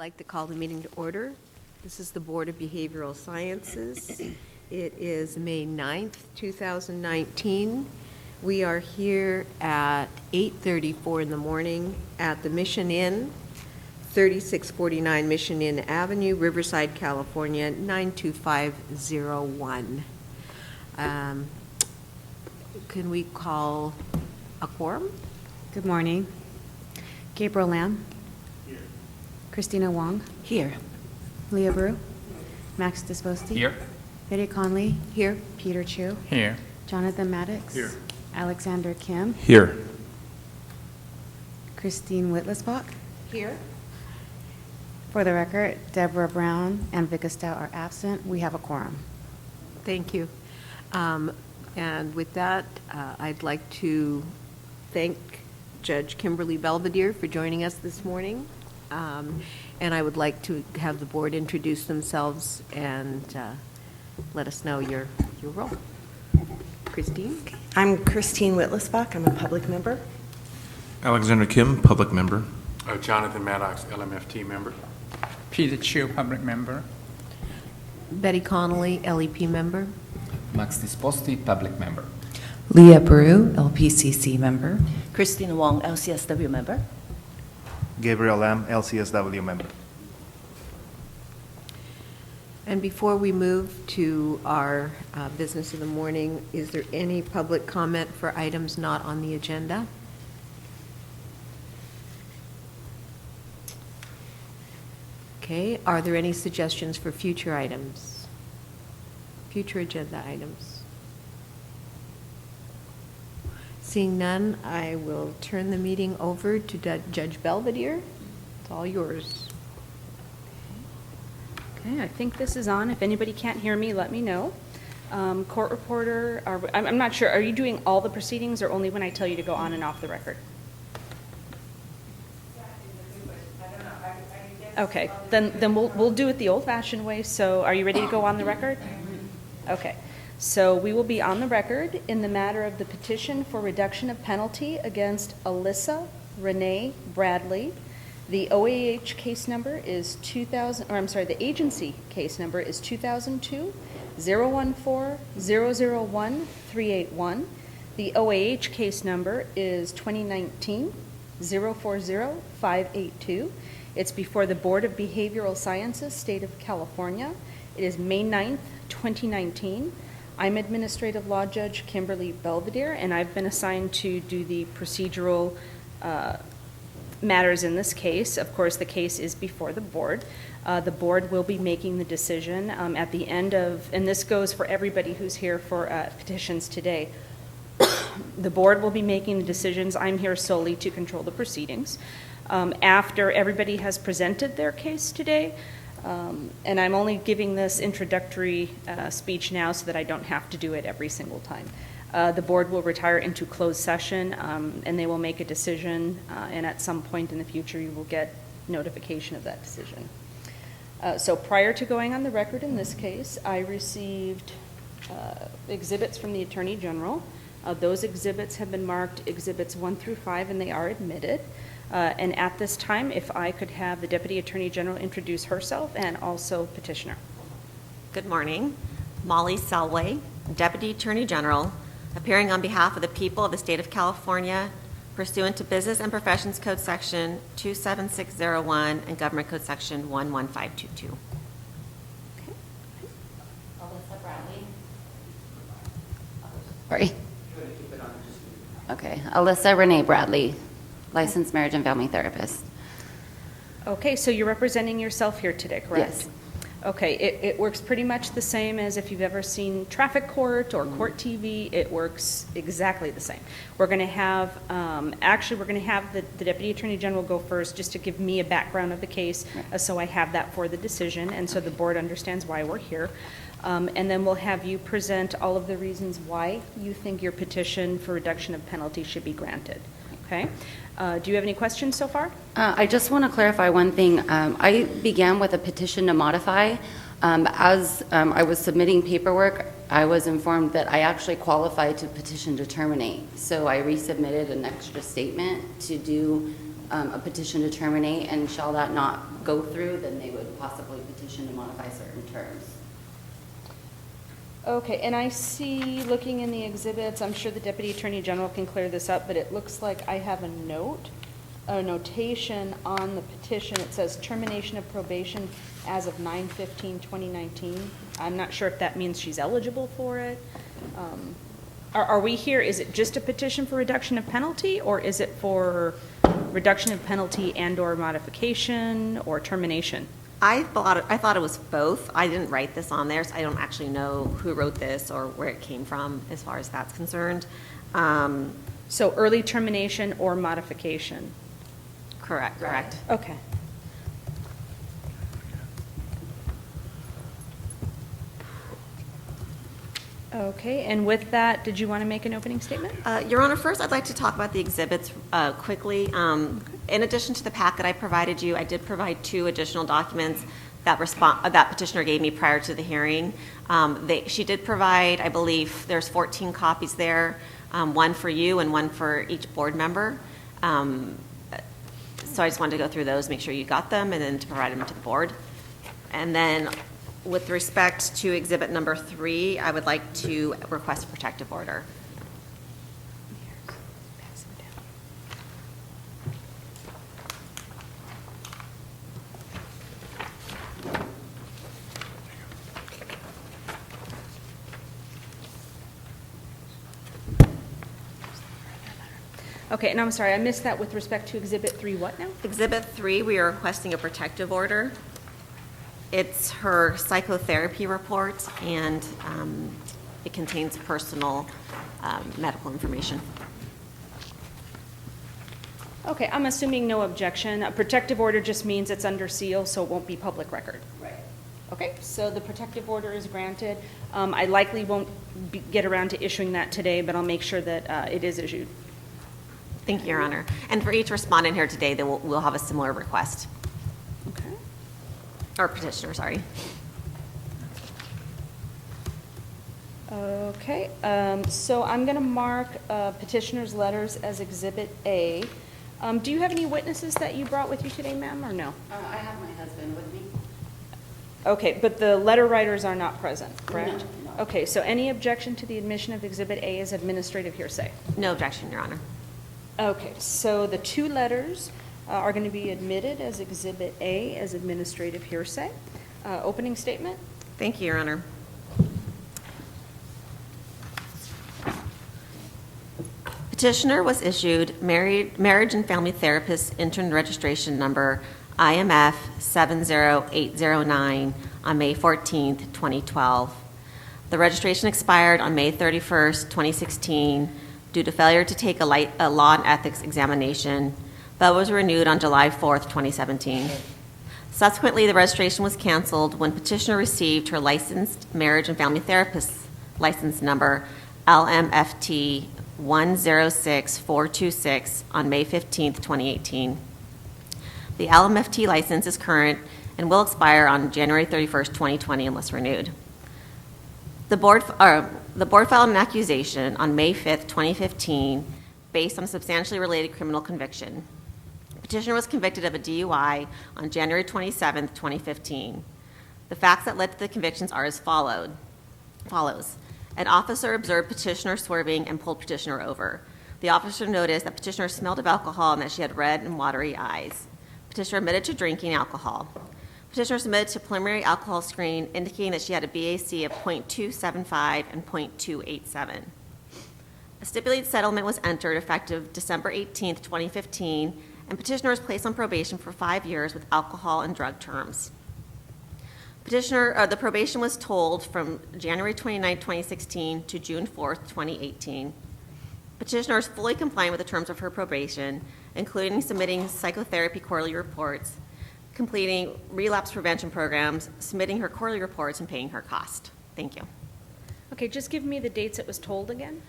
like to call the meeting to order. This is the Board of Behavioral Sciences. It is May 9th, 2019. We are here at 8:34 in the morning at the Mission Inn, 3649 Mission Inn Avenue, Riverside, California, 92501. Can we call a quorum? Good morning. Gabriel Lamb. Here. Christina Wong. Here. Leah Brew. Max Disposti. Here. Betty Conley. Here. Peter Chu. Here. Jonathan Maddox. Here. Alexander Kim. Here. Christine Whitlisbach. Here. For the record, Deborah Brown and Vika Stout are absent. We have a quorum. Thank you. And with that, I'd like to thank Judge Kimberly Belvedere for joining us this morning. And I would like to have the board introduce themselves and let us know your role. Christine? I'm Christine Whitlisbach. I'm a public member. Alexander Kim, public member. Jonathan Maddox, LMFT member. Peter Chu, public member. Betty Connolly, LEP member. Max Disposti, public member. Leah Brew, LPCC member. Christina Wong, LCSW member. Gabriel Lam, LCSW member. And before we move to our business of the morning, is there any public comment for items not on the agenda? Okay, are there any suggestions for future items? Future agenda items? Seeing none, I will turn the meeting over to Judge Belvedere. It's all yours. Okay, I think this is on. If anybody can't hear me, let me know. Court reporter, I'm not sure, are you doing all the proceedings or only when I tell you to go on and off the record? Okay, then we'll do it the old-fashioned way. So are you ready to go on the record? Okay. So we will be on the record in the matter of the petition for reduction of penalty against Alyssa Renee Bradley. The OAH case number is the agency case number is 2002-014-001-381. The OAH case number is 2019-040-582. It's before the Board of Behavioral Sciences, State of California. It is May 9th, 2019. I'm Administrative Law Judge Kimberly Belvedere, and I've been assigned to do the procedural matters in this case. Of course, the case is before the board. The board will be making the decision at the end of, and this goes for everybody who's here for petitions today. The board will be making the decisions. I'm here solely to control the proceedings. After everybody has presented their case today, and I'm only giving this introductory speech now so that I don't have to do it every single time. The board will retire into closed session, and they will make a decision, and at some point in the future you will get notification of that decision. So prior to going on the record in this case, I received exhibits from the Attorney General. Those exhibits have been marked Exhibits 1 through 5, and they are admitted. And at this time, if I could have the Deputy Attorney General introduce herself and also petitioner. Good morning. Molly Selway, Deputy Attorney General, appearing on behalf of the people of the State of California pursuant to Business and Professions Code Section 27601 and Government Code Section 11522. Okay. Alyssa Bradley. Sorry. Okay, Alyssa Renee Bradley, licensed marriage and family therapist. Okay, so you're representing yourself here today, correct? Yes. Okay, it works pretty much the same as if you've ever seen Traffic Court or Court TV. It works exactly the same. We're going to have, the Deputy Attorney General go first just to give me a background of the case, so I have that for the decision, and so the board understands why we're here. And then we'll have you present all of the reasons why you think your petition for reduction of penalty should be granted. Okay? Do you have any questions so far? I just want to clarify one thing. I began with a petition to modify. As I was submitting paperwork, I was informed that I actually qualified to petition to terminate. So I resubmitted an extra statement to do a petition to terminate, and shall that not go through, then they would possibly petition to modify certain terms. Okay, and I see, looking in the exhibits, I'm sure the Deputy Attorney General can clear this up, but it looks like I have a notation on the petition. It says termination of probation as of 9/15/2019. I'm not sure if that means she's eligible for it. Are we here, is it just a petition for reduction of penalty, or is it for reduction of penalty and/or modification or termination? I thought it was both. I didn't write this on there, so I don't actually know who wrote this or where it came from as far as that's concerned. So early termination or modification? Correct. Okay. Okay, and with that, did you want to make an opening statement? Your Honor, first I'd like to talk about the exhibits quickly. In addition to the packet I provided you, I did provide 2 additional documents that petitioner gave me prior to the hearing. She did provide, I believe, there's 14 copies there, 1 for you and 1 for each board member. So I just wanted to go through those, make sure you got them, and then to provide them to the board. And then with respect to exhibit number 3, I would like to request a protective order. Okay, and I'm sorry, I missed that with respect to Exhibit 3, what now? Exhibit 3, we are requesting a protective order. It's her psychotherapy report, and it contains personal medical information. Okay, I'm assuming no objection. A protective order just means it's under seal, so it won't be public record. Right. Okay, so the protective order is granted. I likely won't get around to issuing that today, but I'll make sure that it is issued. Thank you, Your Honor. And for each respondent here today, we'll have a similar request. Okay. Or petitioner, sorry. Okay, so I'm going to mark petitioner's letters as Exhibit A. Do you have any witnesses that you brought with you today, ma'am, or no? I have my husband with me. Okay, but the letter writers are not present, correct? No. Okay, so any objection to the admission of Exhibit A as administrative hearsay? No objection, Your Honor. Okay, so the 2 letters are going to be admitted as Exhibit A as administrative hearsay. Opening statement? Thank you, Your Honor. Petitioner was issued Marriage and Family Therapist Intern Registration Number IMF 70809 on May 14, 2012. The registration expired on May 31st, 2016 due to failure to take a law and ethics examination, but was renewed on July 4th, 2017. Subsequently, the registration was canceled when petitioner received her licensed marriage and family therapist license number LMFT 106426 on May 15th, 2018. The LMFT license is current and will expire on January 31st, 2020 unless renewed. The board filed an accusation on May 5th, 2015 based on a substantially related criminal conviction. Petitioner was convicted of a DUI on January 27th, 2015. The facts that led to the convictions are as follows. An officer observed petitioner swerving and pulled petitioner over. The officer noticed that petitioner smelled of alcohol and that she had red and watery eyes. Petitioner admitted to drinking alcohol. Petitioner submitted to preliminary alcohol screen indicating that she had a BAC of .275 and .287. A stipulated settlement was entered effective December 18, 2015, and petitioner was placed on probation for 5 years with alcohol and drug terms. The probation was told from January 29, 2016 to June 4, 2018. Petitioner is fully compliant with the terms of her probation, including submitting psychotherapy quarterly reports, completing relapse prevention programs, submitting her quarterly reports, and paying her cost. Thank you. Okay, just give me the dates it was told again.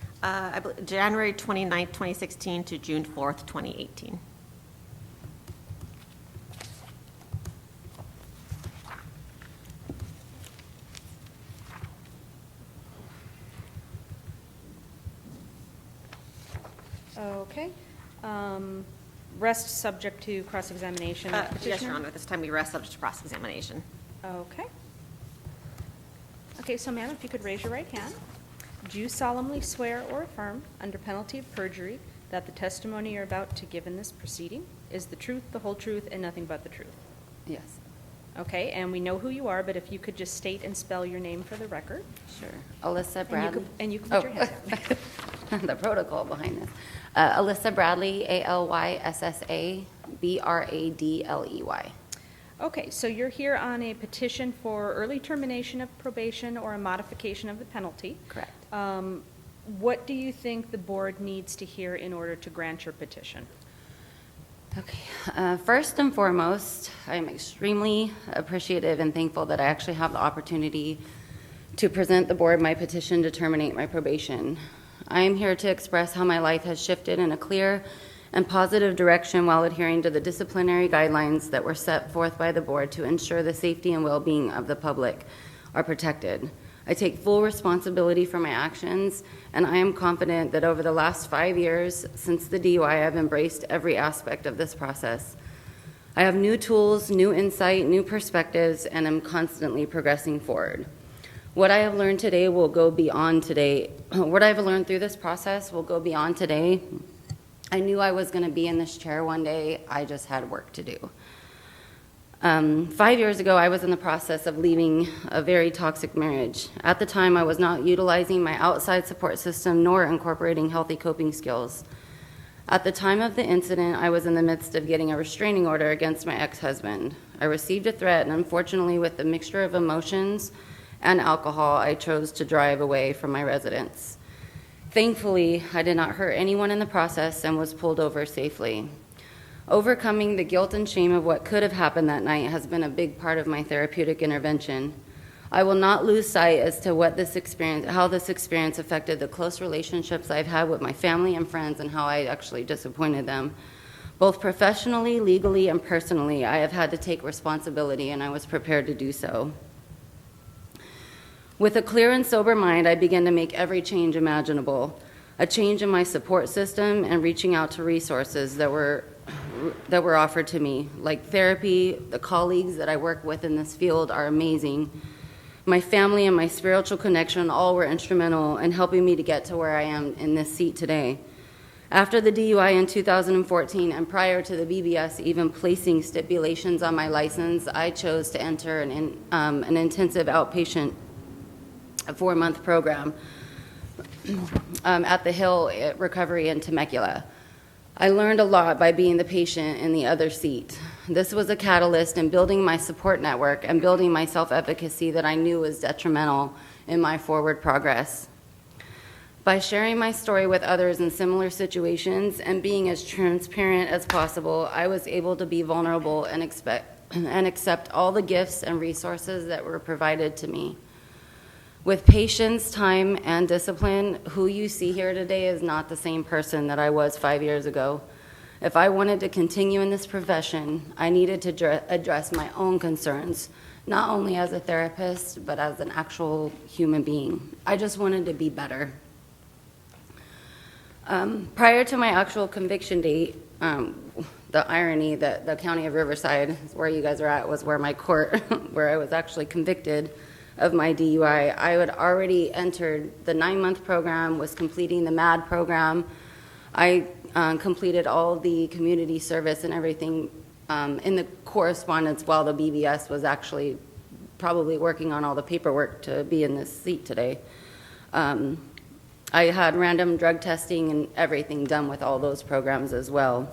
January 29, 2016 to June 4th, 2018. Okay. rest subject to cross-examination of Yes, petitioner? Your Honor, this time we rest subject to cross-examination. Okay. Okay, so ma'am, if you could raise your right hand. Do you solemnly swear or affirm, under penalty of perjury, that the testimony you're about to give in this proceeding is the truth, the whole truth, and nothing but the truth? Yes, Okay, and we know who you are, but if you could just state and spell your name for the record. sure. Alyssa Bradley. And you can put your hands down. The protocol behind this. Alyssa Bradley, ALYSSA, BRADLEY. Okay, so you're here on a petition for early termination of probation or a modification of the penalty. Correct. What do you think the board needs to hear in order to grant your petition? Okay. First and foremost, I'm extremely appreciative and thankful that I actually have the opportunity to present the board my petition to terminate my probation. I am here to express how my life has shifted in a clear and positive direction while adhering to the disciplinary guidelines that were set forth by the board to ensure the safety and well-being of the public are protected. I take full responsibility for my actions, and I am confident that over the last 5 years since the DUI, I've embraced every aspect of this process. I have new tools, new insight, new perspectives, and am constantly progressing forward. What I have learned today will go beyond today. What I've learned through this process will go beyond today. I knew I was going to be in this chair one day. I just had work to do. 5 years ago, I was in the process of leaving a very toxic marriage. At the time, I was not utilizing my outside support system nor incorporating healthy coping skills. At the time of the incident, I was in the midst of getting a restraining order against my ex-husband. I received a threat, and unfortunately, with the mixture of emotions and alcohol, I chose to drive away from my residence. Thankfully, I did not hurt anyone in the process and was pulled over safely. Overcoming the guilt and shame of what could have happened that night has been a big part of my therapeutic intervention. I will not lose sight as to how this experience affected the close relationships I've had with my family and friends and how I actually disappointed them. Both professionally, legally, and personally, I have had to take responsibility, and I was prepared to do so. With a clear and sober mind, I began to make every change imaginable. A change in my support system and reaching out to resources that were offered to me, like therapy. The colleagues that I work with in this field are amazing. My family and my spiritual connection all were instrumental in helping me to get to where I am in this seat today. After the DUI in 2014 and prior to the BBS even placing stipulations on my license, I chose to enter an intensive outpatient 4-month program at the Hill Recovery in Temecula. I learned a lot by being the patient in the other seat. This was a catalyst in building my support network and building my self-efficacy that I knew was detrimental in my forward progress. By sharing my story with others in similar situations and being as transparent as possible, I was able to be vulnerable and accept all the gifts and resources that were provided to me. With patience, time, and discipline, who you see here today is not the same person that I was 5 years ago. If I wanted to continue in this profession, I needed to address my own concerns, not only as a therapist, but as an actual human being. I just wanted to be better. Prior to my actual conviction date, the irony that the County of Riverside, where you guys are at, was where my court, where I was actually convicted of my DUI. I had already entered the 9-month program, was completing the MAD program. I completed all the community service and everything in the correspondence while the BBS was actually probably working on all the paperwork to be in this seat today. I had random drug testing and everything done with all those programs as well.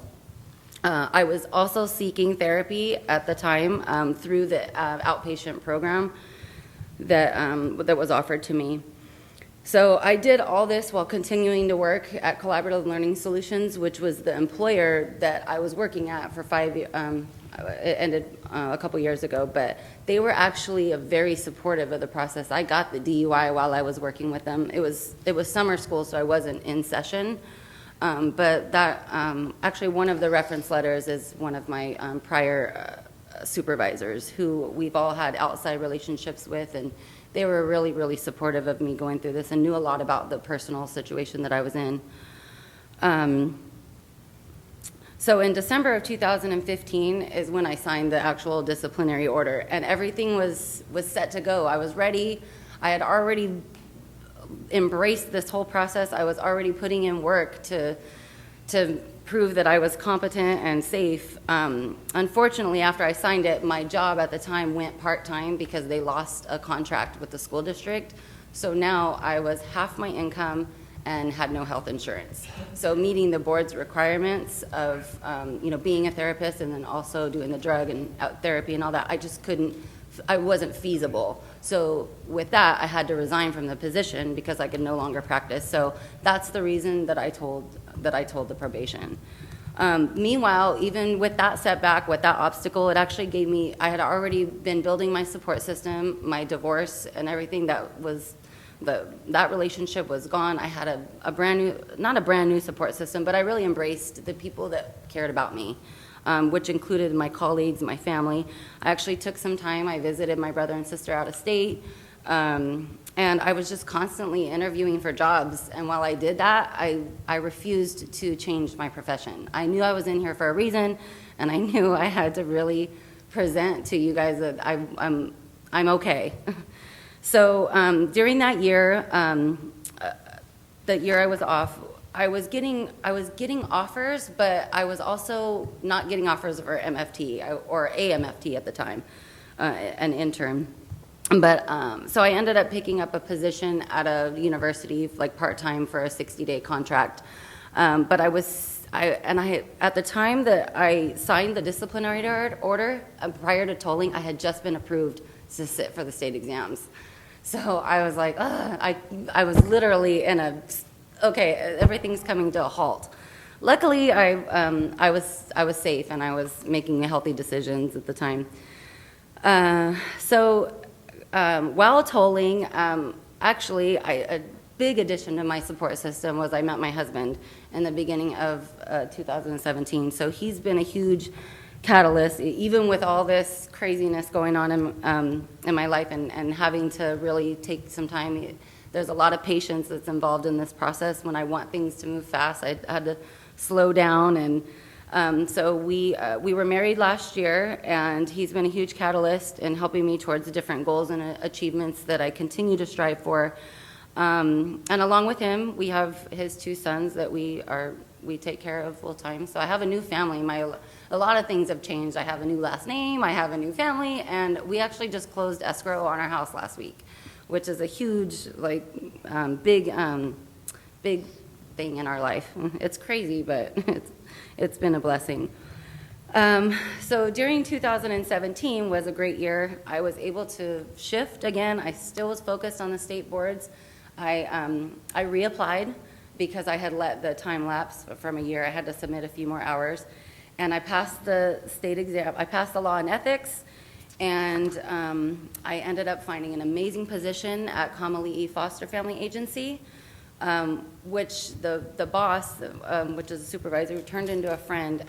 I was also seeking therapy at the time through the outpatient program that was offered to me. So I did all this while continuing to work at Collaborative Learning Solutions, which was the employer that I was working at for 5 years. It ended a couple years ago, but they were actually very supportive of the process. I got the DUI while I was working with them. It was summer school, so I wasn't in session. But that actually one of the reference letters is one of my prior supervisors who we've all had outside relationships with, and they were really, really supportive of me going through this and knew a lot about the personal situation that I was in. So in December of 2015 is when I signed the actual disciplinary order, and everything was set to go. I was ready. I had already embraced this whole process. I was already putting in work to prove that I was competent and safe. Unfortunately, after I signed it, my job at the time went part-time because they lost a contract with the school district. So now I was half my income and had no health insurance. So meeting the board's requirements of being a therapist and then also doing the drug and therapy and all that, I wasn't feasible. So with that, I had to resign from the position because I could no longer practice. So that's the reason that I told the probation. Meanwhile, even with that setback, with that obstacle, it actually gave me, I had already been building my support system, my divorce and everything that relationship was gone. I had a brand new, not a brand new support system, but I really embraced the people that cared about me, which included my colleagues, my family. I actually took some time. I visited my brother and sister out of state, and I was just constantly interviewing for jobs. And while I did that, I refused to change my profession. I knew I was in here for a reason, and I knew I had to really present to you guys that I'm okay. So during that year, I was off, I was getting offers, but I was also not getting offers for MFT or AMFT at the time, an intern. But so I ended up picking up a position at a university, like part-time for a 60-day contract. But at the time that I signed the disciplinary order, prior to tolling, I had just been approved to sit for the state exams. So I was like, I was literally everything's coming to a halt. Luckily, I was safe and I was making healthy decisions at the time. While tolling, actually, a big addition to my support system was I met my husband in the beginning of 2017. So he's been a huge catalyst, even with all this craziness going on in my life and having to really take some time. There's a lot of patience that's involved in this process. When I want things to move fast, I had to slow down. And so we were married last year, and he's been a huge catalyst in helping me towards the different goals and achievements that I continue to strive for. And along with him, we have his two sons that we take care of full time. So I have a new family. A lot of things have changed. I have a new last name, I have a new family, and we actually just closed escrow on our house last week, which is a huge, big thing in our life. It's crazy, but it's been a blessing. So during 2017 was a great year. I was able to shift again. I still was focused on the state boards. I reapplied because I had let the time lapse from a year. I had to submit a few more hours. And I passed the state exam. I passed the law and ethics, and I ended up finding an amazing position at Kamali'i Foster Family Agency, which the boss, which is a supervisor, who turned into a friend,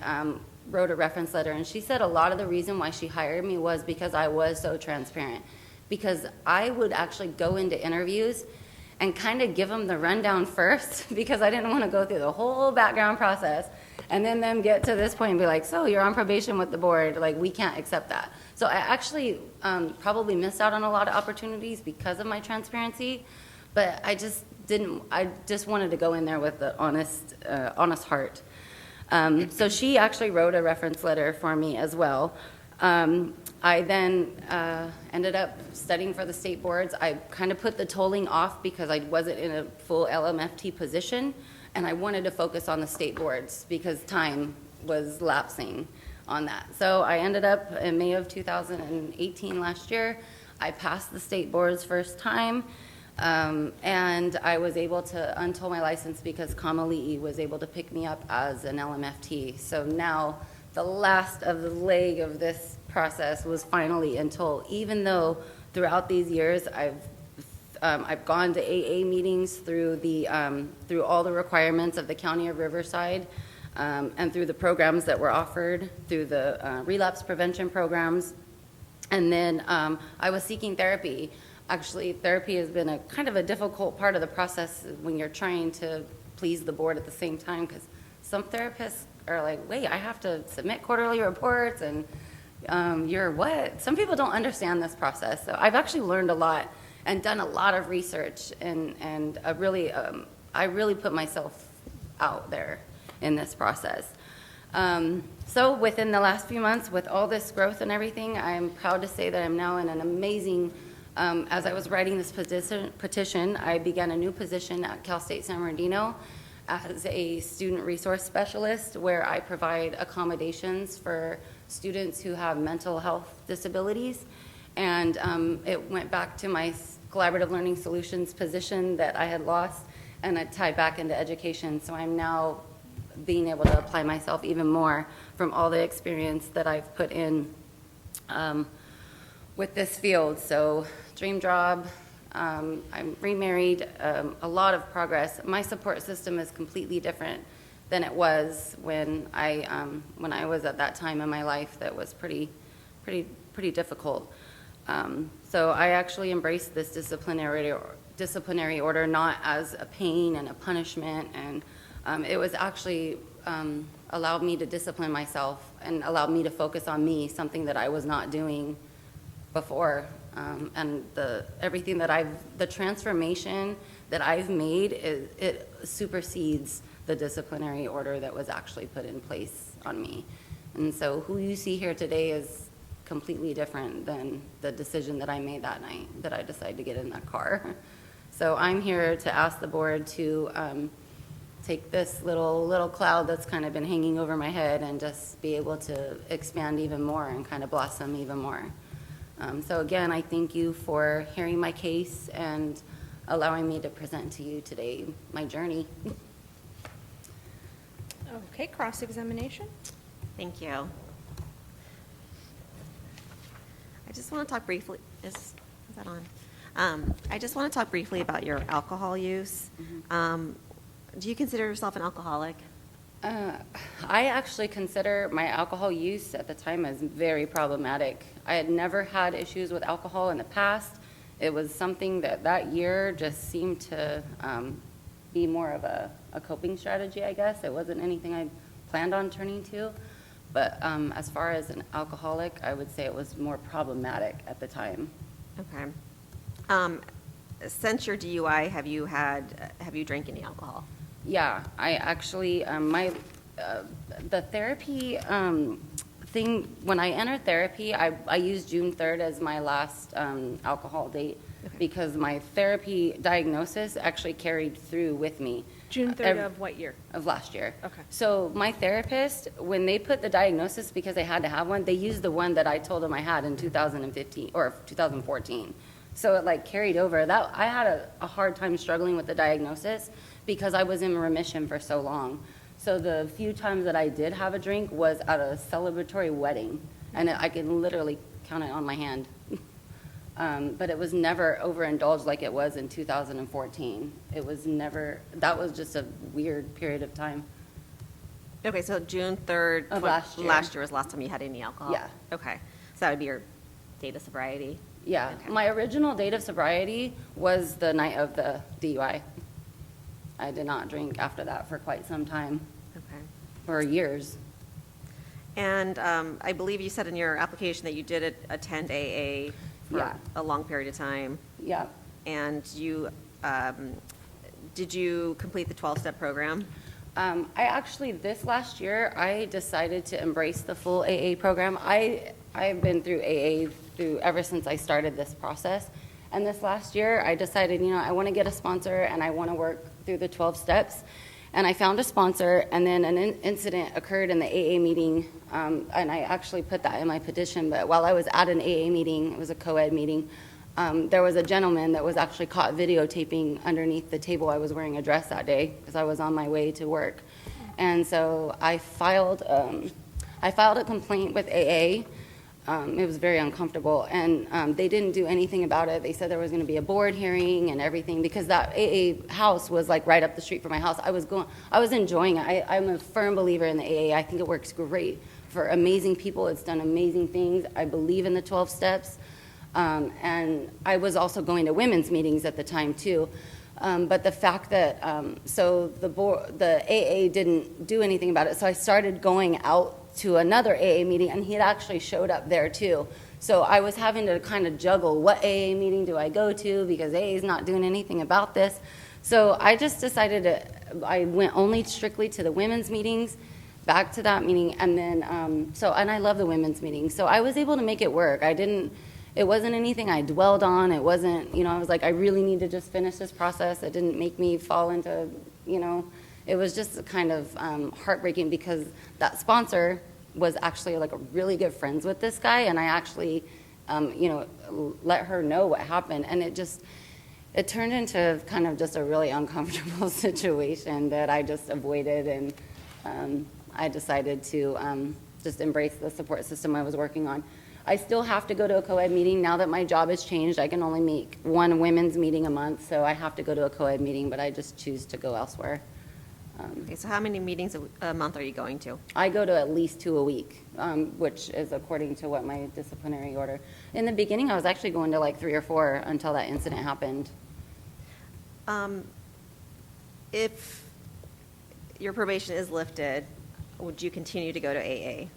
wrote a reference letter. And she said a lot of the reason why she hired me was because I was so transparent. Because I would actually go into interviews and kind of give them the rundown first, because I didn't want to go through the whole background process and then them get to this point and be like, so you're on probation with the board, like we can't accept that. So I actually probably missed out on a lot of opportunities because of my transparency, but I just wanted to go in there with the honest heart. So she actually wrote a reference letter for me as well. I then ended up studying for the state boards. I kind of put the tolling off because I wasn't in a full LMFT position, and I wanted to focus on the state boards because time was lapsing on that. So I ended up in May of 2018 last year. I passed the state boards first time, and I was able to untoll my license because Kamali'i was able to pick me up as an LMFT. So now the last of the leg of this process was finally untold, even though throughout these years I've gone to AA meetings through all the requirements of the County of Riverside, and through the programs that were offered through the relapse prevention programs. And then I was seeking therapy. Actually, therapy has been a kind of a difficult part of the process when you're trying to please the board at the same time, because some therapists are like, wait, I have to submit quarterly reports and you're what? Some people don't understand this process. So I've actually learned a lot and done a lot of research and I really put myself out there in this process. So within the last few months, with all this growth and everything, I'm proud to say that I'm now in an amazing, as I was writing this petition, I began a new position at Cal State San Bernardino as a student resource specialist, where I provide accommodations for students who have mental health disabilities. And it went back to my collaborative learning solutions position that I had lost, and I tied back into education. So I'm now being able to apply myself even more from all the experience that I've put in with this field. So dream job, I'm remarried, a lot of progress. My support system is completely different than it was when I was at that time in my life that was pretty difficult. So I actually embraced this disciplinary order not as a pain and a punishment, and it was actually allowed me to discipline myself and allowed me to focus on me, something that I was not doing before. And everything that the transformation that I've made, it supersedes the disciplinary order that was actually put in place on me. And so who you see here today is completely different than the decision that I made that night that I decided to get in that car. So I'm here to ask the board to take this little cloud that's kind of been hanging over my head and just be able to expand even more and kind of blossom even more. So again, I thank you for hearing my case and allowing me to present to you today my journey. Okay, cross-examination. Thank you. I just want to talk briefly, is that on? I just want to talk briefly about your alcohol use. Do you consider yourself an alcoholic? I actually consider my alcohol use at the time as very problematic. I had never had issues with alcohol in the past. It was something that year just seemed to be more of a coping strategy, I guess. It wasn't anything I planned on turning to. But as far as an alcoholic, I would say it was more problematic at the time. Okay. Since your DUI, have you drank any alcohol? Yeah, I actually, the therapy thing, when I entered therapy, I used June 3rd as my last alcohol date. Okay. Because my therapy diagnosis actually carried through with me. June 3rd of what year? Of last year. Okay. So my therapist, when they put the diagnosis, because they had to have one, they used the one that I told them I had in 2015 or 2014. So it like carried over. That I had a hard time struggling with the diagnosis because I was in remission for so long. So the few times that I did have a drink was at a celebratory wedding, and I can literally count it on my hand. But it was never overindulged like it was in 2014. It was never, that was just a weird period of time. Okay, so June 3rd Of last year. Last year was the last time you had any alcohol? Yeah. Okay, so that would be your date of sobriety? Yeah, Okay. my original date of sobriety was the night of the DUI. I did not drink after that for quite some time, Okay. for years. And I believe you said in your application that you did attend AA for Yeah. a long period of time. Yeah. And you, did you complete the 12-step program? I actually, this last year, I decided to embrace the full AA program. I've been through AA ever since I started this process. And this last year, I decided, I want to get a sponsor and I want to work through the 12 steps. And I found a sponsor, and then an incident occurred in the AA meeting, and I actually put that in my petition. But while I was at an AA meeting, it was a co-ed meeting, there was a gentleman that was actually caught videotaping underneath the table. I was wearing a dress that day because I was on my way to work. And so I filed a complaint with AA. It was very uncomfortable, and they didn't do anything about it. They said there was going to be a board hearing and everything because that AA house was like right up the street from my house. I was enjoying it. I'm a firm believer in the AA. I think it works great for amazing people. It's done amazing things. I believe in the 12 steps, and I was also going to women's meetings at the time too. But the fact that, so the AA didn't do anything about it, so I started going out to another AA meeting, and he had actually showed up there too. So I was having to kind of juggle, what AA meeting do I go to, because AA is not doing anything about this. So I just decided I went only strictly to the women's meetings, back to that meeting, and then, and I love the women's meetings. So I was able to make it work. It wasn't anything I dwelled on. It wasn't, I was like, I really need to just finish this process. It didn't make me fall into, it was just kind of heartbreaking because that sponsor was actually like really good friends with this guy, and I actually, let her know what happened, and it turned into kind of just a really uncomfortable situation that I just avoided, and I decided to just embrace the support system I was working on. I still have to go to a co-ed meeting. Now that my job has changed, I can only make one women's meeting a month, so I have to go to a co-ed meeting, but I just choose to go elsewhere. Okay, so how many meetings a month are you going to? I go to at least 2 a week, which is according to what my disciplinary order. In the beginning, I was actually going to like 3 or 4 until that incident happened. If your probation is lifted, would you continue to go to AA?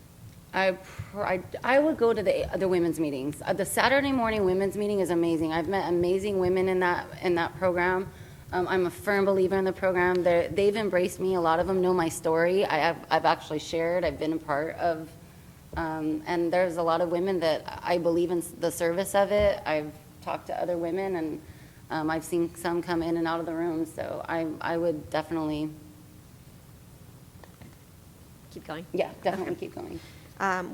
I would go to the women's meetings. The Saturday morning women's meeting is amazing. I've met amazing women in that program. I'm a firm believer in the program. They've embraced me. A lot of them know my story. I've actually shared. I've been a part of, and there's a lot of women that I believe in the service of it. I've talked to other women, and I've seen some come in and out of the room. So I would definitely Keep going? Yeah, definitely keep going.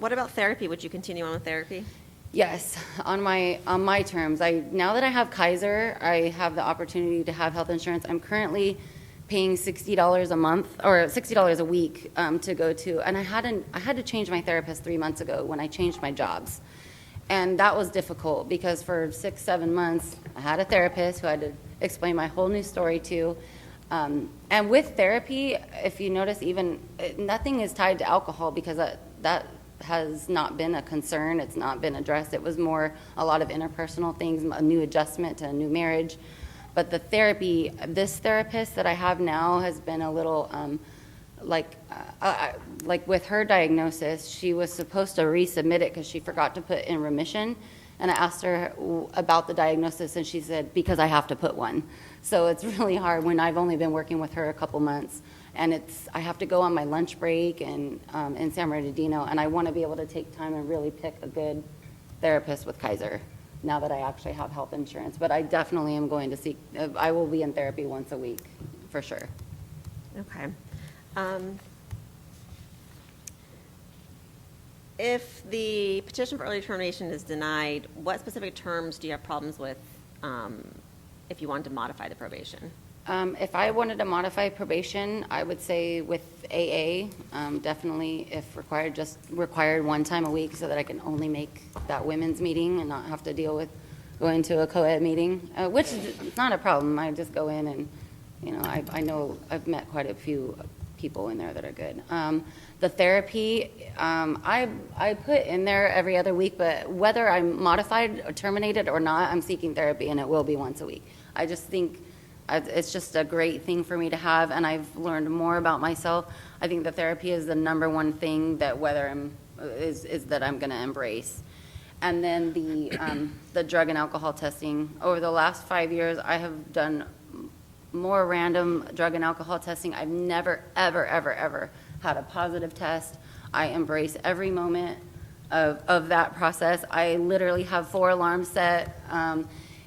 What about therapy? Would you continue on with therapy? Yes, on my terms. Now that I have Kaiser, I have the opportunity to have health insurance. I'm currently paying $60 a month or $60 a week to go to, and I had to change my therapist 3 months ago when I changed my jobs, and that was difficult because for 6-7 months I had a therapist who I had to explain my whole new story to. And with therapy, if you notice, nothing is tied to alcohol because that has not been a concern. It's not been addressed. It was more a lot of interpersonal things, a new adjustment to a new marriage. But the therapy, this therapist that I have now has been a little, like with her diagnosis, she was supposed to resubmit it because she forgot to put in remission. And I asked her about the diagnosis, and she said, because I have to put one. So it's really hard when I've only been working with her a couple months. And I have to go on my lunch break and in San Bernardino, and I want to be able to take time and really pick a good therapist with Kaiser now that I actually have health insurance. But I definitely am going to I will be in therapy once a week, for sure. Okay. If the petition for early termination is denied, what specific terms do you have problems with if you wanted to modify the probation? If I wanted to modify probation, I would say with AA, definitely if required, just required 1 time a week so that I can only make that women's meeting and not have to deal with going to a co-ed meeting, which is not a problem. I just go in and, I know I've met quite a few people in there that are good. The therapy, I put in there every other week, but whether I'm modified or terminated or not, I'm seeking therapy, and it will be once a week. I just think it's just a great thing for me to have, and I've learned more about myself. I think the therapy is the number one thing that is that I'm going to embrace. And then the drug and alcohol testing. Over the last 5 years, I have done more random drug and alcohol testing. I've never, ever, ever, ever had a positive test. I embrace every moment of that process. I literally have 4 alarms set.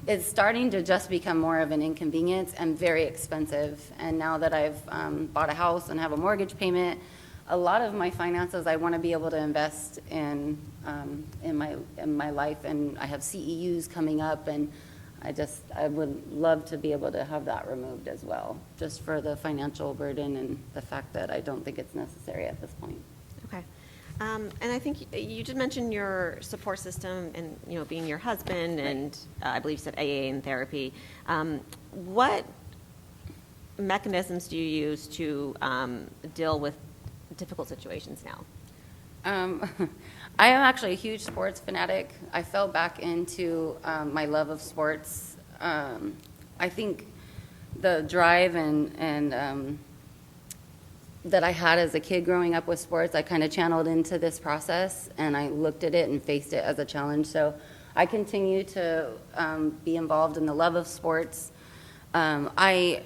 It's starting to just become more of an inconvenience and very expensive. And now that I've bought a house and have a mortgage payment, a lot of my finances I want to be able to invest in my life. And I have CEUs coming up, and I would love to be able to have that removed as well, just for the financial burden and the fact that I don't think it's necessary at this point. Okay. And I think you did mention your support system and, being your husband, and I believe you said AA and therapy. What mechanisms do you use to deal with difficult situations now? I am actually a huge sports fanatic. I fell back into my love of sports. I think the drive and that I had as a kid growing up with sports, I kind of channeled into this process, and I looked at it and faced it as a challenge. So I continue to be involved in the love of sports. I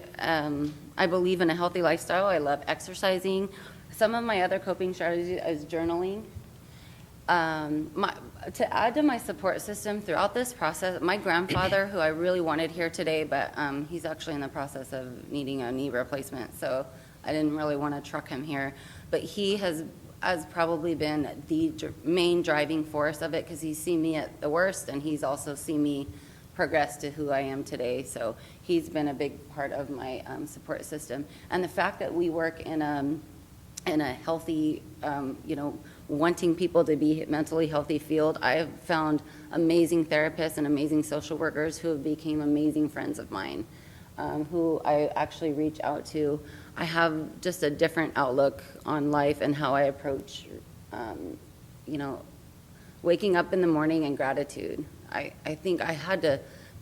believe in a healthy lifestyle. I love exercising. Some of my other coping strategies is journaling. To add to my support system throughout this process, my grandfather, who I really wanted here today, but he's actually in the process of needing a knee replacement, so I didn't really want to truck him here. But he has probably been the main driving force of it, because he's seen me at the worst, and he's also seen me progress to who I am today. So he's been a big part of my support system. And the fact that we work in a healthy, wanting people to be mentally healthy field, I have found amazing therapists and amazing social workers who have become amazing friends of mine, who I actually reach out to. I have just a different outlook on life and how I approach, waking up in the morning and gratitude. I think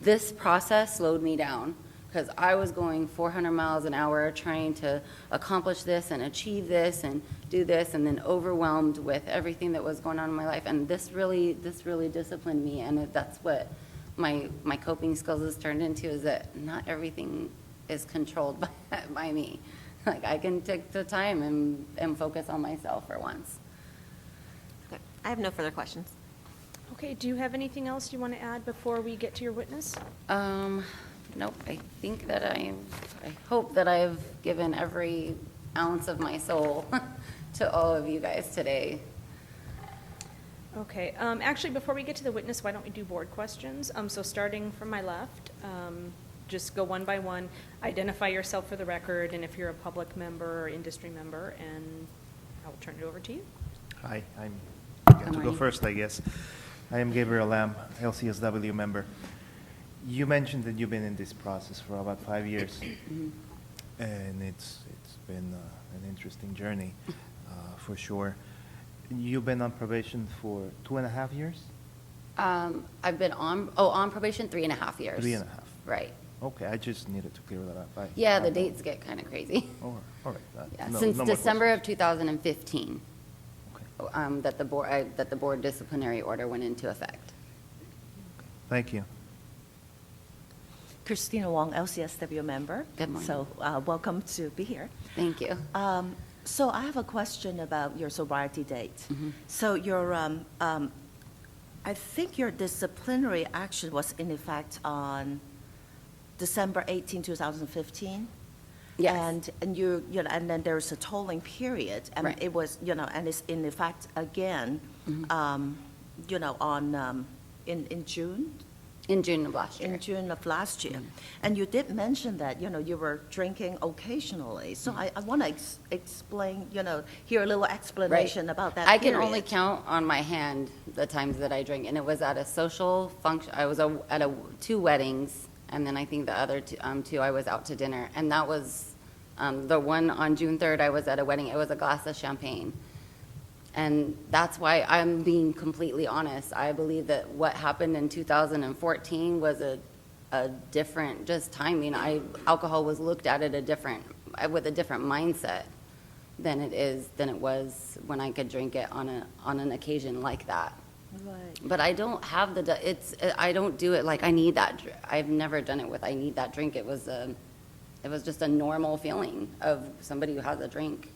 this process slowed me down, because I was going 400 miles an hour trying to accomplish this and achieve this and do this, and then overwhelmed with everything that was going on in my life. And this really disciplined me, and that's what my coping skills has turned into, is that not everything is controlled by me. Like, I can take the time and focus on myself for once. Okay. I have no further questions. Okay, do you have anything else you want to add before we get to your witness? Nope, I think that I hope that I've given every ounce of my soul to all of you guys today. Okay, actually, before we get to the witness, why don't we do board questions? So starting from my left, just go one by one, identify yourself for the record, and if you're a public member or industry member, and I will turn it over to you. Hi, I'm Good going to go morning. first, I guess. I am Gabriel Lam, LCSW member. You mentioned that you've been in this process for about 5 years, and it's been an interesting journey, for sure. You've been on probation for 2.5 years? I've been on probation 3.5 years. 3.5. Right. Okay, I just needed to clear that up. Yeah, the dates get kind of crazy. All right. Yeah, No- since no more December of questions. 2015, Okay. that the board disciplinary order went into effect. Thank you. Christina Wong, LCSW member. Good morning. So welcome to be here. Thank you. So I have a question about your sobriety date. Mm-hmm. So I think your disciplinary action was in effect on December 18, 2015. Yes. And and then there's a tolling period, and Right. it was, and it's in effect again, on in June. In June of last year. In June of last year. Mm-hmm. And you did mention that, you were drinking occasionally. So Mm-hmm. I want to explain, hear a little explanation about that I can period. only count on my hand the times that I drink, and it was at a social function. I was at two weddings, and then I think the other two I was out to dinner, and that was the one on June 3rd. I was at a wedding. It was a glass of champagne, and that's why I'm being completely honest. I believe that what happened in 2014 was a different just timing. Alcohol was looked at with a different mindset than it was when I could drink it on an occasion like that. Right. But I don't have I don't do it like I need that. I've never done it with I need that drink. It was just a normal feeling of somebody who has a drink,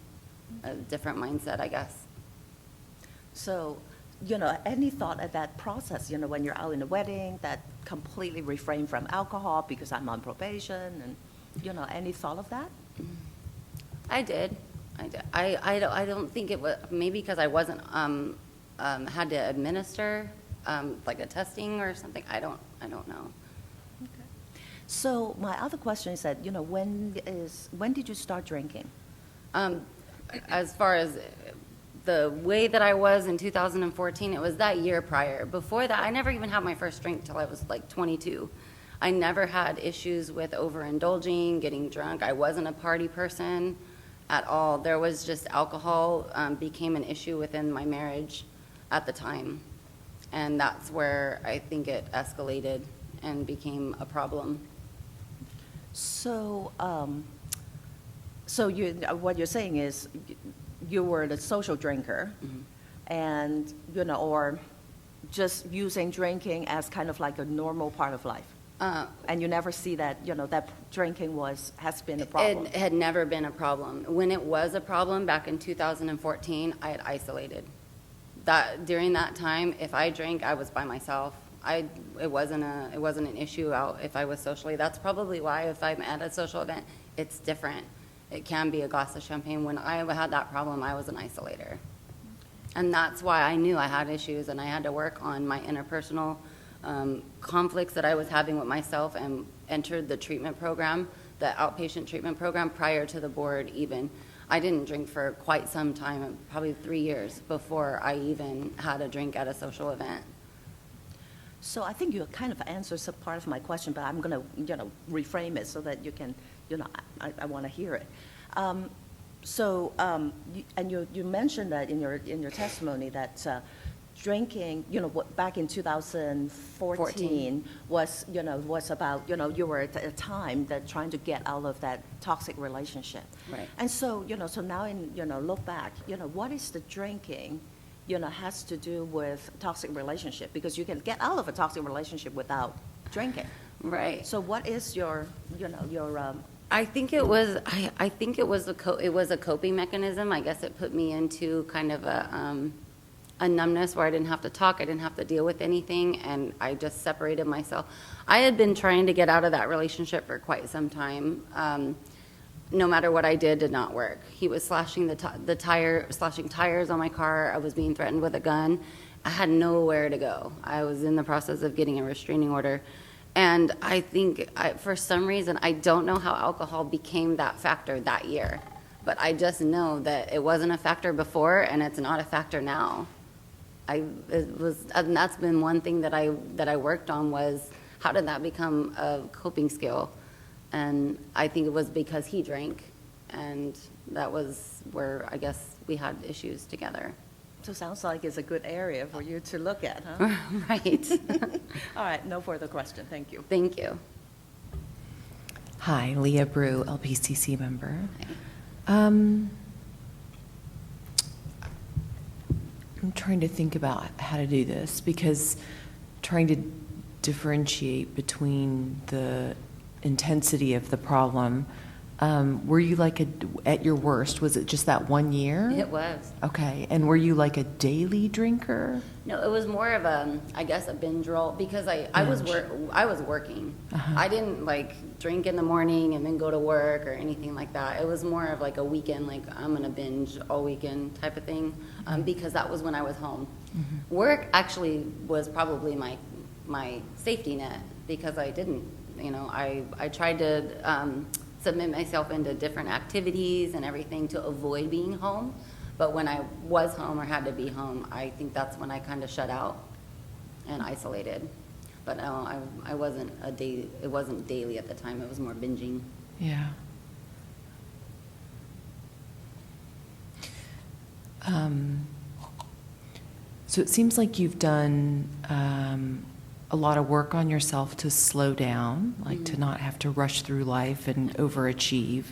a different mindset, I guess. So, any thought at that process, when you're out in a wedding, that completely refrain from alcohol because I'm on probation, and, any thought of that? I did. I don't think it was, maybe because I wasn't, had to administer, like a testing or something. I don't know. So my other question is that, when did you start drinking? As far as the way that I was in 2014, it was that year prior. Before that, I never even had my first drink till I was like 22. I never had issues with overindulging, getting drunk. I wasn't a party person at all. There was just alcohol became an issue within my marriage at the time. And that's where I think it escalated and became a problem. So, so what you're saying is you were the social drinker, and, or just using drinking as kind of like a normal part of life? And you never see that, that drinking has been a problem? It had never been a problem. When it was a problem back in 2014, I had isolated. During that time, if I drank, I was by myself. It wasn't an issue out if I was socially. That's probably why if I'm at a social event, it's different. It can be a glass of champagne. When I had that problem, I was an isolator. And that's why I knew I had issues, and I had to work on my interpersonal conflicts that I was having with myself, and entered the treatment program, the outpatient treatment program, prior to the board even. I didn't drink for quite some time, probably 3 years, before I even had a drink at a social event. So I think you kind of answered some part of my question, but I'm going to, reframe it so that you can, I want to hear it. You mentioned that in your testimony that drinking, back in 2014 was about, you were at a time that trying to get out of that toxic relationship. Right. And so, so now look back, what is the drinking, has to do with toxic relationship? Because you can get out of a toxic relationship without drinking. Right. So what is your, I think it was. I think it was a coping mechanism. I guess it put me into kind of a numbness where I didn't have to talk, I didn't have to deal with anything, and I just separated myself. I had been trying to get out of that relationship for quite some time. No matter what I did not work. He was slashing slashing tires on my car. I was being threatened with a gun. I had nowhere to go. I was in the process of getting a restraining order. And I think, for some reason, I don't know how alcohol became that factor that year. But I just know that it wasn't a factor before, and it's not a factor now. And that's been one thing that I worked on, was how did that become a coping skill? And I think it was because he drank, and that was where I guess we had issues together. So sounds like it's a good area for you to look at, huh? Right. All right, no further question. Thank you. Thank you. Hi, Leah Brew, LPCC member. I'm trying to think about how to do this, because trying to differentiate between the intensity of the problem. Were you at your worst, was it just that 1 year? It was. Okay, and were you like a daily drinker? No, it was more of I guess a binge roll, because I was working. Uh-huh. I didn't drink in the morning and then go to work or anything like that. It was more of a weekend, I'm gonna binge all weekend type of thing, because that was when I was home. Mm-hmm. Work actually was probably my safety net, because I didn't, I tried to submit myself into different activities and everything to avoid being home. But when I was home or had to be home, I think that's when I kind of shut out and isolated. But no, I wasn't it wasn't daily at the time. It was more binging. Yeah. So it seems like you've done a lot of work on yourself to slow down, to not have to rush through life and overachieve,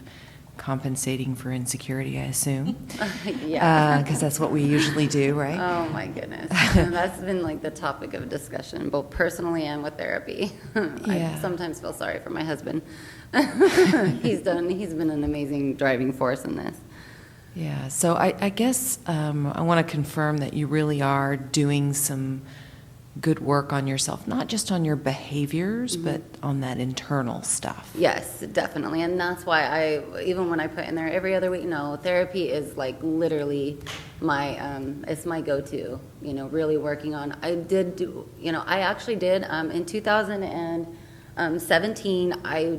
compensating for insecurity, I assume. Yeah. Because that's what we usually do, right? Oh my goodness. And that's been the topic of discussion, both personally and with therapy. Yeah. I sometimes feel sorry for my husband. He's been an amazing driving force in this. Yeah, so I guess I want to confirm that you really are doing some good work on yourself, not just on your behaviors, but on that internal stuff. Yes, definitely. And that's why even when I put in there every other week, no, therapy is literally it's my go-to, really working on. I actually did, in 2017, I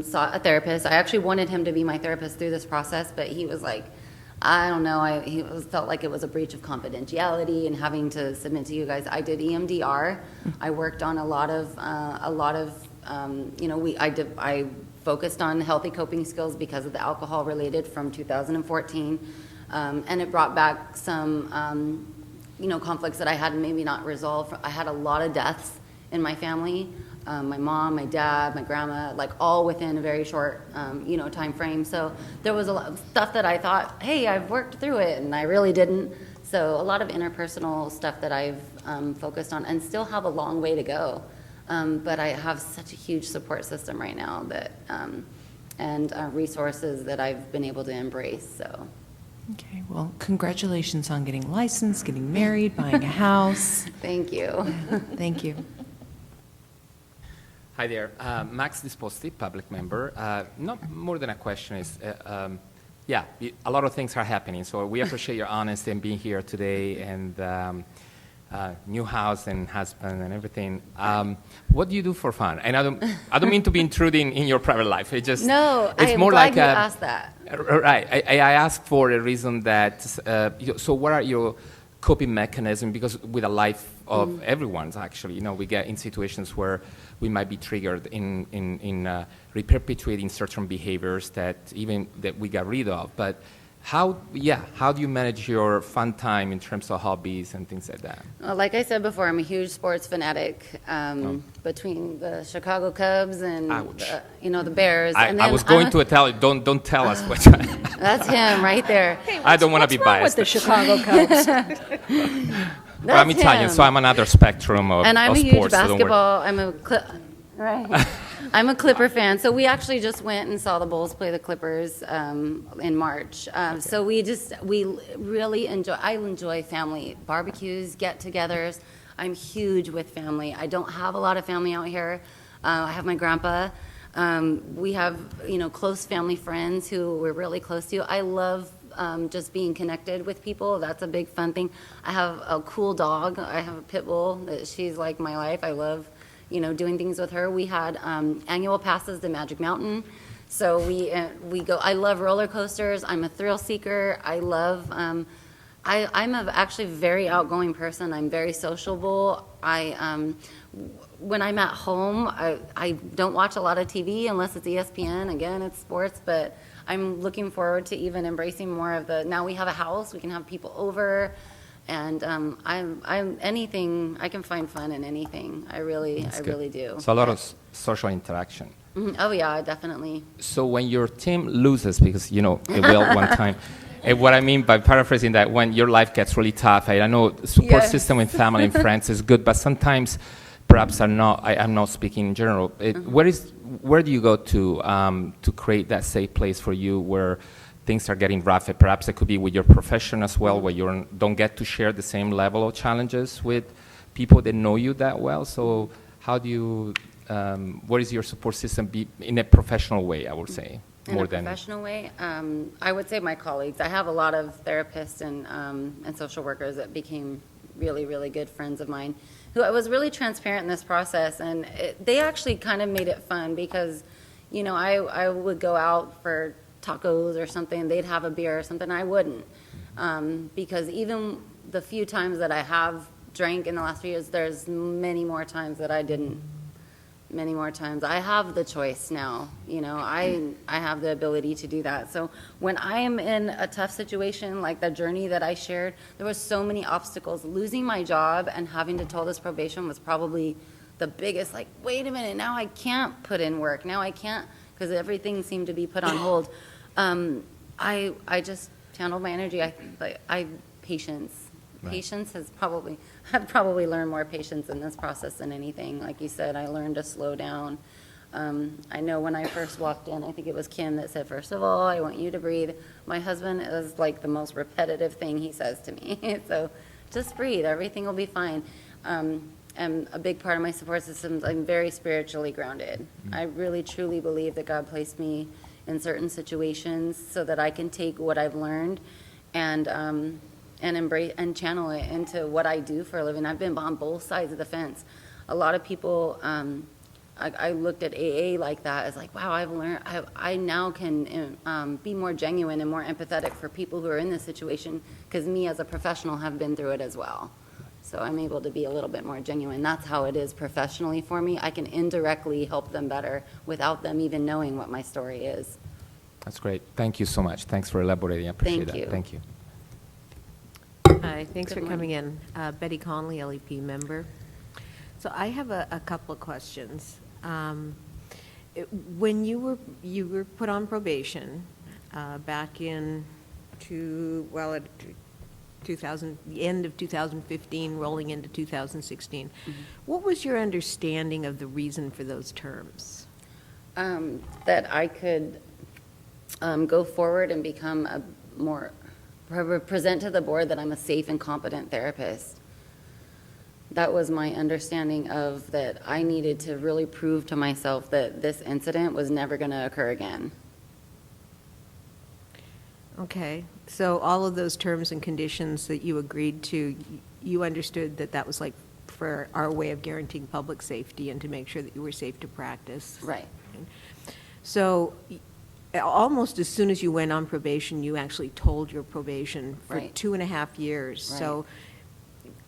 sought a therapist. I actually wanted him to be my therapist through this process, but he was I don't know. He felt like it was a breach of confidentiality and having to submit to you guys. I did EMDR. I worked on a lot of I focused on healthy coping skills because of the alcohol related from 2014, and it brought back some conflicts that I had maybe not resolved. I had a lot of deaths in my family my mom, my dad, my grandma, like all within a very short, time frame. So there was a lot of stuff that I thought, hey, I've worked through it, and I really didn't. So a lot of interpersonal stuff that I've focused on, and still have a long way to go. But I have such a huge support system right now that, and resources that I've been able to embrace. So. Okay, well, congratulations on getting licensed, getting married, buying a house. Thank you. Thank you. Hi there. Max Disposti, public member. Not more than a question is, a lot of things are happening. So we appreciate your honesty and being here today, and new house and husband and everything. What do you do for fun? And I don't mean to be intruding in your private life. It's just I'm more glad like you asked that. Right. I asked for a reason that. So what are your coping mechanisms? Because with a life of everyone's, actually, we get in situations where we might be triggered in reperpetuating certain behaviors that we got rid of. But how do you manage your fun time in terms of hobbies and things like that? Well, like I said before, I'm a huge sports fanatic. Between the Chicago Cubs and the Bears. And I then was going to tell you, don't tell us what. That's him right there. Hey, I don't want to be biased. What's wrong with the Chicago Cubs? Well, I'm Italian, so I'm another spectrum of And I'm of a huge sports, so don't worry. basketball. I'm a Clipper fan. So we actually just went and saw the Bulls play the Clippers in March. So we really enjoy. I enjoy family barbecues, get-togethers. I'm huge with family. I don't have a lot of family out here. I have my grandpa. We have close family friends who we're really close to. I love just being connected with people. That's a big fun thing. I have a cool dog. I have a pit bull that she's like my life. I love doing things with her. We had annual passes to Magic Mountain. So we go. I love roller coasters. I'm a thrill seeker. I love. I'm actually very outgoing person. I'm very sociable. When I'm at home, I don't watch a lot of TV unless it's ESPN. Again, it's sports, but I'm looking forward to even embracing more of now we have a house, we can have people over, and I'm anything, I can find fun in anything. I really do. So a lot of social interaction. Mm-hmm. Oh yeah, definitely. So when your team loses, because it will one time, and what I mean by paraphrasing that, when your life gets really tough, I know the support system with family and friends is good, but sometimes perhaps I'm not speaking in general. Where do you go to create that safe place for you where things are getting rough? Perhaps it could be with your profession as well, where you don't get to share the same level of challenges with people that know you that well. So how do you, what is your support system be in a professional way, I would say? In a professional way, I would say my colleagues. I have a lot of therapists and social workers that became really, really good friends of mine who I was really transparent in this process, and they actually kind of made it fun because, I would go out for tacos or something, they'd have a beer or something, I wouldn't, because even the few times that I have drank in the last few years, there's many more times that I didn't. Many more times. I have the choice now. I have the ability to do that. So when I am in a tough situation, like the journey that I shared, there were so many obstacles. Losing my job and having to toll this probation was probably the biggest, like, wait a minute, now I can't put in work. Now I can't, because everything seemed to be put on hold. I just channeled my energy. Patience. Right. Patience I've probably learned more patience in this process than anything. Like you said, I learned to slow down. I know when I first walked in, I think it was Kim that said, first of all, I want you to breathe. My husband is like the most repetitive thing he says to me. So just breathe, everything will be fine. And a big part of my support system is I'm very spiritually grounded. Mm-hmm. I really truly believe that God placed me in certain situations so that I can take what I've learned and embrace and channel it into what I do for a living. I've been on both sides of the fence. A lot of people, I looked at AA like that. It's like, wow, I've learned, I now can be more genuine and more empathetic for people who are in this situation because me as a professional have been through it as well. So I'm able to be a little bit more genuine. That's how it is professionally for me. I can indirectly help them better without them even knowing what my story is. That's great. Thank you so much. Thanks for elaborating. I appreciate that. Thank you. Hi, thanks for coming in. Betty Conley, LEP member. So I have a couple of questions. When you were put on probation back in the end of 2015, rolling into 2016, what was your understanding of the reason for those terms? That I could go forward and become present to the board that I'm a safe and competent therapist. That was my understanding of that I needed to really prove to myself that this incident was never going to occur again. Okay, so all of those terms and conditions that you agreed to, you understood that that was like for our way of guaranteeing public safety and to make sure that you were safe to practice? Right. So almost as soon as you went on probation, you actually told your probation for Right. 2.5 years. Right. So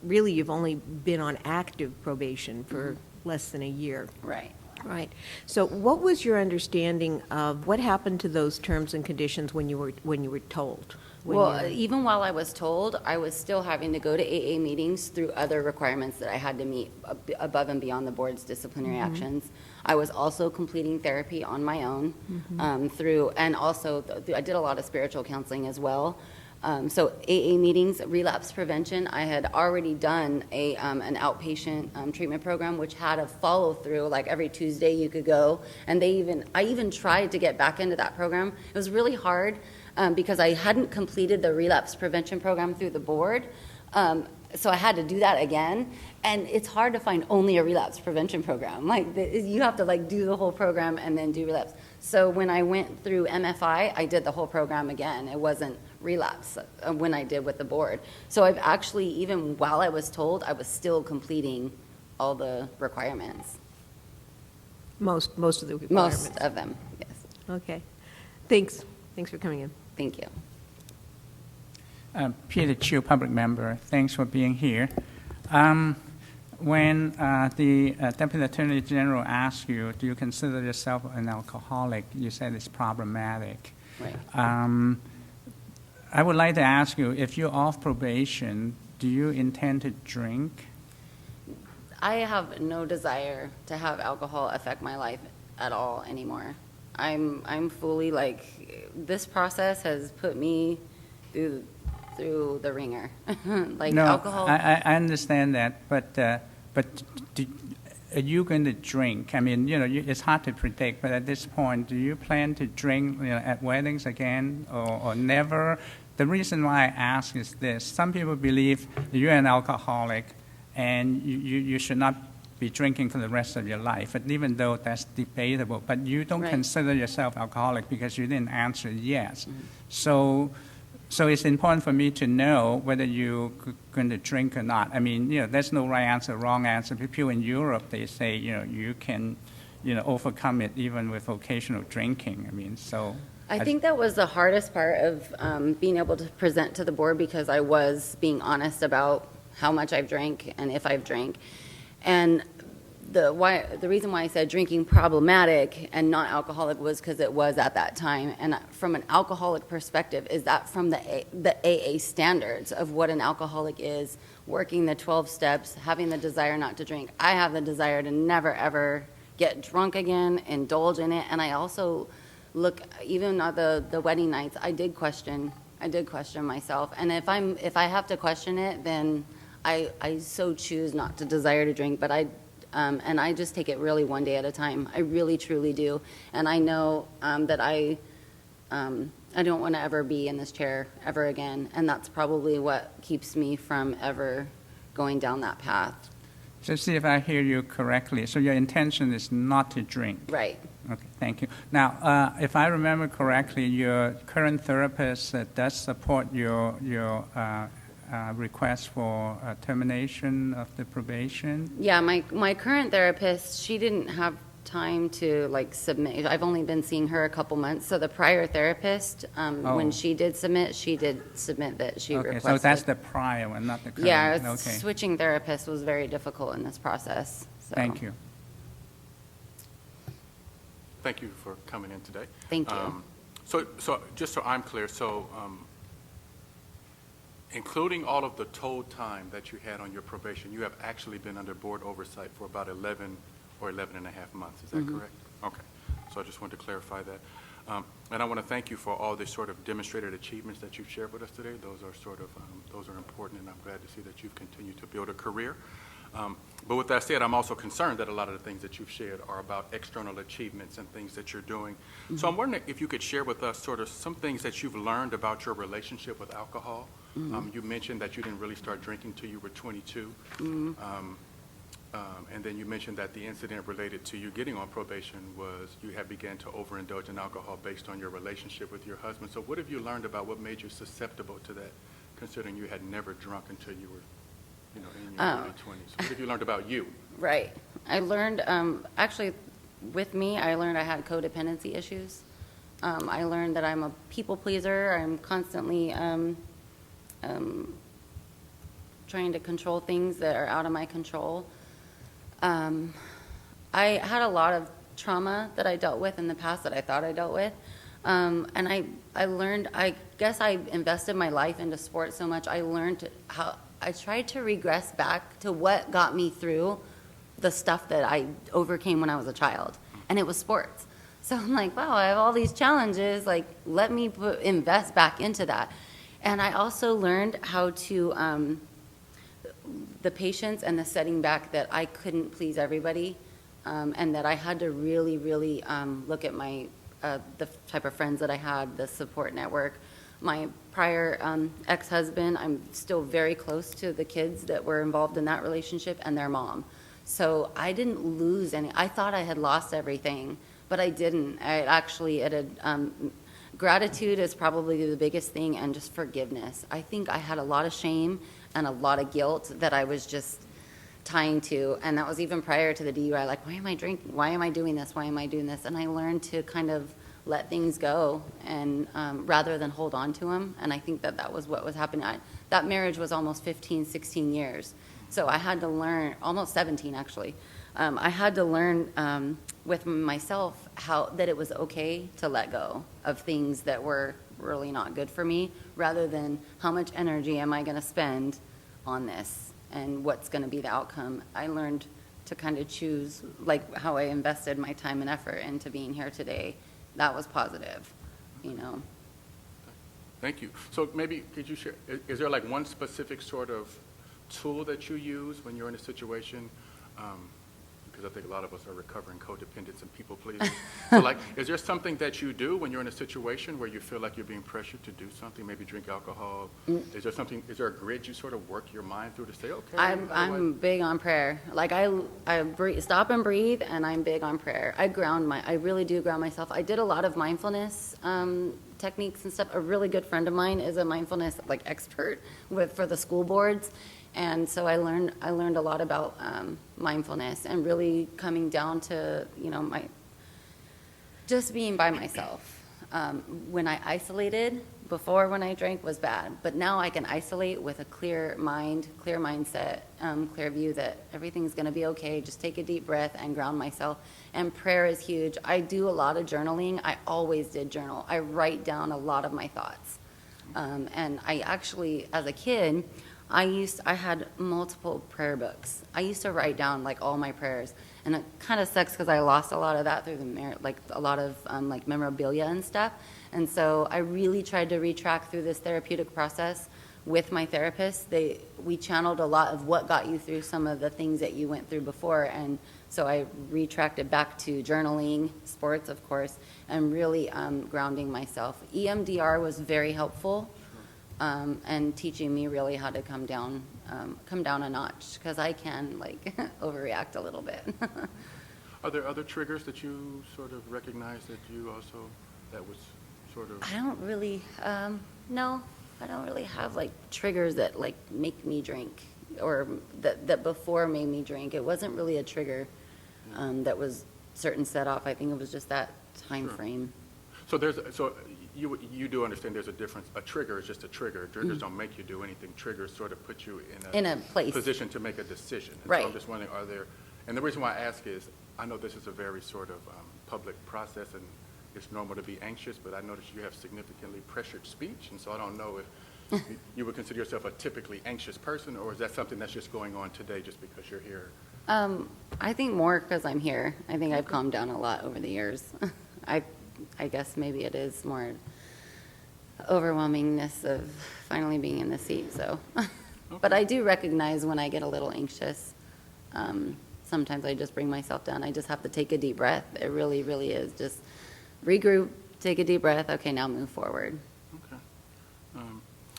really, you've only been on active probation for less than a year. Right. Right. So what was your understanding of what happened to those terms and conditions when you were told? Even while I was told, I was still having to go to AA meetings through other requirements that I had to meet above and beyond the board's disciplinary actions. I was also completing therapy on my own and also I did a lot of spiritual counseling as well. So AA meetings, relapse prevention, I had already done an outpatient treatment program, which had a follow through, like every Tuesday you could go. And I even tried to get back into that program. It was really hard because I hadn't completed the relapse prevention program through the board. So I had to do that again. And it's hard to find only a relapse prevention program. You have to do the whole program and then do relapse. So when I went through MFI, I did the whole program again. It wasn't relapse when I did with the board. So I've actually, even while I was told, I was still completing all the requirements. Most of the requirements? Most of them, yes. Okay. Thanks for coming in. Thank you. Peter Chiu, public member. Thanks for being here. When the Deputy Attorney General asked you, do you consider yourself an alcoholic, you said it's problematic. Right. I would like to ask you, if you're off probation, do you intend to drink? I have no desire to have alcohol affect my life at all anymore. I'm fully this process has put me through the ringer. No, alcohol. I understand that, but are you going to drink? I mean, it's hard to predict, but at this point, do you plan to drink at weddings again or never? The reason why I ask is this. Some people believe you're an alcoholic and you should not be drinking for the rest of your life, but even though that's debatable, but you don't Right. consider yourself alcoholic because you didn't answer yes. So it's important for me to know whether you're going to drink or not. I mean, there's no right answer, wrong answer. People in Europe, they say, you can, overcome it even with occasional drinking. I mean, so. I think that was the hardest part of being able to present to the board because I was being honest about how much I've drank and if I've drank. And the reason why I said drinking problematic and not alcoholic was because it was at that time. And from an alcoholic perspective, is that from the AA standards of what an alcoholic is, working the 12 steps, having the desire not to drink. I have the desire to never, ever get drunk again, indulge in it. And I also look, even at the wedding nights, I did question myself. And if I have to question it, then I so choose not to desire to drink, but and I just take it really one day at a time. I really, truly do. And I know that I don't want to ever be in this chair ever again. And that's probably what keeps me from ever going down that path. So see if I hear you correctly. So your intention is not to drink? Right. Okay, thank you. Now, if I remember correctly, your current therapist does support your request for termination of the probation? Yeah, my current therapist, she didn't have time to submit. I've only been seeing her a couple months. So the prior therapist, when she did submit that she requested. Okay, so that's the prior one, not the current. Yeah, Okay. switching therapists was very difficult in this process. So. Thank you. Thank you for coming in today. Thank you. So just so I'm clear, so including all of the total time that you had on your probation, you have actually been under board oversight for about 11 or 11 and a half months. Is that correct? Okay. So I just wanted to clarify that. And I want to thank you for all the sort of demonstrated achievements that you've shared with us today. Those are sort of, those are important, and I'm glad to see that you've continued to build a career. But with that said, I'm also concerned that a lot of the things that you've shared are about external achievements and things that you're doing. So I'm wondering if you could share with us sort of some things that you've learned about your relationship with alcohol. You mentioned that you didn't really start drinking till you were 22. And then you mentioned that the incident related to you getting on probation was you had began to overindulge in alcohol based on your relationship with your husband. So what have you learned about what made you susceptible to that, considering you had never drunk until you were, in your early 20s? What have you learned about you? Right. I learned, actually, with me, I learned I had codependency issues. I learned that I'm a people pleaser. I'm constantly trying to control things that are out of my control. I had a lot of trauma that I dealt with in the past that I thought I dealt with. And I learned, I guess I invested my life into sports so much, I learned how, I tried to regress back to what got me through the stuff that I overcame when I was a child. And it was sports. So I'm like, wow, I have all these challenges, like, let me invest back into that. And I also learned how to, the patience and the setting back that I couldn't please everybody, and that I had to really, really look at my the type of friends that I had, the support network. My prior ex-husband, I'm still very close to the kids that were involved in that relationship and their mom. So I didn't lose any. I thought I had lost everything, but I didn't. Gratitude is probably the biggest thing, and just forgiveness. I think I had a lot of shame and a lot of guilt that I was just tying to, and that was even prior to the DUI. Like, why am I drinking? Why am I doing this? Why am I doing this? And I learned to kind of let things go, and rather than hold on to them. And I think that that was what was happening. That marriage was almost 15, 16 years. So I had to learn, almost 17 actually. I had to learn with myself that it was okay to let go of things that were really not good for me, rather than how much energy am I going to spend on this and what's going to be the outcome. I learned to kind of choose, like how I invested my time and effort into being here today. That was positive, Thank you. So maybe could you share, is there like one specific sort of tool that you use when you're in a situation? Because I think a lot of us are recovering codependents and people pleasers. So like, is there something that you do when you're in a situation where you feel like you're being pressured to do something, maybe drink alcohol? Is there a grid you sort of work your mind through to say, okay? I'm big on prayer. Like I stop and breathe, and I'm big on prayer. I really do ground myself. I did a lot of mindfulness techniques and stuff. A really good friend of mine is a mindfulness expert for the school boards. And so I learned a lot about mindfulness and really coming down to, just being by myself. When I isolated, before when I drank was bad, but now I can isolate with a clear mind, clear mindset, clear view that everything's going to be okay. Just take a deep breath and ground myself. And prayer is huge. I do a lot of journaling. I always did journal. I write down a lot of my thoughts. And I actually, as a kid, I had multiple prayer books. I used to write down all my prayers, and it kind of sucks because I lost a lot of that through a lot of memorabilia and stuff. And so I really tried to retrack through this therapeutic process with my therapist. We channeled a lot of what got you through some of the things that you went through before, and so I retracted back to journaling, sports, of course, and really grounding myself. EMDR was very helpful. And teaching me really how to come down a notch, because I can overreact a little bit. Are there other triggers that you sort of recognize that was sort of? I don't really, no, I don't really have triggers that make me drink, or that before made me drink. It wasn't really a trigger that was certain set off. I think it was just that time frame. So you do understand there's a difference. A trigger is just a trigger. Triggers don't make you do anything. Triggers sort of put you in a place, position to make a decision. And right. So I'm just wondering, and the reason why I ask is, I know this is a very sort of public process, and it's normal to be anxious, but I noticed you have significantly pressured speech, and so I don't know if you would consider yourself a typically anxious person, or is that something that's just going on today just because you're here? I think more because I'm here. I think I've calmed down a lot over the years. I guess maybe it is more overwhelmingness of finally being in the seat. So, but I do recognize when I get a little anxious. Sometimes I just bring myself down. I just have to take a deep breath. It really, really is just regroup, take a deep breath. Okay, now move forward. Okay.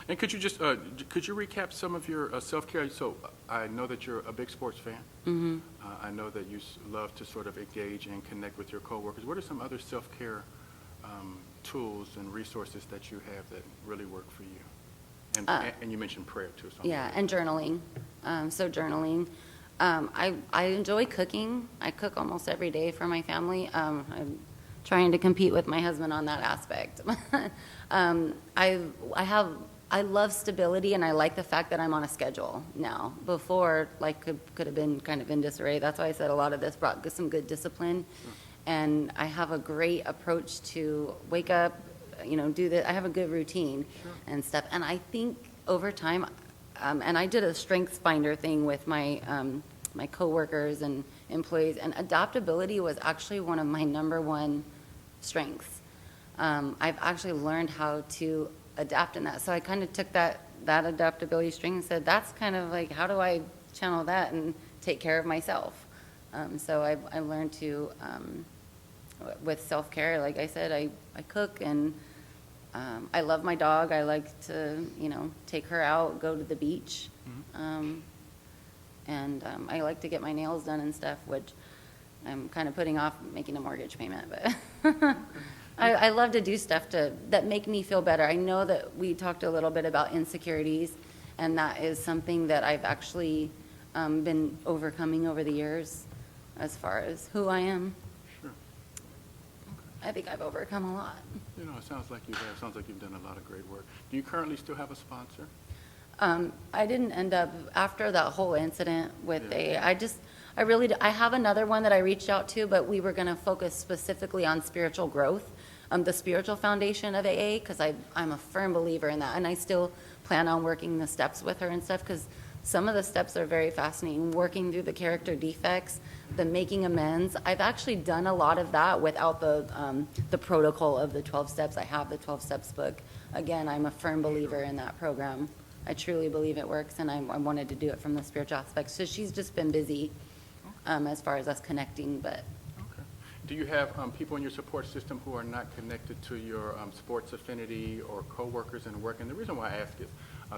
And could you just, could you recap some of your self-care? So I know that you're a big sports fan. Mm-hmm. I know that you love to sort of engage and connect with your coworkers. What are some other self-care tools and resources that you have that really work for you? And you mentioned prayer too. So Yeah, and journaling. So journaling. I enjoy cooking. I cook almost every day for my family. I'm trying to compete with my husband on that aspect. I love stability, and I like the fact that I'm on a schedule now. Before, like, could have been kind of in disarray. That's why I said a lot of this brought some good discipline. And I have a great approach to wake up, do this. I have a good routine and stuff. And I think over time, and I did a strengths finder thing with my my coworkers and employees, and adaptability was actually one of my #1 strengths. I've actually learned how to adapt in that. So I kind of took that adaptability string and said, that's kind of like, how do I channel that and take care of myself? So I learned to, with self-care, like I said, I cook, and I love my dog. I like to, take her out, go to the beach. And I like to get my nails done and stuff, which I'm kind of putting off making a mortgage payment. But I love to do stuff that make me feel better. I know that we talked a little bit about insecurities, and that is something that I've actually been overcoming over the years as far as who I am. Sure. I think I've overcome a lot. It sounds like you have. Sounds like you've done a lot of great work. Do you currently still have a sponsor? I didn't end up, after that whole incident with I have another one that I reached out to, but we were going to focus specifically on spiritual growth, the spiritual foundation of AA, because I'm a firm believer in that, and I still plan on working the steps with her and stuff, because some of the steps are very fascinating, working through the character defects, the making amends. I've actually done a lot of that without the protocol of the 12 steps. I have the 12 steps book. Again, I'm a firm believer in that program. I truly believe it works, and I wanted to do it from the spiritual aspect. So she's just been busy as far as us connecting. But okay. Do you have people in your support system who are not connected to your sports affinity or coworkers in work? And the reason why I ask is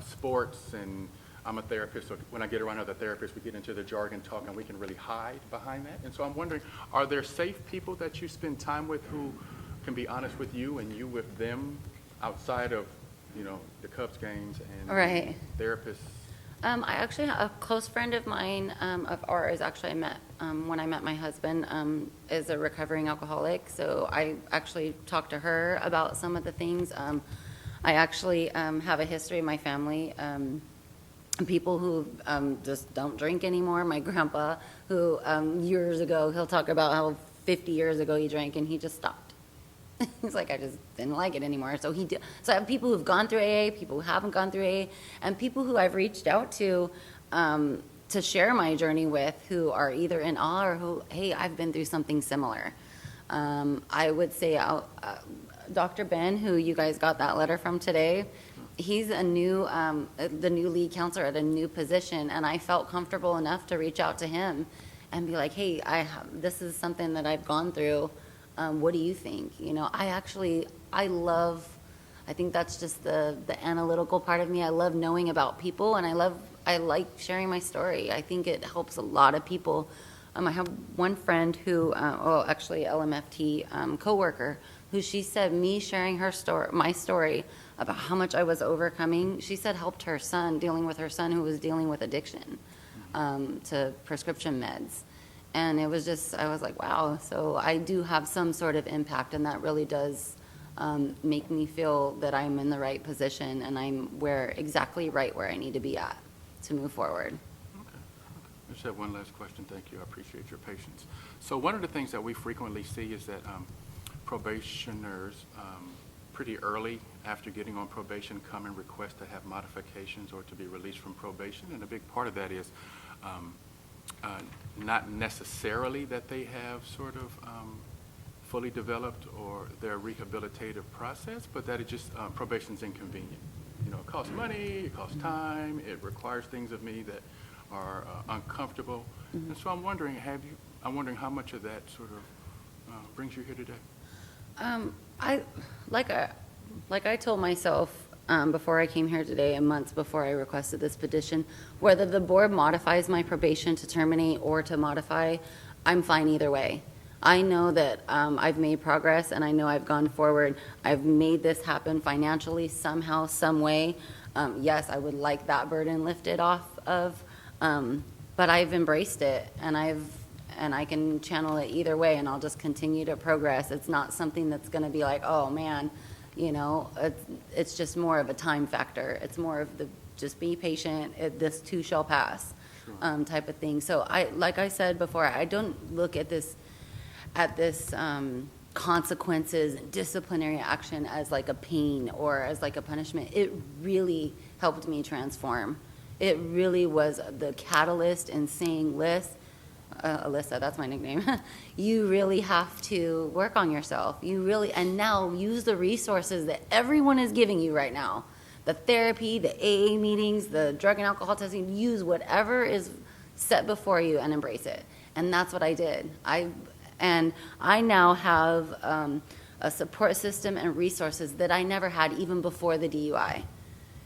sports, and I'm a therapist, so when I get around other therapists, we get into the jargon talk, and we can really hide behind that. And so I'm wondering, are there safe people that you spend time with who can be honest with you and you with them outside of the Cubs games and right. therapists? I actually have a close friend of mine, of ours, actually I met when I met my husband, is a recovering alcoholic. So I actually talked to her about some of the things. I actually have a history in my family, people who just don't drink anymore. My grandpa, who years ago, he'll talk about how 50 years ago he drank and he just stopped. He's like, I just didn't like it anymore. So I have people who've gone through AA, people who haven't gone through AA, and people who I've reached out to share my journey with, who are either in awe or who, hey, I've been through something similar. I would say Dr. Ben, who you guys got that letter from today, he's the new lead counselor at a new position, and I felt comfortable enough to reach out to him and be like, hey, this is something that I've gone through. What do you think? I think that's just the analytical part of me. I love knowing about people, and I like sharing my story. I think it helps a lot of people. I have one friend who, actually LMFT coworker, who she said me sharing my story about how much I was overcoming, she said helped her son, dealing with her son who was dealing with addiction to prescription meds. And it was just, I was like, wow. So I do have some sort of impact, and that really does make me feel that I'm in the right position and I'm exactly right where I need to be at to move forward. Okay. I just have one last question. Thank you. I appreciate your patience. So one of the things that we frequently see is that probationers pretty early after getting on probation come and request to have modifications or to be released from probation. And a big part of that is not necessarily that they have sort of fully developed or their rehabilitative process, but that it just, probation's inconvenient. You know, it costs money, it costs time, it requires things of me that are uncomfortable. And so I'm wondering, how much of that sort of brings you here today? Like I told myself before I came here today and months before I requested this petition, whether the board modifies my probation to terminate or to modify, I'm fine either way. I know that I've made progress and I know I've gone forward. I've made this happen financially somehow, some way. Yes, I would like that burden lifted off of, but I've embraced it and I can channel it either way, and I'll just continue to progress. It's not something that's going to be like, oh man, you know, it's just more of a time factor. It's more of the just be patient. This too shall pass, type of thing. So like I said before, I don't look at this consequences, disciplinary action as like a pain or as like a punishment. It really helped me transform. It really was the catalyst in saying, Alyssa, that's my nickname. You really have to work on yourself. And now use the resources that everyone is giving you right now. The therapy, the AA meetings, the drug and alcohol testing, use whatever is set before you and embrace it. And that's what I did. And I now have a support system and resources that I never had even before the DUI.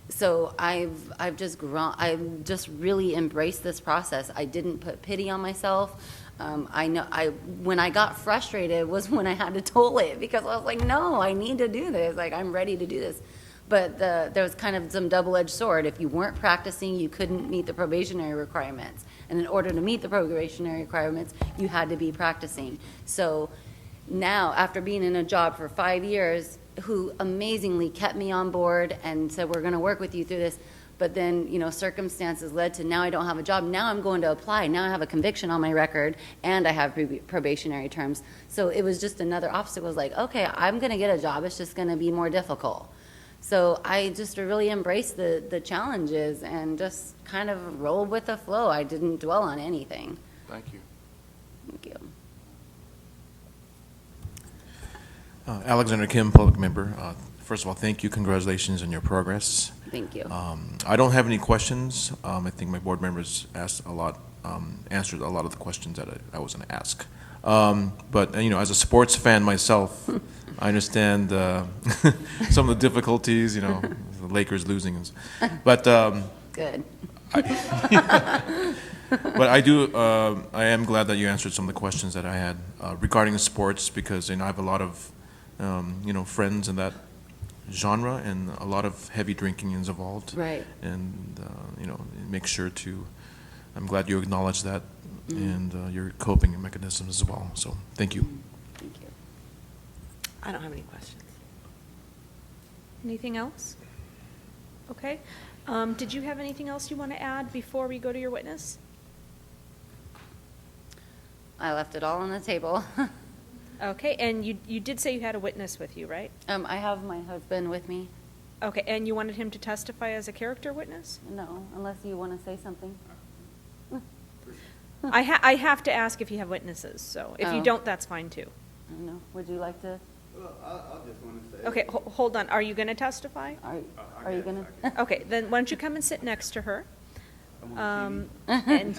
So I've just grown. I've just really embraced this process. I didn't put pity on myself. When I got frustrated was when I had to toll it, because I was like, no, I need to do this. Like, I'm ready to do this. But there was kind of some double-edged sword. If you weren't practicing, you couldn't meet the probationary requirements. And in order to meet the probationary requirements, you had to be practicing. So now, after being in a job for 5 years, who amazingly kept me on board and said, we're going to work with you through this. But then, you know, circumstances led to now I don't have a job. Now I'm going to apply. Now I have a conviction on my record and I have probationary terms. So it was just another obstacle. It was like, okay, I'm going to get a job. It's just going to be more difficult. So I just really embraced the challenges and just kind of rolled with the flow. I didn't dwell on anything. Thank you. Thank you. Alexander Kim, public member. First of all, thank you. Congratulations on your progress. Thank you. I don't have any questions. I think my board members answered a lot of the questions that I was going to ask. But you know, as a sports fan myself, I understand some of the difficulties. You know, the Lakers losing, but Good. but I am glad that you answered some of the questions that I had regarding sports, because you know I have a lot of friends in that genre, and a lot of heavy drinking is involved. Right. And make sure to. I'm glad you acknowledge that, and your coping mechanisms as well. So thank you. Thank you. I don't have any questions. Anything else? Okay. Did you have anything else you want to add before we go to your witness? I left it all on the table. Okay, and you did say you had a witness with you, right? I have my husband with me. Okay, and you wanted him to testify as a character witness? No, unless you want to say something. I have to ask if you have witnesses, so if you Oh. don't, that's fine too. I don't know. Would you like to? Well, I just want to say. Okay, hold on. Are you going to testify? Are you going to? Okay, then why don't you come and sit next to her? I'm And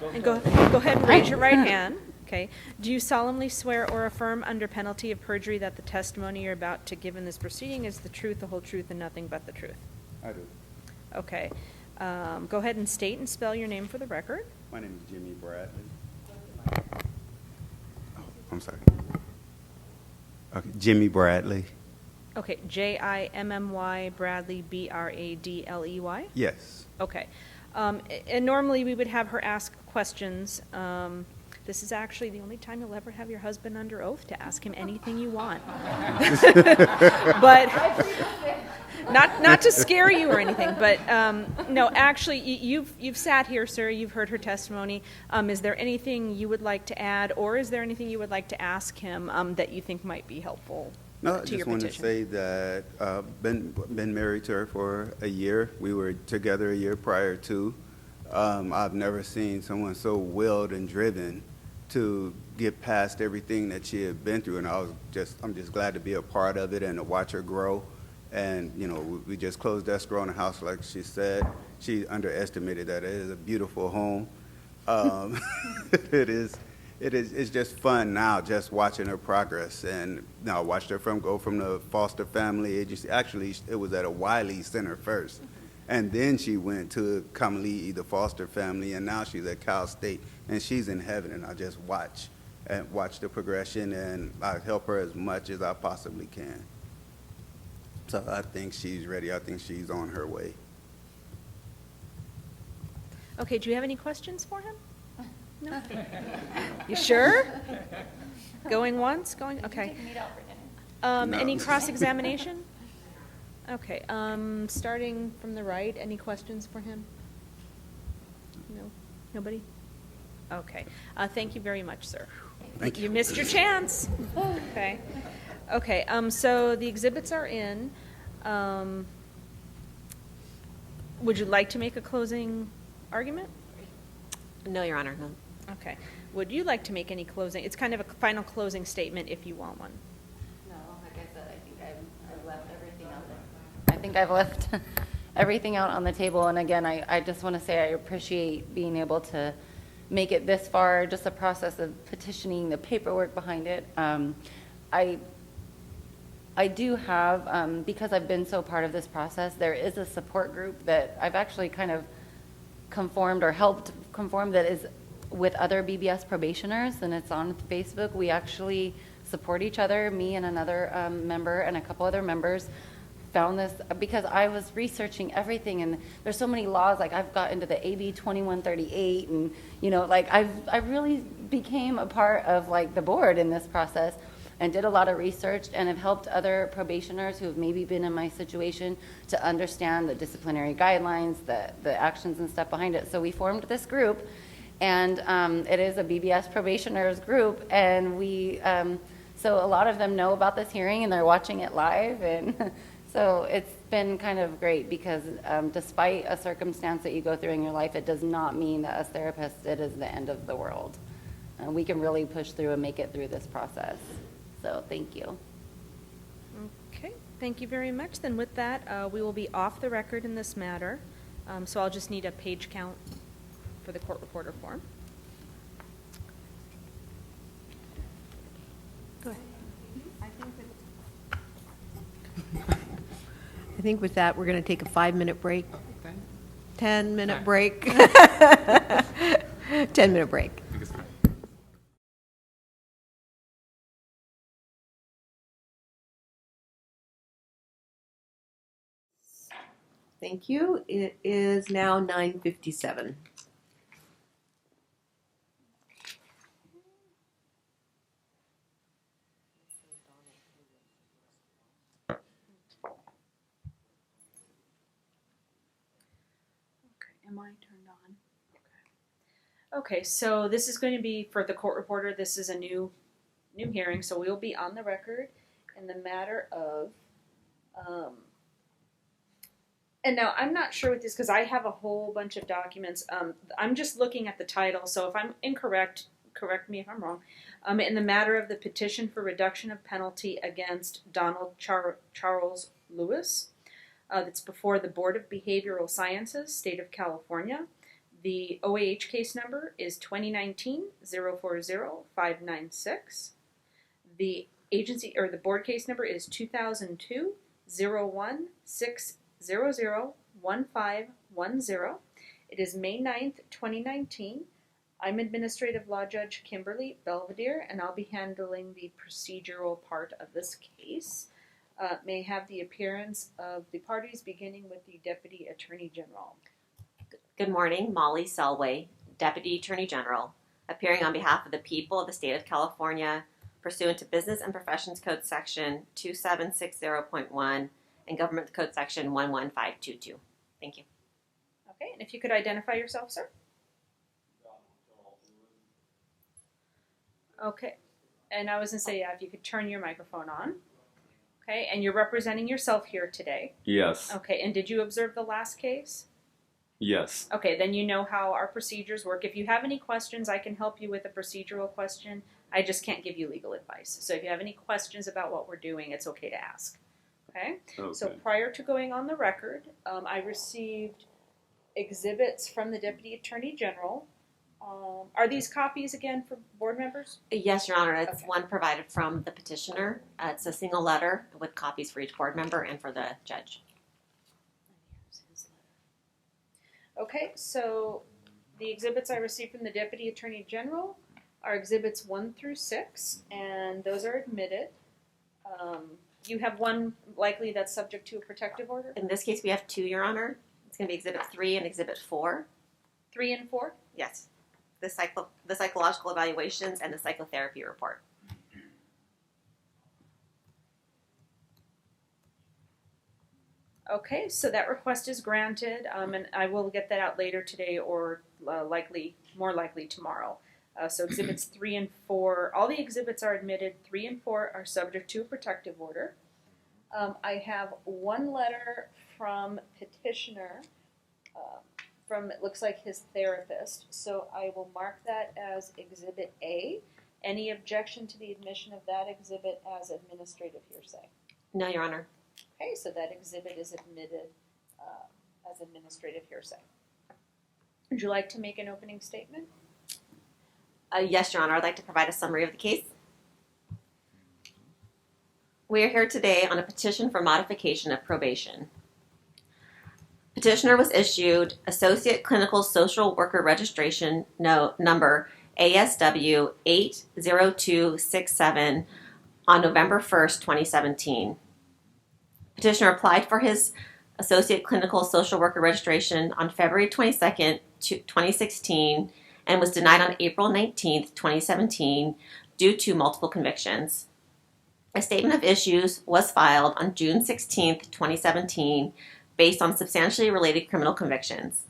and go ahead and raise your right hand. Okay. Do you solemnly swear or affirm under penalty of perjury that the testimony you're about to give in this proceeding is the truth, the whole truth, and nothing but the truth? I do. Okay. Go ahead and state and spell your name for the record. My name is Jimmy Bradley. Oh, I'm sorry. Okay, Jimmy Bradley. Okay, Jimmy Bradley, Bradley. Yes. Okay. And normally we would have her ask questions. This is actually the only time you'll ever have your husband under oath to ask him anything you want. But not to scare you or anything, but no, actually, you've sat here, sir. You've heard her testimony. Is there anything you would like to add, or is there anything you would like to ask him that you think might be helpful? No, I to just your want to petition. say that been married to her for a year. We were together a year prior to. I've never seen someone so willed and driven to get past everything that she had been through, and I'm just glad to be a part of it and to watch her grow. And you know, we just closed escrow on a house, like she said. She underestimated that. It is a beautiful home. It's just fun now, just watching her progress. And now I watched her go from the foster family agency. Actually, it was at a Wiley Center first. And then she went to Kamalii, the foster family, and now she's at Cal State, and she's in heaven. And I just watch the progression, and I help her as much as I possibly can. So I think she's ready. I think she's on her way. Okay, do you have any questions for him? No? You sure? Going once, okay. No. Any cross-examination? Okay, starting from the right, any questions for him? No? Nobody? Okay, thank you very much, sir. Thank you. You missed your chance. Okay. Okay, so the exhibits are in. Would you like to make a closing argument? No, Your Honor, no. Okay. Would you like to make any closing? It's kind of a final closing statement if you want one. No, like I said, I think I've left everything out there. I think I've left everything out on the table. And again, I just want to say I appreciate being able to make it this far, just the process of petitioning, the paperwork behind it. I do have, because I've been so part of this process, there is a support group that I've actually kind of conformed or helped conform that is with other BBS probationers, and it's on Facebook. We actually support each other. Me and another member and a couple other members found this because I was researching everything, and there's so many laws. Like I've got into the AB 2138, and you know, like I really became a part of like the board in this process, and did a lot of research, and have helped other probationers who have maybe been in my situation to understand the disciplinary guidelines, the actions and stuff behind it. So we formed this group, and it is a BBS probationers group, and we, so a lot of them know about this hearing, and they're watching it live, and so it's been kind of great because despite a circumstance that you go through in your life, it does not mean that as therapists it is the end of the world. We can really push through and make it through this process. So thank you. Okay, thank you very much. Then with that, we will be off the record in this matter. So I'll just need a page count for the court reporter form. Go ahead. I think with that, we're going to take a 5-minute break. 10-minute break. 10-minute break. Thank you. It is now 9:57. Am I turned on? Okay, so this is going to be for the court reporter. This is a new hearing, so we'll be on the record in the matter of, and now I'm not sure with this because I have a whole bunch of documents. I'm just looking at the title, so if I'm incorrect, correct me if I'm wrong. In the matter of the petition for reduction of penalty against Donald Charles Lewis. That's before the Board of Behavioral Sciences, State of California. The OAH case number is 2019-040-596. The agency or the board case number is 2002-01-600-1510. It is May 9th, 2019. I'm Administrative Law Judge Kimberly Belvedere, and I'll be handling the procedural part of this case. May have the appearance of the parties, beginning with the Deputy Attorney General. Good morning, Molly Selway, Deputy Attorney General, appearing on behalf of the people of the state of California pursuant to Business and Professions Code Section 2760.1 and Government Code Section 11522. Thank you. Okay, and if you could identify yourself, sir. Okay, and I was going to say, if you could turn your microphone on. Okay, and you're representing yourself here today. Yes. Okay, and did you observe the last case? Yes. Okay, then you know how our procedures work. If you have any questions, I can help you with a procedural question. I just can't give you legal advice. So if you have any questions about what we're doing, it's okay to ask. Okay? So Okay. prior to going on the record, I received exhibits from the Deputy Attorney General. Are these copies again for board members? Yes, Your Honor, it's Okay. one provided from the petitioner. It's a single letter with copies for each board member and for the judge. Okay, so the exhibits I received from the Deputy Attorney General are exhibits 1 through 6, and those are admitted. You have one likely that's subject to a protective order? In this case, we have two, Your Honor. It's going to be Exhibit 3 and Exhibit 4. 3 and 4? Yes. The psychological evaluations and the psychotherapy report. Okay, so that request is granted, and I will get that out later today or more likely tomorrow. So exhibits 3 and 4, all the exhibits are admitted. 3 and 4 are subject to a protective order. I have one letter from petitioner from, it looks like his therapist, so I will mark that as Exhibit A. Any objection to the admission of that exhibit as administrative hearsay? No, Your Honor. Okay, so that exhibit is admitted as administrative hearsay. Would you like to make an opening statement? Yes, Your Honor. I'd like to provide a summary of the case. We are here today on a petition for modification of probation. Petitioner was issued Associate Clinical Social Worker Registration number ASW 80267 on November 1st, 2017. Petitioner applied for his Associate Clinical Social Worker Registration on February 22nd, 2016, and was denied on April 19th, 2017, due to multiple convictions. A statement of issues was filed on June 16th, 2017, based on substantially related criminal convictions.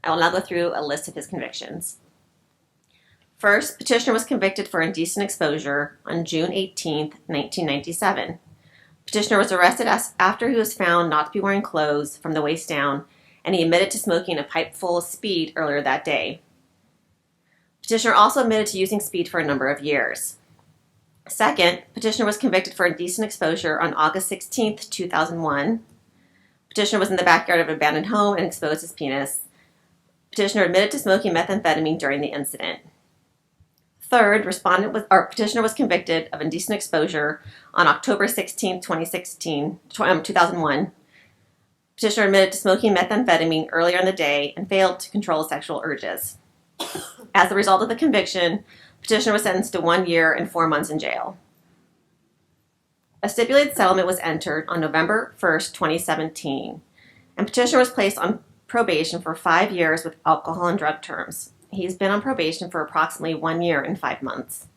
I will now go through a list of his convictions. First, petitioner was convicted for indecent exposure on June 18th, 1997. Petitioner was arrested after he was found not to be wearing clothes from the waist down, and he admitted to smoking a pipe full of speed earlier that day. Petitioner also admitted to using speed for a number of years. Second, petitioner was convicted for indecent exposure on August 16th, 2001. Petitioner was in the backyard of an abandoned home and exposed his penis. Petitioner admitted to smoking methamphetamine during the incident. Third, petitioner was convicted of indecent exposure on October 16, 2001. Petitioner admitted to smoking methamphetamine earlier in the day and failed to control sexual urges. As a result of the conviction, petitioner was sentenced to 1 year and 4 months in jail. A stipulated settlement was entered on November 1st, 2017, and petitioner was placed on probation for 5 years with alcohol and drug terms. He's been on probation for approximately 1 year and 5 months.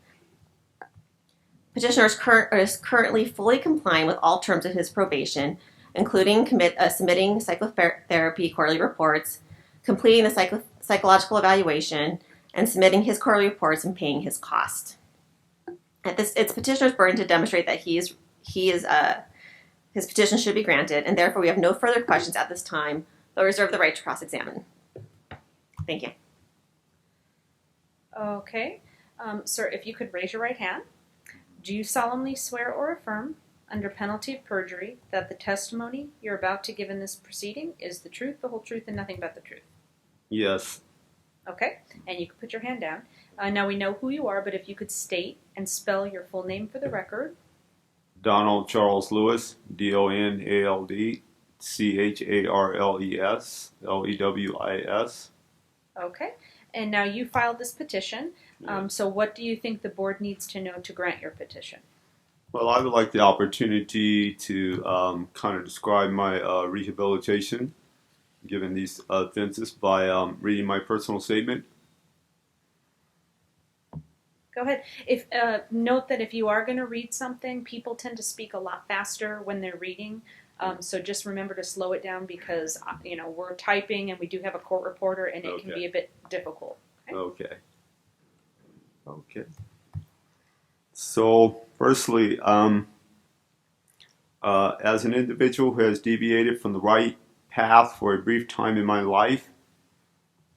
Petitioner is currently fully complying with all terms of his probation, including submitting psychotherapy quarterly reports, completing the psychological evaluation, and submitting his quarterly reports and paying his cost. It's petitioner's burden to demonstrate that his petition should be granted, and therefore we have no further questions at this time, but reserve the right to cross-examine. Thank you. Okay. Sir, if you could raise your right hand. Do you solemnly swear or affirm, under penalty of perjury, that the testimony you're about to give in this proceeding is the truth, the whole truth, and nothing but the truth? Yes. Okay. And you can put your hand down. Now we know who you are, but if you could state and spell your full name for the record. Donald Charles Lewis, DonaldCharles Lewis. Okay. And now you filed this petition. So what do you think the board needs to know to grant your petition? Well, I would like the opportunity to kind of describe my rehabilitation, given these offenses, by reading my personal statement. Go ahead. Note that if you are going to read something, people tend to speak a lot faster when they're reading. So just remember to slow it down because, we're typing and we do have a court reporter and it can be a bit difficult. Okay. So, firstly, As an individual who has deviated from the right path for a brief time in my life,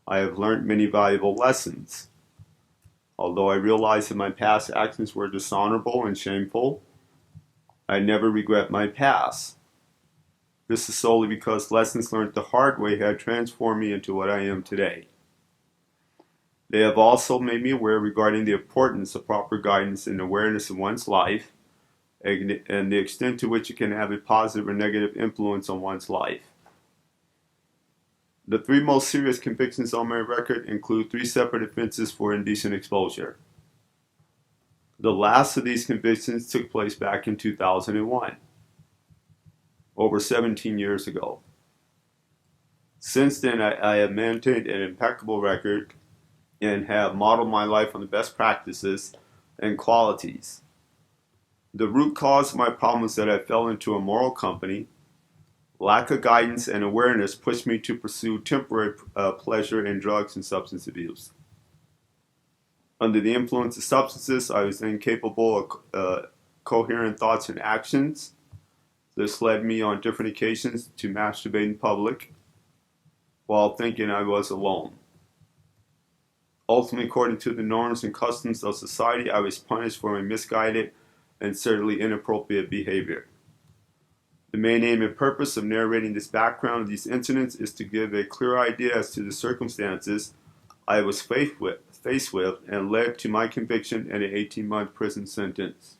I have learned many valuable lessons. Although I realize that my past actions were dishonorable and shameful, I never regret my past. This is solely because lessons learned the hard way have transformed me into what I am today. They have also made me aware regarding the importance of proper guidance and awareness in one's life, and the extent to which it can have a positive or negative influence on one's life. The 3 most serious convictions on my record include 3 separate offenses for indecent exposure. The last of these convictions took place back in 2001, over 17 years ago. Since then, I have maintained an impeccable record and have modeled my life on the best practices and qualities. The root cause of my problem is that I fell into a moral company. Lack of guidance and awareness pushed me to pursue temporary pleasure in drugs and substance abuse. Under the influence of substances, I was incapable of coherent thoughts and actions. This led me on different occasions to masturbate in public while thinking I was alone. Ultimately, according to the norms and customs of society, I was punished for my misguided and certainly inappropriate behavior. The main aim and purpose of narrating this background of these incidents is to give a clear idea as to the circumstances I was faced with and led to my conviction and an 18-month prison sentence.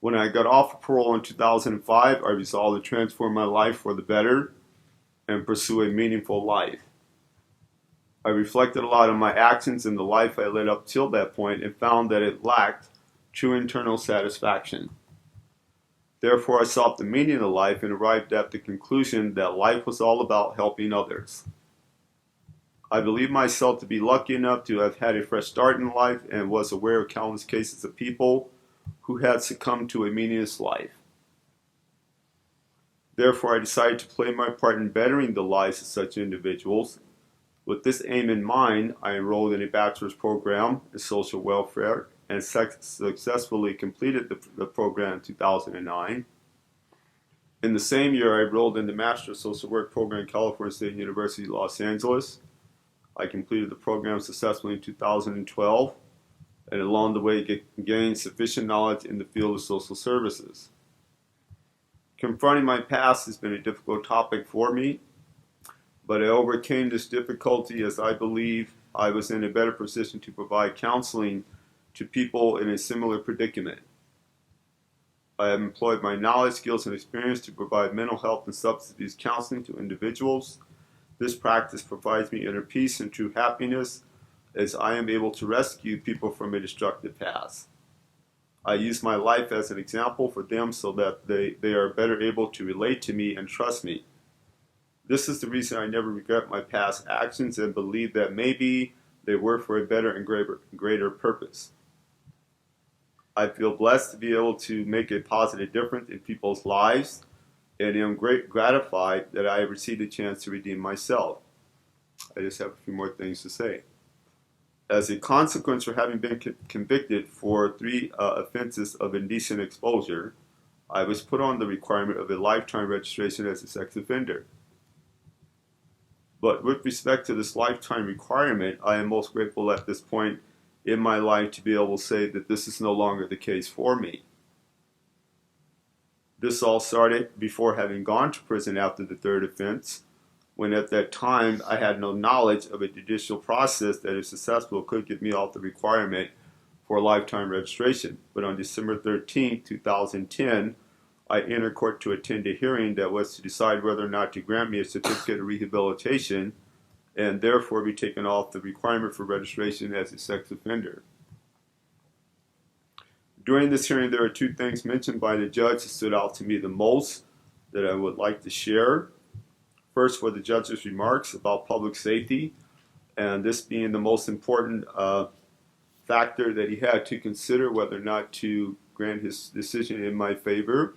When I got off of parole in 2005, I resolved to transform my life for the better and pursue a meaningful life. I reflected a lot on my actions and the life I led up till that point and found that it lacked true internal satisfaction. Therefore, I sought the meaning of life and arrived at the conclusion that life was all about helping others. I believe myself to be lucky enough to have had a fresh start in life and was aware of countless cases of people who had succumbed to a meaningless life. Therefore, I decided to play my part in bettering the lives of such individuals. With this aim in mind, I enrolled in a bachelor's program in social welfare and successfully completed the program in 2009. In the same year, I enrolled in the Master of Social Work program at California State University, Los Angeles. I completed the program successfully in 2012, and along the way gained sufficient knowledge in the field of social services. Confronting my past has been a difficult topic for me, but I overcame this difficulty as I believe I was in a better position to provide counseling to people in a similar predicament. I have employed my knowledge, skills, and experience to provide mental health and substance abuse counseling to individuals. This practice provides me inner peace and true happiness as I am able to rescue people from a destructive past. I use my life as an example for them so that they are better able to relate to me and trust me. This is the reason I never regret my past actions and believe that maybe they were for a better and greater purpose. I feel blessed to be able to make a positive difference in people's lives and am gratified that I have received a chance to redeem myself. I just have a few more things to say. As a consequence for having been convicted for 3 offenses of indecent exposure, I was put on the requirement of a lifetime registration as a sex offender. But with respect to this lifetime requirement, I am most grateful at this point in my life to be able to say that this is no longer the case for me. This all started before having gone to prison after the 3rd offense, when at that time I had no knowledge of a judicial process that, if successful, could get me off the requirement for lifetime registration. But on December 13, 2010, I entered court to attend a hearing that was to decide whether or not to grant me a certificate of rehabilitation and therefore be taken off the requirement for registration as a sex offender. During this hearing, there are 2 things mentioned by the judge that stood out to me the most that I would like to share. First were the judge's remarks about public safety, and this being the most important factor that he had to consider whether or not to grant his decision in my favor.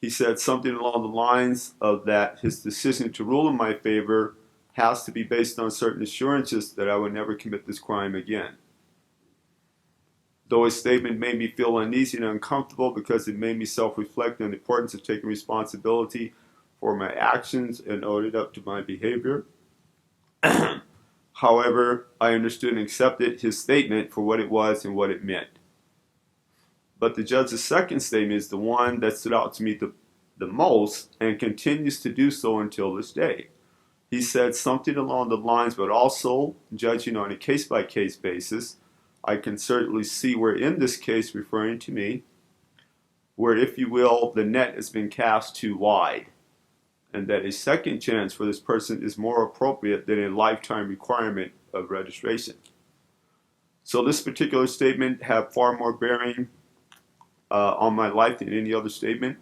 He said something along the lines of that his decision to rule in my favor has to be based on certain assurances that I would never commit this crime again. Though his statement made me feel uneasy and uncomfortable because it made me self-reflect on the importance of taking responsibility for my actions and owning up to my behavior. However, I understood and accepted his statement for what it was and what it meant. But the judge's second statement is the one that stood out to me the most and continues to do so until this day. He said something along the lines, but also, judging on a case-by-case basis, I can certainly see where in this case, referring to me, where, if you will, the net has been cast too wide, and that a second chance for this person is more appropriate than a lifetime requirement of registration. So this particular statement had far more bearing on my life than any other statement.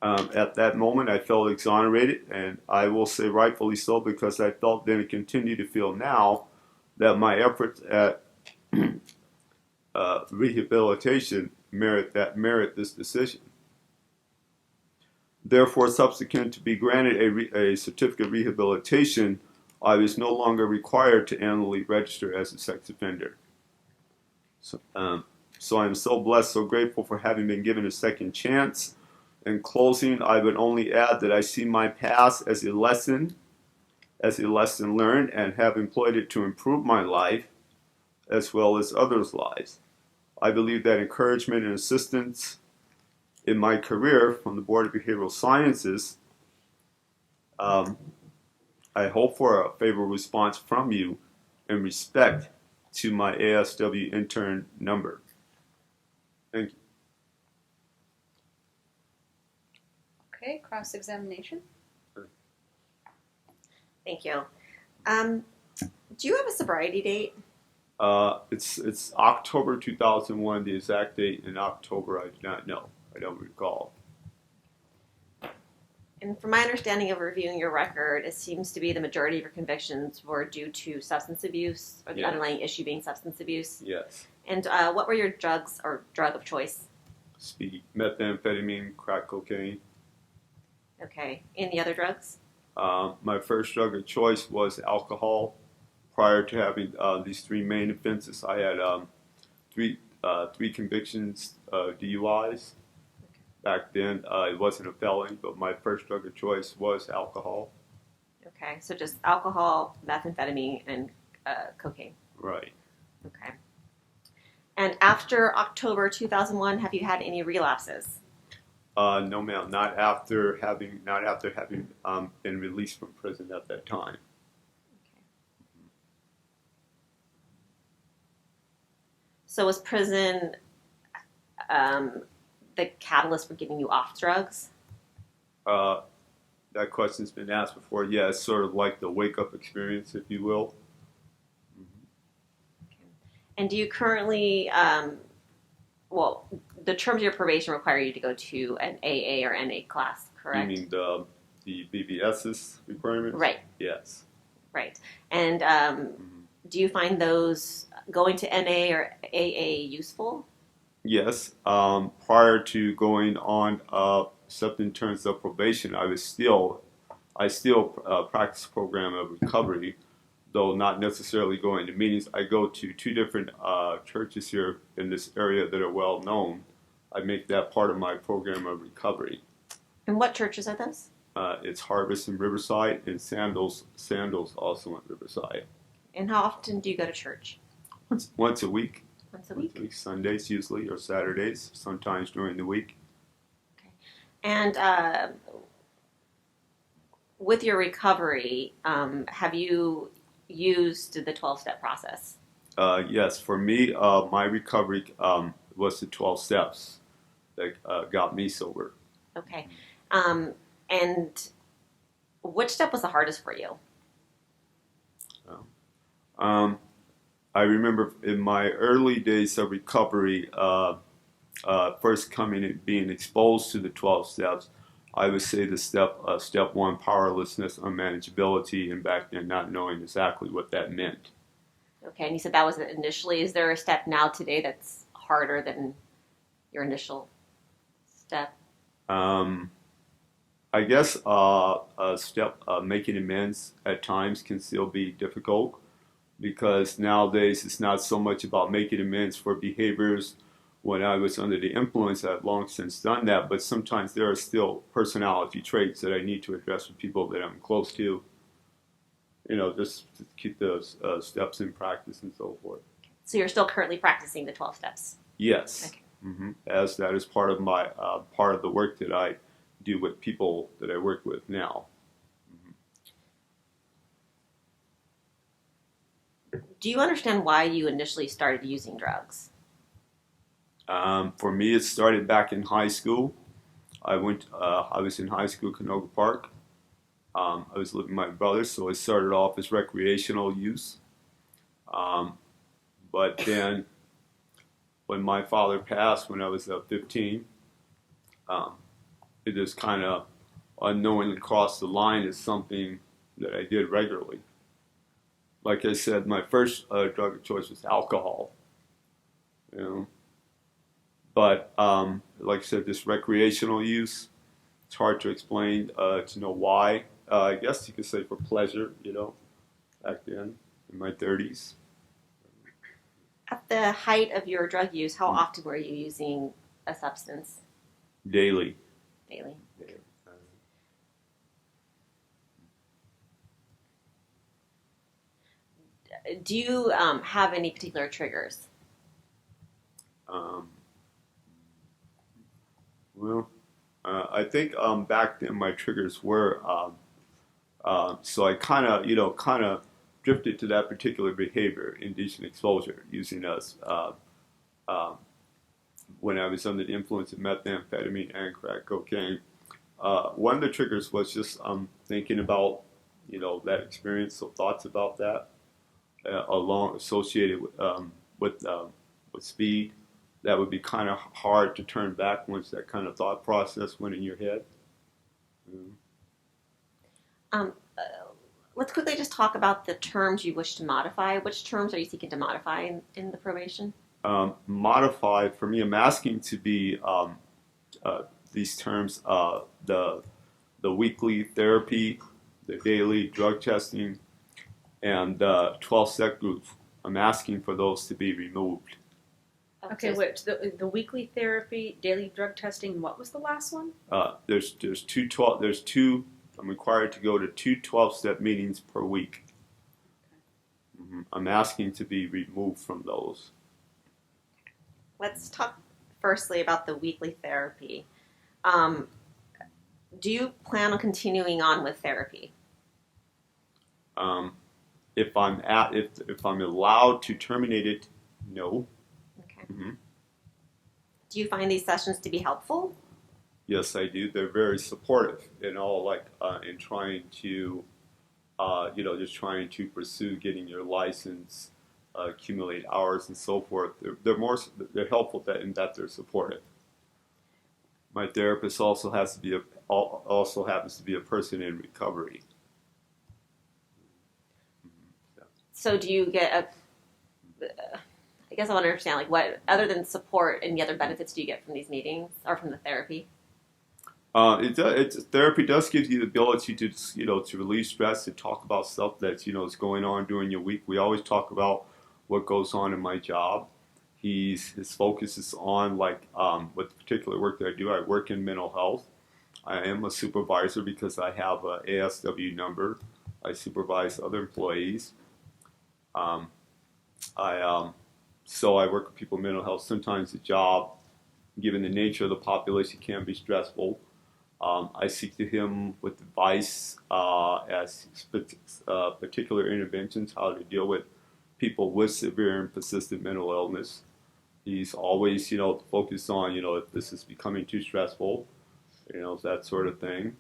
At that moment, I felt exonerated, and I will say rightfully so, because I felt then and continue to feel now that my efforts at rehabilitation merit this decision. Therefore, subsequent to be granted a certificate of rehabilitation, I was no longer required to annually register as a sex offender. So I am so blessed, so grateful for having been given a second chance. In closing, I would only add that I see my past as a lesson learned, and have employed it to improve my life as well as others' lives. I believe that encouragement and assistance in my career from the Board of Behavioral Sciences, I hope for a favorable response from you in respect to my ASW intern number. Thank you. Okay, cross-examination. Thank you. Do you have a sobriety date? It's October 2001. The exact date in October, I do not know. I don't recall. And from my understanding of reviewing your record, it seems to be the majority of your convictions were due to substance abuse, or the underlying issue being substance abuse. Yes. And what were your drugs or drug of choice? Speed, methamphetamine, crack cocaine. Okay. Any other drugs? My first drug of choice was alcohol. Prior to having these three main offenses, I had three convictions of DUIs. Back then, it wasn't a felony, but my first drug of choice was alcohol. Okay, so just alcohol, methamphetamine, and cocaine. Right. Okay. And after October 2001, have you had any relapses? No, ma'am. Not after having been released from prison at that time. So was prison the catalyst for getting you off drugs? That question's been asked before. Yeah, it's sort of like the wake-up experience, if you will. And do you currently, well, the terms of your probation require you to go to an AA or NA class, correct? You mean the BBS's requirements? Right. Yes. Right. And do you find those going to NA or AA useful? Yes. Prior to going on accepting terms of probation, I still practice a program of recovery, though not necessarily going to meetings. I go to two different churches here in this area that are well known. I make that part of my program of recovery. And what churches are those? It's Harvest in Riverside, and Sandals also in Riverside. And how often do you go to church? Once a week. Once a week? Sundays usually, or Saturdays, sometimes during the week. Okay. And with your recovery, have you used the 12-step process? Yes, for me, my recovery was the 12 steps that got me sober. Okay. And which step was the hardest for you? I remember in my early days of recovery, first coming and being exposed to the 12 steps, I would say the step one, powerlessness, unmanageability, and back then not knowing exactly what that meant. Okay, and you said that was initially. Is there a step now today that's harder than your initial step? I guess a step making amends at times can still be difficult, because nowadays it's not so much about making amends for behaviors. When I was under the influence, I've long since done that, but sometimes there are still personality traits that I need to address with people that I'm close to, just to keep those steps in practice and so forth. So you're still currently practicing the 12 steps? Yes. Okay. As that is part of my part of the work that I do with people that I work with now. Do you understand why you initially started using drugs? For me, it started back in high school. I was in high school, Canoga Park. I was living with my brother, so it started off as recreational use. But then, when my father passed when I was 15, it just kind of unknowingly crossed the line as something that I did regularly. Like I said, my first drug of choice was alcohol. But like I said, this recreational use, it's hard to explain to know why. I guess you could say for pleasure, back then in my 30s. At the height of your drug use, how often were you using a substance? Daily. Daily. Do you have any particular triggers? Well, I think back then my triggers were so I kind of drifted to that particular behavior, indecent exposure, using us when I was under the influence of methamphetamine and crack cocaine. One of the triggers was just thinking about that experience, so thoughts about that along associated with speed. That would be kind of hard to turn back once that kind of thought process went in your head. Let's quickly just talk about the terms you wish to modify. Which terms are you seeking to modify in the probation? Modify, for me, I'm asking to be these terms, the weekly therapy, the daily drug testing, and the 12-step group. I'm asking for those to be removed. Okay, wait, the weekly therapy, daily drug testing, what was the last one? There's two. I'm required to go to 2 12-step meetings per week. I'm asking to be removed from those. Let's talk firstly about the weekly therapy. Do you plan on continuing on with therapy? If I'm allowed to terminate it, no. Okay. Do you find these sessions to be helpful? Yes, I do. They're very supportive in trying to, just trying to pursue getting your license, accumulate hours, and so forth. They're helpful in that they're supportive. My therapist also happens to be a person in recovery. So do you get I guess I want to understand, like, what, other than support, any other benefits do you get from these meetings or from the therapy? Therapy does give you the ability to, to release stress, to talk about stuff that's, is going on during your week. We always talk about what goes on in my job. His focus is on, with the particular work that I do. I work in mental health. I am a supervisor because I have a ASW number. I supervise other employees. So I work with people with mental health. Sometimes the job, given the nature of the population, can be stressful. I seek to him with advice as particular interventions, how to deal with people with severe and persistent mental illness. He's always, focused on, if this is becoming too stressful, that sort of thing.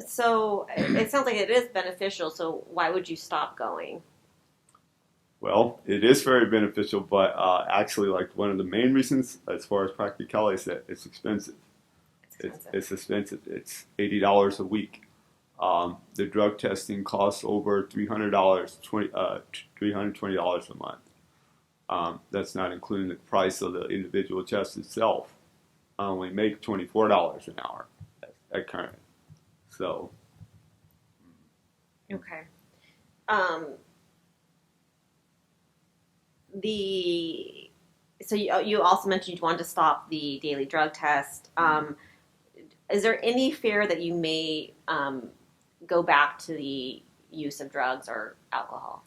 So it sounds like it is beneficial, so why would you stop going? Well, it is very beneficial, but actually, one of the main reasons, as far as practicality, is that it's expensive. It's expensive. It's $80 a week. The drug testing costs over $300, $320 a month. That's not including the price of the individual test itself. I only make $24 an hour at current. So. Okay. so you also mentioned you wanted to stop the daily drug test. Is there any fear that you may go back to the use of drugs or alcohol?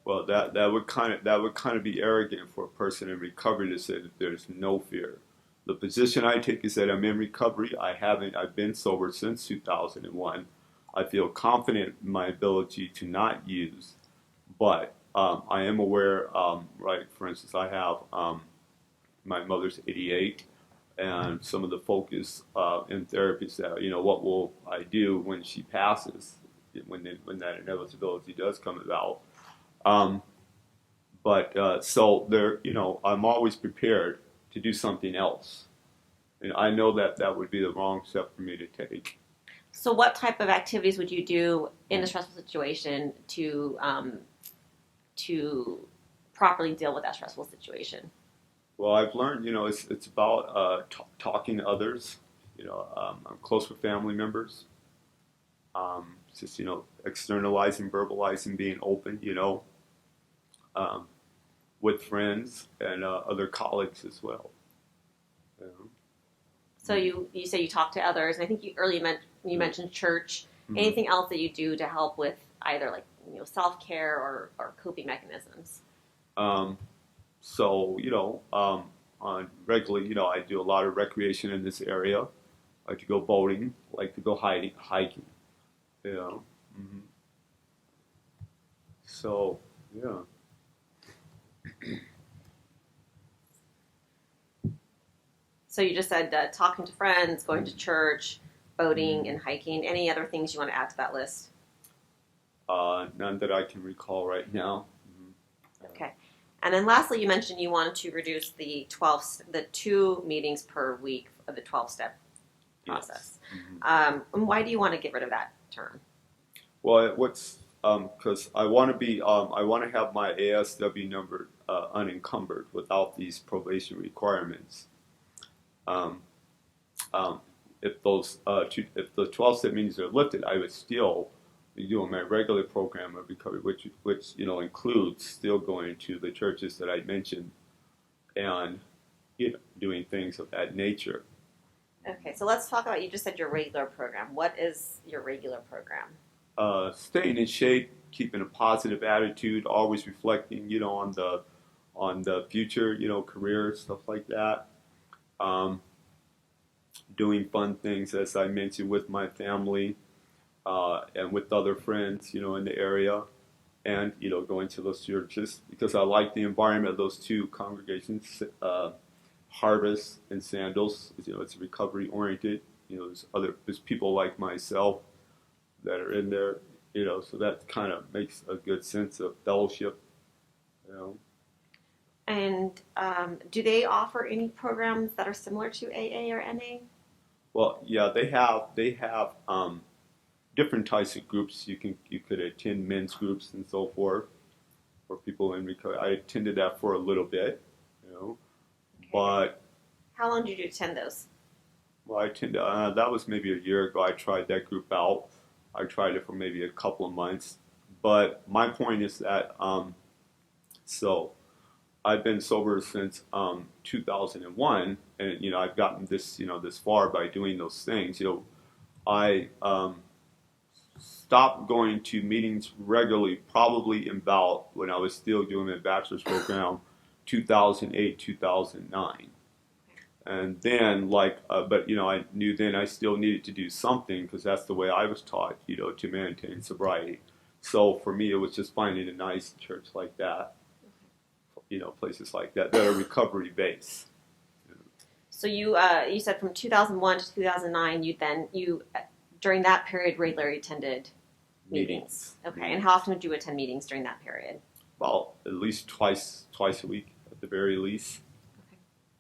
Well, that would kind of be arrogant for a person in recovery to say that there's no fear. The position I take is that I'm in recovery. I've been sober since 2001. I feel confident in my ability to not use, but I am aware, right, for instance, I have, my mother's 88, and some of the focus in therapy is that, what will I do when she passes, when that inevitability does come about. So there, I'm always prepared to do something else. And I know that would be the wrong step for me to take. So what type of activities would you do in a stressful situation to properly deal with that stressful situation? Well, I've learned, it's about talking to others. I'm close with family members. Just, externalizing, verbalizing, being open, with friends and other colleagues as well. So you say you talk to others, and I think you mentioned church. Mm-hmm. Anything else that you do to help with either self-care or coping mechanisms? Regularly, I do a lot of recreation in this area. I like to go boating, like to go hiking. Mm-hmm. So, yeah. So you just said talking to friends, going to church, boating, and hiking. Any other things you want to add to that list? None that I can recall right now. Okay. And then lastly, you mentioned you wanted to reduce the 2 meetings per week of the 12-step process. Yes. Mm-hmm. And why do you want to get rid of that term? Well, because I want to have my ASW number unencumbered without these probation requirements. If the 12-step meetings are lifted, I would still be doing my regular program of recovery, which includes still going to the churches that I mentioned and doing things of that nature. Okay, so let's talk about, you just said your regular program. What is your regular program? Staying in shape, keeping a positive attitude, always reflecting, on the future, career, stuff like that. Doing fun things, as I mentioned, with my family and with other friends, in the area, and going to those churches because I like the environment of those 2 congregations, Harvest and Sandals. It's recovery oriented. There's people like myself that are in there, so that kind of makes a good sense of fellowship, And do they offer any programs that are similar to AA or NA? Well, yeah, they have different types of groups. You could attend men's groups and so forth for people in recovery. I attended that for a little bit, Okay. but How long did you attend those? well, I attended that was maybe a year ago. I tried that group out. I tried it for maybe a couple of months, but my point is that so I've been sober since 2001, and I've gotten this this far by doing those things. I stopped going to meetings regularly probably in about when I was still doing my bachelor's program, 2008, 2009. And then, but I knew then I still needed to do something because that's the way I was taught, to maintain sobriety. So for me, it was just finding a nice church like that, places like that are recovery based. So you said from 2001 to 2009, you during that period regularly attended meetings. Okay, and how often would you attend meetings during that period? Well, at least twice a week at the very least.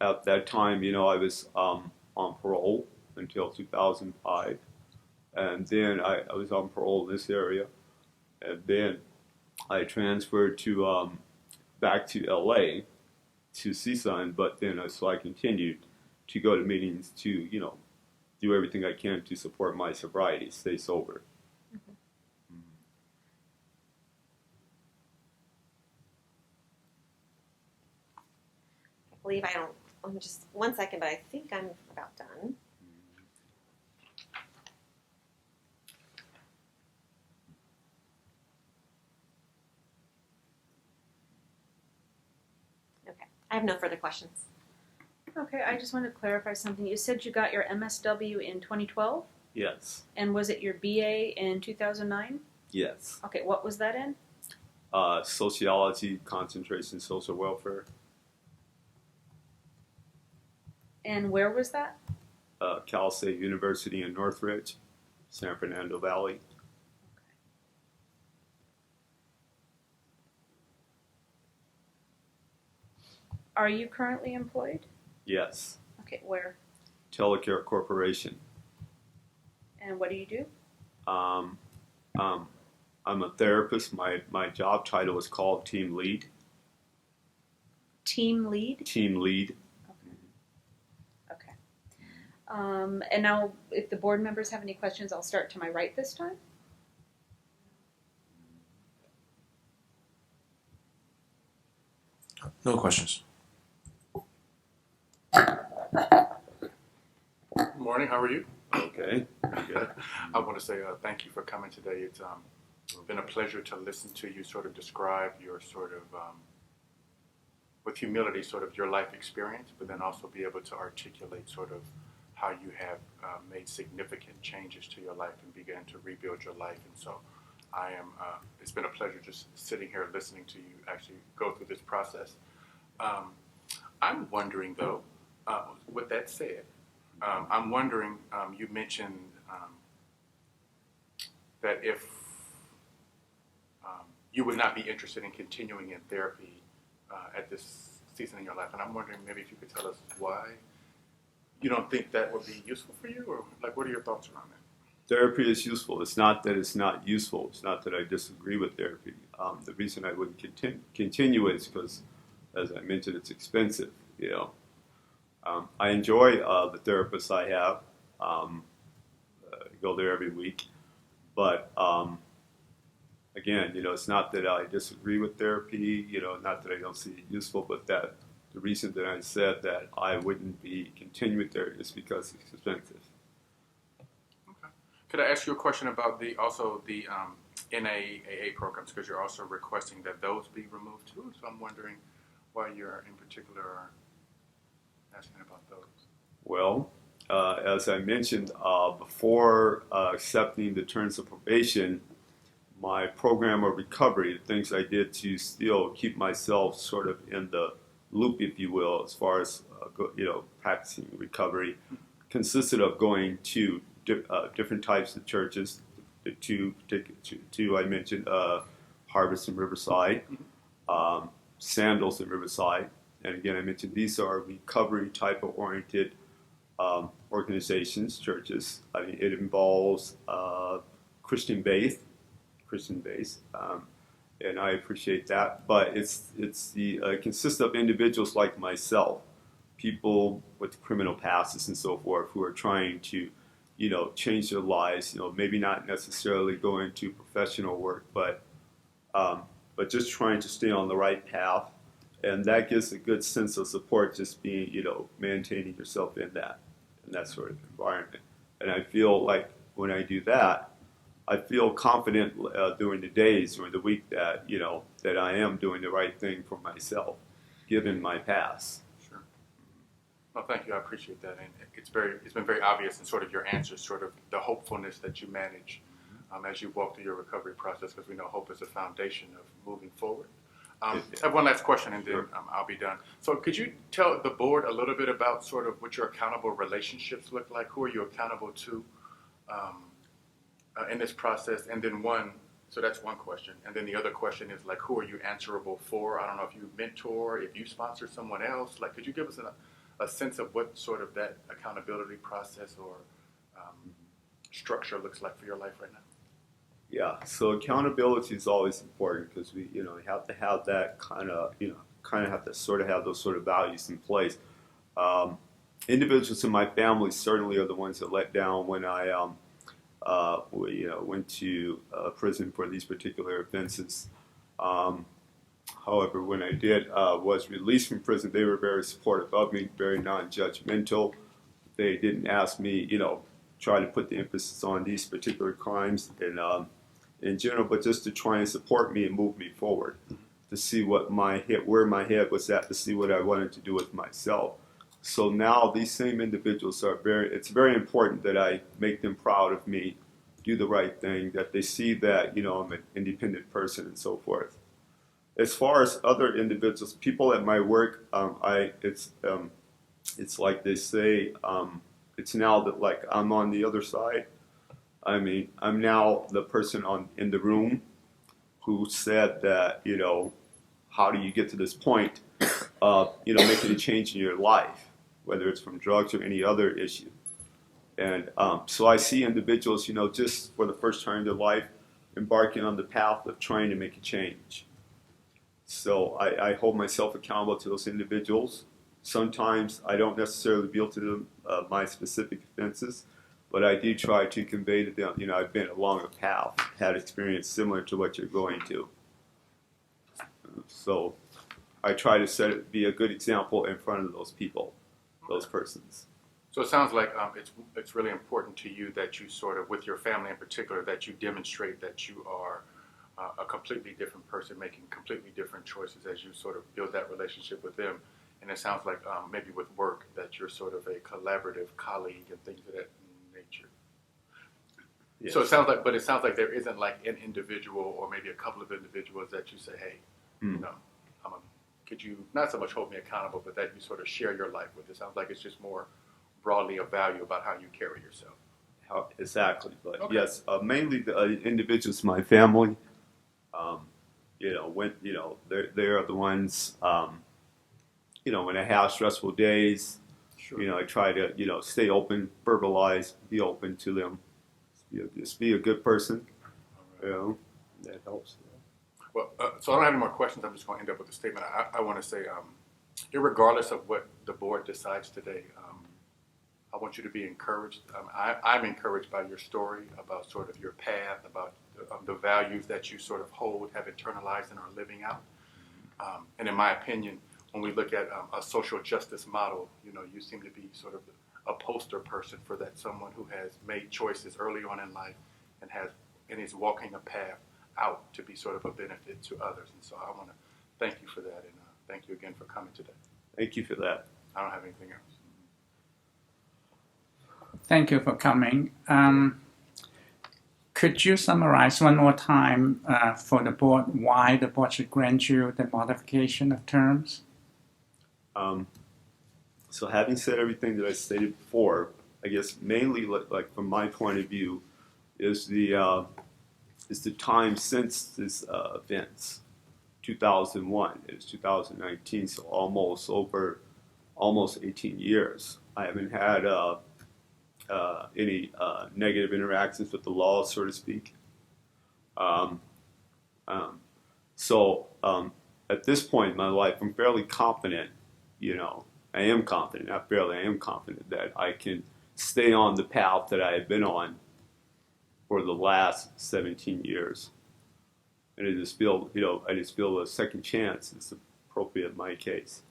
At that time, I was on parole until 2005, and then I was on parole in this area, and then I transferred to back to LA to CSUN, but then so I continued to go to meetings to do everything I can to support my sobriety, stay sober. believe I don't, just 1 second, but I think I'm about done. Okay, I have no further questions. Okay, I just wanted to clarify something. You said you got your MSW in 2012, Yes. and was it your BA in 2009? Yes. Okay, what was that in? Sociology, concentration, social welfare. And where was that? Cal State University in Northridge, San Fernando Valley. Are you currently employed? Yes. Okay, where? Telecare Corporation. And what do you do? Um, I'm a therapist. My job title is called team lead. Team lead? Team lead. Okay. And now, if the board members have any questions, I'll start to my right this time. No questions. Good morning, how are you? Okay. Good. I want to say thank you for coming today. It's been a pleasure to listen to you sort of describe your sort of, with humility, sort of your life experience, but then also be able to articulate sort of how you have made significant changes to your life and began to rebuild your life. And so I am, it's been a pleasure just sitting here listening to you actually go through this process. I'm wondering though, with that said, I'm wondering, you mentioned that if you would not be interested in continuing in therapy at this season in your life, and I'm wondering maybe if you could tell us why you don't think that would be useful for you, or like what are your thoughts around that? Therapy is useful. It's not that it's not useful. It's not that I disagree with therapy. The reason I wouldn't continue is because, as I mentioned, it's expensive. You know, I enjoy the therapist I have. I go there every week, but again, you know, it's not that I disagree with therapy. You know, not that I don't see it useful, but that the reason that I said that I wouldn't be continuing therapy is because it's expensive. Okay. Could I ask you a question about the NAAA programs, because you're also requesting that those be removed too? So I'm wondering why you're in particular asking about those. Well, as I mentioned, before accepting the terms of probation, my program of recovery, the things I did to still keep myself sort of in the loop, if you will, as far as practicing recovery, consisted of going to different types of churches. The two I mentioned, Harvest in Riverside, Sandals in Riverside, and again I mentioned these are recovery type of oriented organizations, churches. I mean, it involves Christian based, and I appreciate that. But it consists of individuals like myself, people with criminal pasts and so forth, who are trying to, change their lives. Maybe not necessarily go into professional work, but just trying to stay on the right path, and that gives a good sense of support. Just being, maintaining yourself in that sort of environment, and I feel like when I do that, I feel confident during the days, during the week that that I am doing the right thing for myself, given my past. Sure. Well, thank you. I appreciate that, and it's been very obvious in sort of your answers, sort of the hopefulness that you manage as you walk through your recovery process, because we know hope is a foundation of moving forward. I have one last question, and then I'll be done. So could you tell the board a little bit about sort of what your accountable relationships look like? Who are you accountable to in this process? And then so that's one question. And then the other question is, like, who are you answerable for? I don't know if you mentor, if you sponsor someone else. Like, could you give us a sense of what sort of that accountability process or structure looks like for your life right now? Yeah, so accountability is always important, because we, have to have that kind of have to sort of have those sort of values in place. Individuals in my family certainly are the ones that let down when I, went to prison for these particular offenses. However, when I was released from prison, they were very supportive of me, very non-judgmental. They didn't ask me, try to put the emphasis on these particular crimes in general, but just to try and support me and move me forward, to see where my head was at, to see what I wanted to do with myself. So now these same individuals it's very important that I make them proud of me, do the right thing, that they see that, I'm an independent person and so forth. As far as other individuals, people at my work, it's like they say, it's now that like I'm on the other side. I mean, I'm now the person in the room who said that, how do you get to this point of, making a change in your life, whether it's from drugs or any other issue. And so I see individuals, just for the first time in their life, embarking on the path of trying to make a change. So I hold myself accountable to those individuals. Sometimes I don't necessarily reveal to them my specific offenses, but I do try to convey to them, I've been along a path, had experience similar to what you're going to. So I try to be a good example in front of those people, those persons. So it sounds like it's really important to you that you sort of, with your family in particular, that you demonstrate that you are a completely different person, making completely different choices as you sort of build that relationship with them. And it sounds like maybe with work that you're sort of a collaborative colleague and things of that nature. Yes. So it sounds like there isn't like an individual or maybe a couple of individuals that you say, hey, could you not so much hold me accountable, but that you sort of share your life with. It sounds like it's just more broadly of value about how you carry yourself. Exactly, but okay. Yes, mainly the individuals, my family. They are the ones. When I have stressful days, sure. I try to stay open, verbalize, be open to them. Just be a good person. Right. That helps. Well, so I don't have any more questions. I'm just going to end up with a statement. I want to say, irregardless of what the board decides today, I want you to be encouraged. I'm encouraged by your story about sort of your path, about the values that you sort of hold, have internalized, and are living out. And in my opinion, when we look at a social justice model, you seem to be sort of a poster person for that, someone who has made choices early on in life and is walking a path out to be sort of a benefit to others. And so I want to thank you for that, and thank you again for coming today. Thank you for that. I don't have anything else. Thank you for coming. Could you summarize one more time for the board why the board should grant you the modification of terms? So having said everything that I stated before, I guess mainly like from my point of view is the time since this events, 2001. It's 2019, so almost 18 years. I haven't had any negative interactions with the law, so to speak. So at this point in my life, I'm fairly confident, I am confident that I can stay on the path that I have been on for the last 17 years. And I just feel a second chance is appropriate in my case.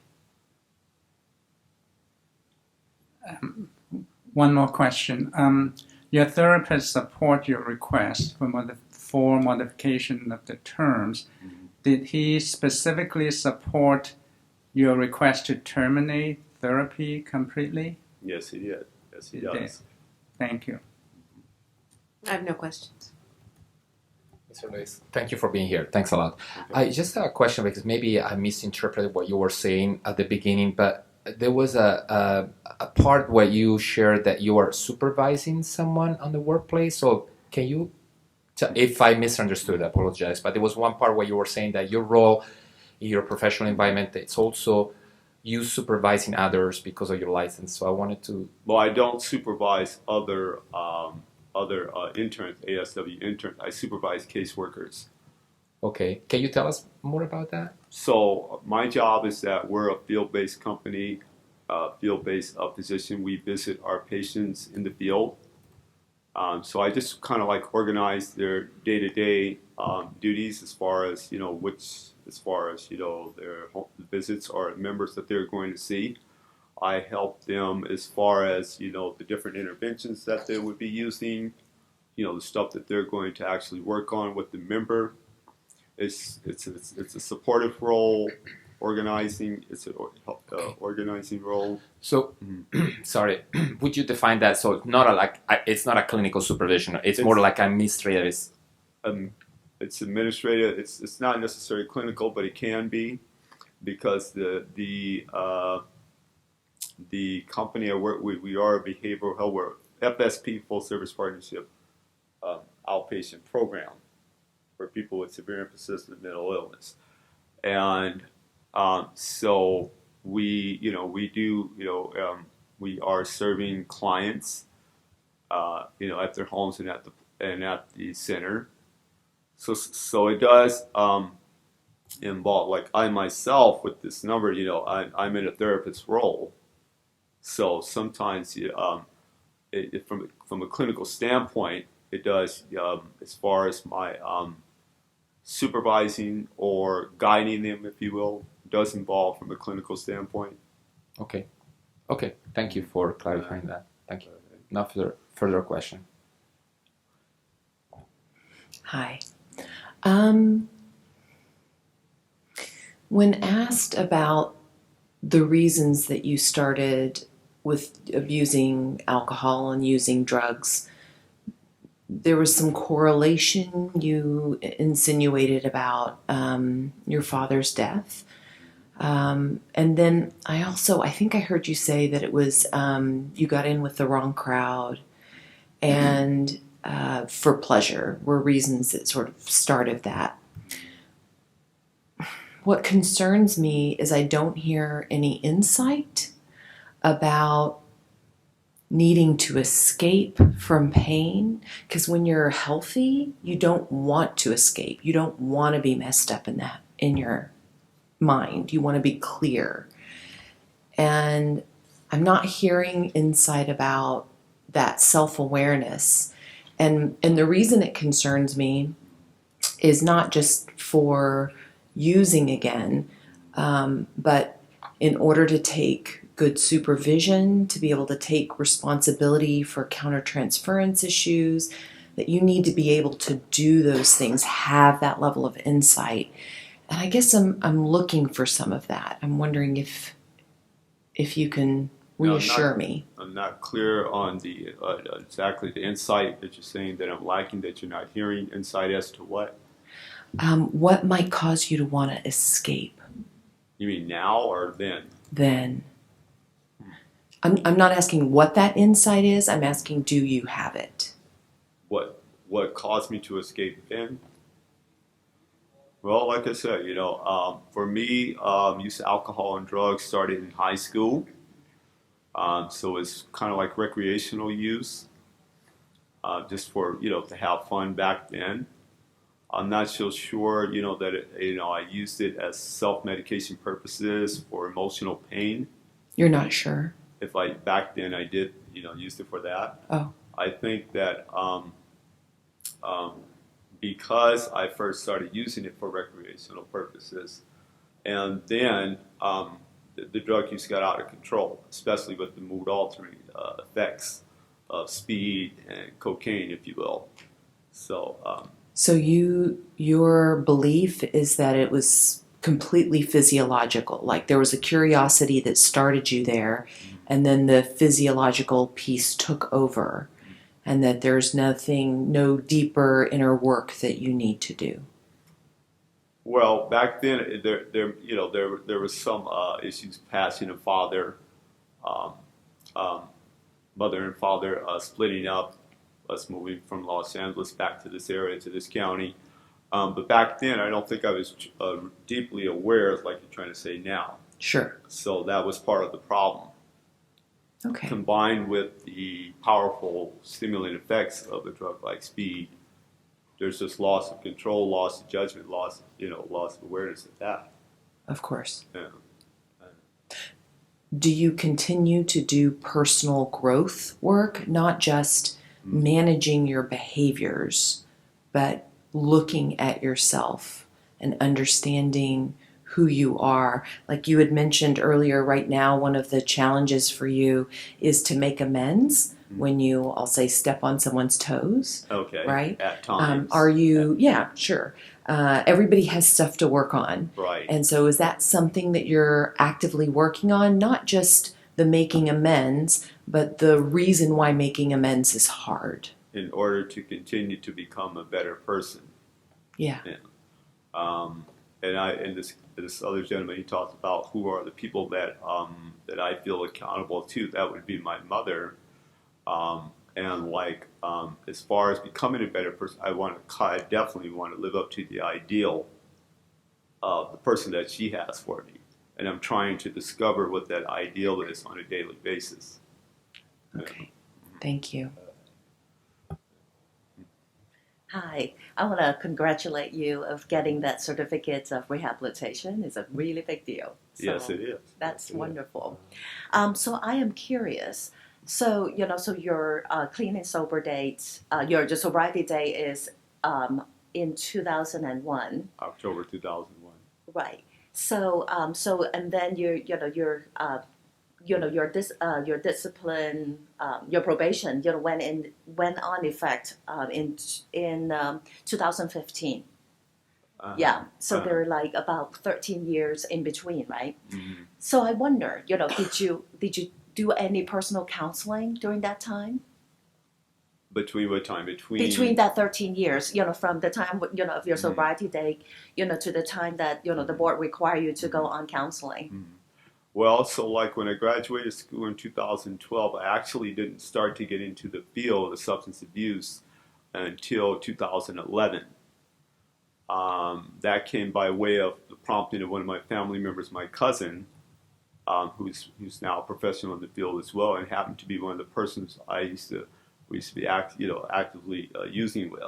One more question. Your therapist support your request for modification of the terms. Mm-hmm. Did he specifically support your request to terminate therapy completely? Yes, he did. Yes, he does. Did. Thank you. I have no questions. Mr. Lewis, thank you for being here. Thanks a lot. I just have a question because maybe I misinterpreted what you were saying at the beginning, but there was a part where you shared that you are supervising someone on the workplace. So can you, if I misunderstood, I apologize, but there was one part where you were saying that your role in your professional environment, it's also you supervising others because of your license. So I wanted to... Well, I don't supervise other interns, ASW interns. I supervise caseworkers. Okay. Can you tell us more about that? So my job is that we're a field-based company, field-based position. We visit our patients in the field. So I just kind of like organize their day-to-day duties as far as, you know, their visits or members that they're going to see. I help them as far as, you know, the different interventions that they would be using, you know, the stuff that they're going to actually work on with the member. It's a supportive role, organizing. It's an organizing role. So, sorry, would you define that? So it's not a clinical supervision. It's more like administrative. It's administrative. It's not necessarily clinical, but it can be, because the company I work with, we are a behavioral health, we're FSP, full service partnership, outpatient program for people with severe and persistent mental illness. And so we are serving clients, at their homes and at the center. So it does involve, like I myself with this number, I'm in a therapist role. So sometimes from a clinical standpoint, it does, as far as my supervising or guiding them, if you will, does involve from a clinical standpoint. Okay. Thank you for clarifying that. Thank you. No further question. Hi. When asked about the reasons that you started with abusing alcohol and using drugs, there was some correlation you insinuated about your father's death. And then I think I heard you say that it was you got in with the wrong crowd, and for pleasure were reasons that sort of started that. What concerns me is I don't hear any insight about needing to escape from pain, because when you're healthy, you don't want to escape. You don't want to be messed up in your mind. You want to be clear. And I'm not hearing insight about that self-awareness. And the reason it concerns me is not just for using again, but in order to take good supervision, to be able to take responsibility for countertransference issues, that you need to be able to do those things, have that level of insight. And I guess I'm looking for some of that. I'm wondering if you can reassure me. I'm not clear on the exactly the insight that you're saying that I'm lacking, that you're not hearing insight as to what? What might cause you to want to escape? You mean now or then? Then. I'm not asking what that insight is. I'm asking, do you have it? What caused me to escape then? Well, like I said, for me, use of alcohol and drugs started in high school. So it's kind of like recreational use, just for, to have fun back then. I'm not so sure, that I used it as self-medication purposes for emotional pain. You're not sure? If back then I did, used it for that. Oh. I think that because I first started using it for recreational purposes, and then the drug use got out of control, especially with the mood-altering effects of speed and cocaine, if you will. So your belief is that it was completely physiological, like there was a curiosity that started you there, and then the physiological piece took over, and that there's no deeper inner work that you need to do. Well, back then there was some issues passing of father, mother and father splitting up, us moving from Los Angeles back to this area, to this county. But back then, I don't think I was deeply aware, like you're trying to say now. Sure. So that was part of the problem. Okay. Combined with the powerful stimulant effects of a drug like speed, there's this loss of control, loss of judgment, loss of awareness of that. Of course. Yeah. Do you continue to do personal growth work, not just managing your behaviors, but looking at yourself and understanding who you are. Like you had mentioned earlier, right now, one of the challenges for you is to make amends when you, I'll say, step on someone's toes. Okay. Right? At times. Are you, yeah, sure. Everybody has stuff to work on. Right. And so is that something that you're actively working on? Not just the making amends, but the reason why making amends is hard. In order to continue to become a better person. Yeah. And this other gentleman, he talked about who are the people that that I feel accountable to. That would be my mother. And like as far as becoming a better person, I definitely want to live up to the ideal of the person that she has for me. And I'm trying to discover what that ideal is on a daily basis. Okay. Thank you. Hi, I want to congratulate you of getting that certificate of rehabilitation. It's a really big deal. So Yes, it is. That's Yes, it wonderful. So I am curious. So your clean and sober dates, your sobriety day is in 2001. October 2001. Right. So and then your discipline, your probation, went on effect in 2015. Yeah. So there are like about 13 years in between, right? Mm-hmm. So I wonder, did you do any personal counseling during that time? Between what time? Between that 13 years, from the time of your sobriety day, to the time that the board require you to go on counseling. Mm-hmm. Well, so like when I graduated school in 2012, I actually didn't start to get into the field of substance abuse until 2011. That came by way of the prompting of one of my family members, my cousin, who's now a professional in the field as well, and happened to be one of the persons we used to be actively using with.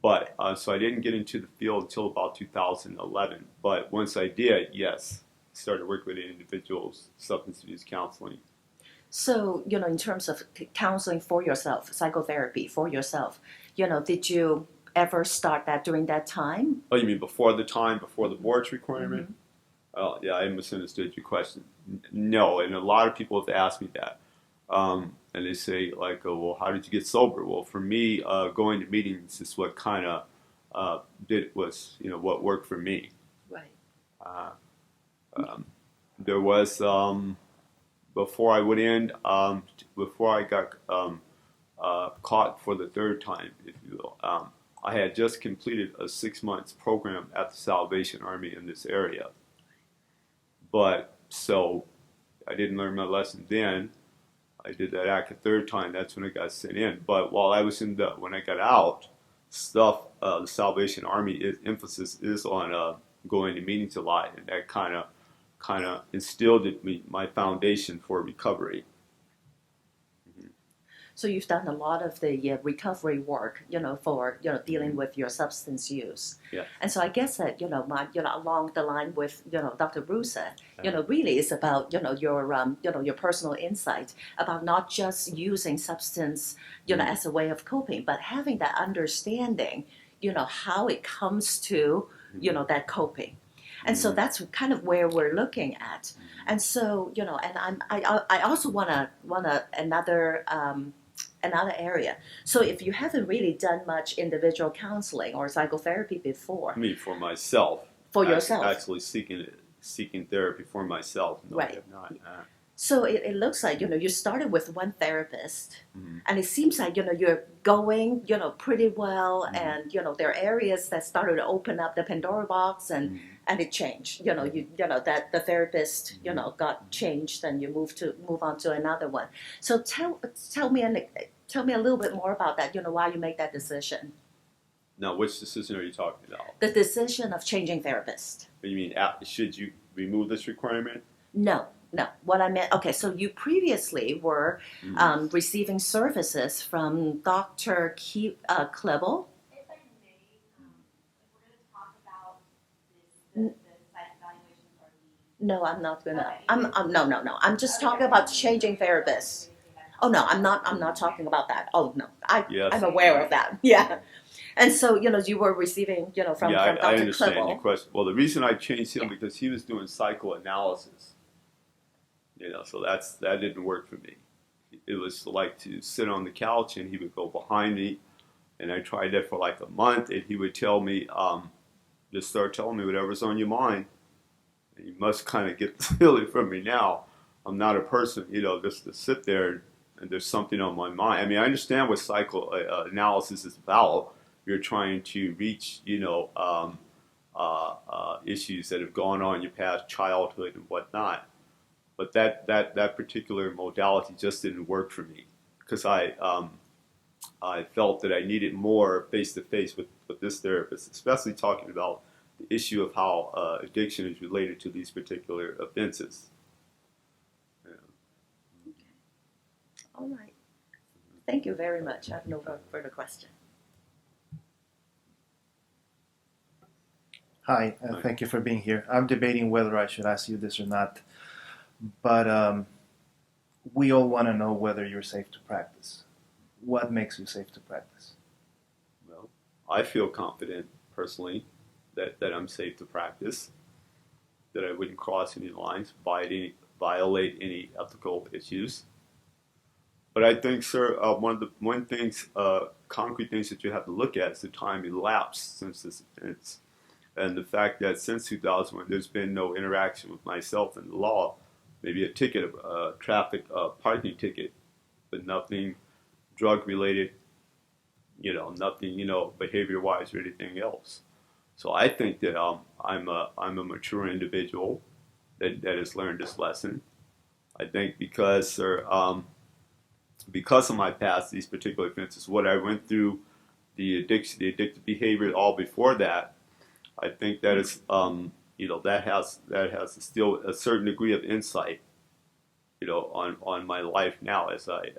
But so I didn't get into the field until about 2011. But once I did, yes, started working with individuals, substance abuse counseling. So, in terms of counseling for yourself, psychotherapy for yourself, did you ever start that during that time? Oh, you mean before the board's requirement? Mm-hmm. Oh, yeah, I misunderstood your question. No, and a lot of people have asked me that. And they say, like, oh, well, how did you get sober? Well, for me, going to meetings is what kind of what worked for me. Right. There was, before I went in, before I got caught for the third time, if you will, I had just completed a 6 months program at the Salvation Army in this area. But, so, I didn't learn my lesson then. I did that act a third time. That's when I got sent in. But while I was when I got out, the Salvation Army emphasis is on going to meetings a lot, and that kind of instilled in me my foundation for recovery. So you've done a lot of the recovery work, for dealing with your substance use. Yeah. And so I guess that along the line with Dr. Bruce said, really it's about your personal insight about not just using substance as a way of coping, but having that understanding how it comes to that coping. And so that's kind of where we're looking at. And so and I also wanna another area. So if you haven't really done much individual counseling or psychotherapy before. I mean, for myself. For yourself. Actually seeking therapy for myself. No, right. I have not. So it looks like, you started with one therapist, and it seems like, you're going, pretty well, and, there are areas that started to open up the Pandora box, and it changed, that the therapist, got changed, and you move on to another one. So tell me a little bit more about that, why you make that decision. Now, which decision are you talking about? The decision of changing therapist. You mean, should you remove this requirement? No. What I meant, okay, so you previously were receiving services from Dr. Klebel. If I may, if we're going to talk about the psych evaluations or the... No, I'm not going to. Okay. No. I'm just talking about changing therapists. Oh, no, I'm not talking about that. Oh, no, Yes. I'm aware of that, yeah. And so, you were receiving, from I Dr. understand Klibble. your question. Well, the reason I changed him Yeah. because he was doing psychoanalysis. So that didn't work for me. It was like to sit on the couch and he would go behind me, and I tried that for like a month, and he would tell me, just start telling me whatever's on your mind, and you must kind of get the feeling from me now. I'm not a person, just to sit there and there's something on my mind. I mean, I understand what psychoanalysis is about. You're trying to reach, issues that have gone on in your past childhood and whatnot. But that particular modality just didn't work for me because I felt that I needed more face-to-face with this therapist, especially talking about the issue of how addiction is related to these particular offenses. All right. Thank you very much. I have no further question. Hi, thank you for being here. I'm debating whether I should ask you this or not, but we all want to know whether you're safe to practice. What makes you safe to practice? Well, I feel confident personally that I'm safe to practice, that I wouldn't cross any lines, violate any ethical issues. But I think, sir, one things, concrete things that you have to look at is the time elapsed since this offense, and the fact that since 2001 there's been no interaction with myself and the law, maybe a ticket, a traffic parking ticket, but nothing drug related, nothing, behavior-wise or anything else. So I think that I'm a mature individual that has learned this lesson. I think because of my past, these particular offenses, what I went through, the addiction, the addictive behavior, all before that, I think that is, that has still a certain degree of insight, on my life now as I,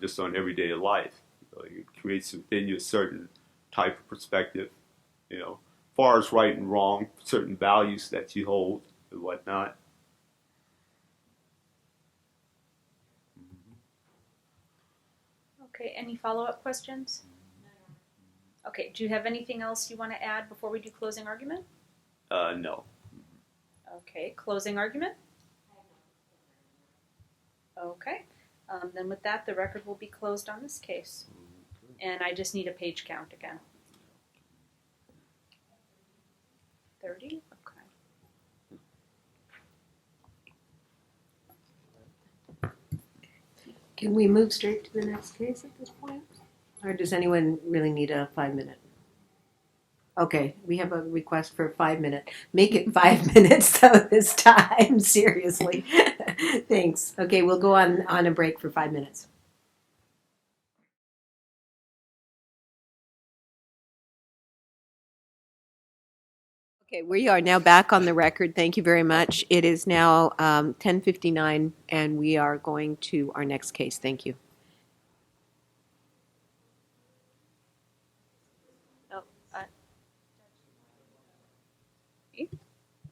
just on everyday life. It creates within you a certain type of perspective, far as right and wrong, certain values that you hold and whatnot. Okay, any follow-up questions? Okay, do you have anything else you want to add before we do closing argument? No. Okay, closing argument? Okay, then with that, the record will be closed on this case. And I just need a page count again. 30? Okay. Can we move straight to the next case at this point? Or does anyone really need a 5-minute? Okay, we have a request for a 5-minute. Make it 5 minutes though this time, seriously. Thanks. Okay, we'll go on a break for 5 minutes. Okay, we are now back on the record. Thank you very much. It is now 10:59, and we are going to our next case. Thank you.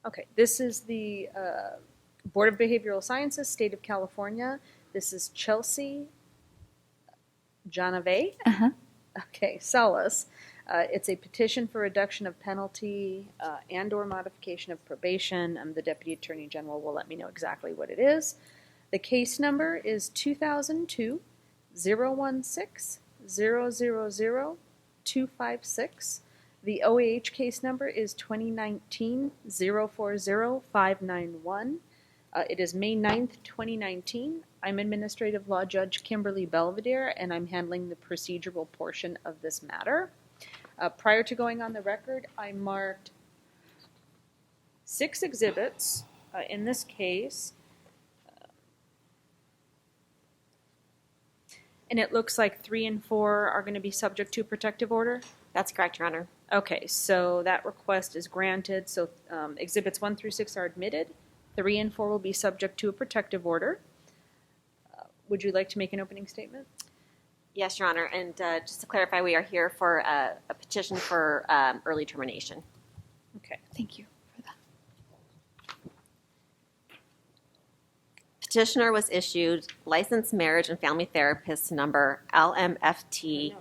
Okay, this is the Board of Behavioral Sciences, State of California. This is Chelsea Janave. Okay, Salas. It's a petition for reduction of penalty and/or modification of probation. The Deputy Attorney General will let me know exactly what it is. The case number is 2002-016-000-256. The OAH case number is 2019-040-591. It is May 9th, 2019. I'm Administrative Law Judge Kimberly Belvedere, and I'm handling the procedural portion of this matter. Prior to going on the record, I marked 6 exhibits in this case. And it looks like 3 and 4 are going to be subject to protective order? That's correct, Your Honor. Okay, so that request is granted. So exhibits 1 through 6 are admitted. 3 and 4 will be subject to a protective order. Would you like to make an opening statement? Yes, Your Honor. And just to clarify, we are here for a petition for early termination. Okay, thank you for that. Petitioner was issued licensed marriage and family therapist number LMFT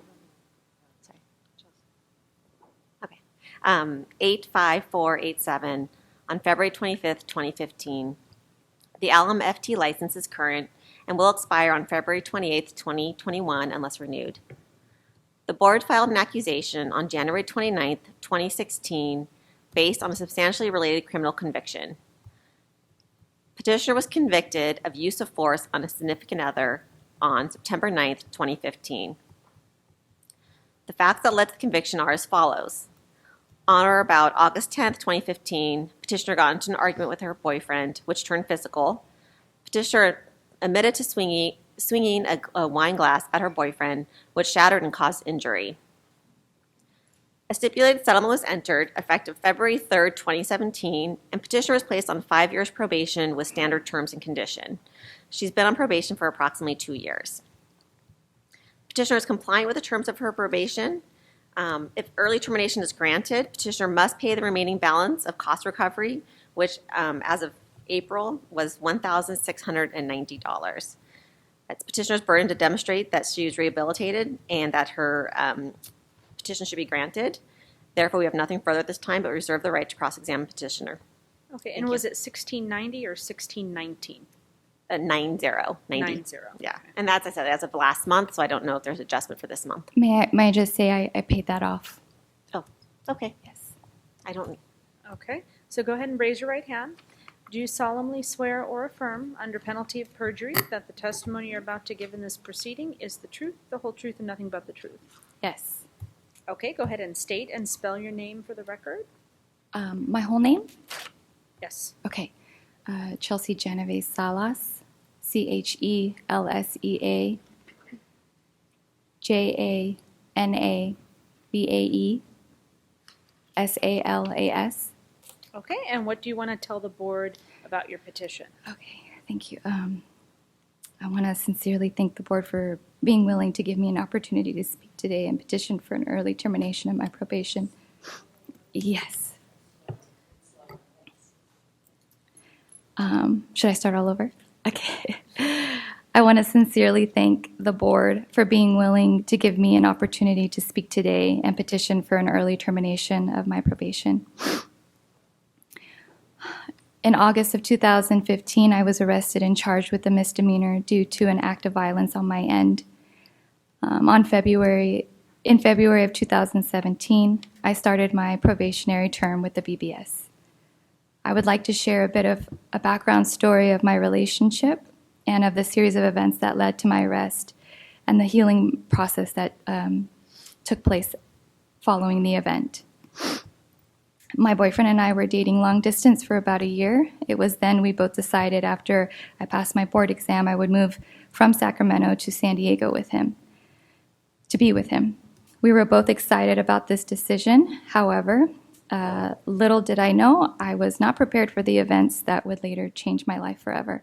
85487 on February 25th, 2015. The LMFT license is current and will expire on February 28th, 2021 unless renewed. The board filed an accusation on January 29th, 2016 based on a substantially related criminal conviction. Petitioner was convicted of use of force on a significant other on September 9th, 2015. The facts that led to the conviction are as follows. On or about August 10th, 2015, Petitioner got into an argument with her boyfriend, which turned physical. Petitioner admitted to swinging a wine glass at her boyfriend, which shattered and caused injury. A stipulated settlement was entered effective February 3rd, 2017, and Petitioner was placed on 5 years probation with standard terms and condition. She's been on probation for approximately 2 years. Petitioner is compliant with the terms of her probation. If early termination is granted, Petitioner must pay the remaining balance of cost recovery, which as of April was $1,690. It's Petitioner's burden to demonstrate that she was rehabilitated and that her petition should be granted. Therefore, we have nothing further at this time, but reserve the right to cross-examine Petitioner. Okay, and was it 1690 or 1619? 90. 90. Yeah, and that's, I said, as of last month, so I don't know if there's adjustment for this month. May I just say I paid that off? Oh, okay. Yes. I don't. Okay, so go ahead and raise your right hand. Do you solemnly swear or affirm, under penalty of perjury, that the testimony you're about to give in this proceeding is the truth, the whole truth, and nothing but the truth? Yes. Okay, go ahead and state and spell your name for the record. My whole name? Yes. Okay. Chelsea Genevieve Salas, CHELSEA JANAVAE SALAS. Okay, and what do you want to tell the board about your petition? Okay, thank you. I want to sincerely thank the board for being willing to give me an opportunity to speak today and petition for an early termination of my probation. Yes. Should I start all over? Okay. I want to sincerely thank the board for being willing to give me an opportunity to speak today and petition for an early termination of my probation. In August of 2015, I was arrested and charged with a misdemeanor due to an act of violence on my end. In February of 2017, I started my probationary term with the BBS. I would like to share a bit of a background story of my relationship and of the series of events that led to my arrest and the healing process that took place following the event. My boyfriend and I were dating long distance for about a year. It was then we both decided after I passed my board exam, I would move from Sacramento to San Diego with him, to be with him. We were both excited about this decision. However, little did I know, I was not prepared for the events that would later change my life forever.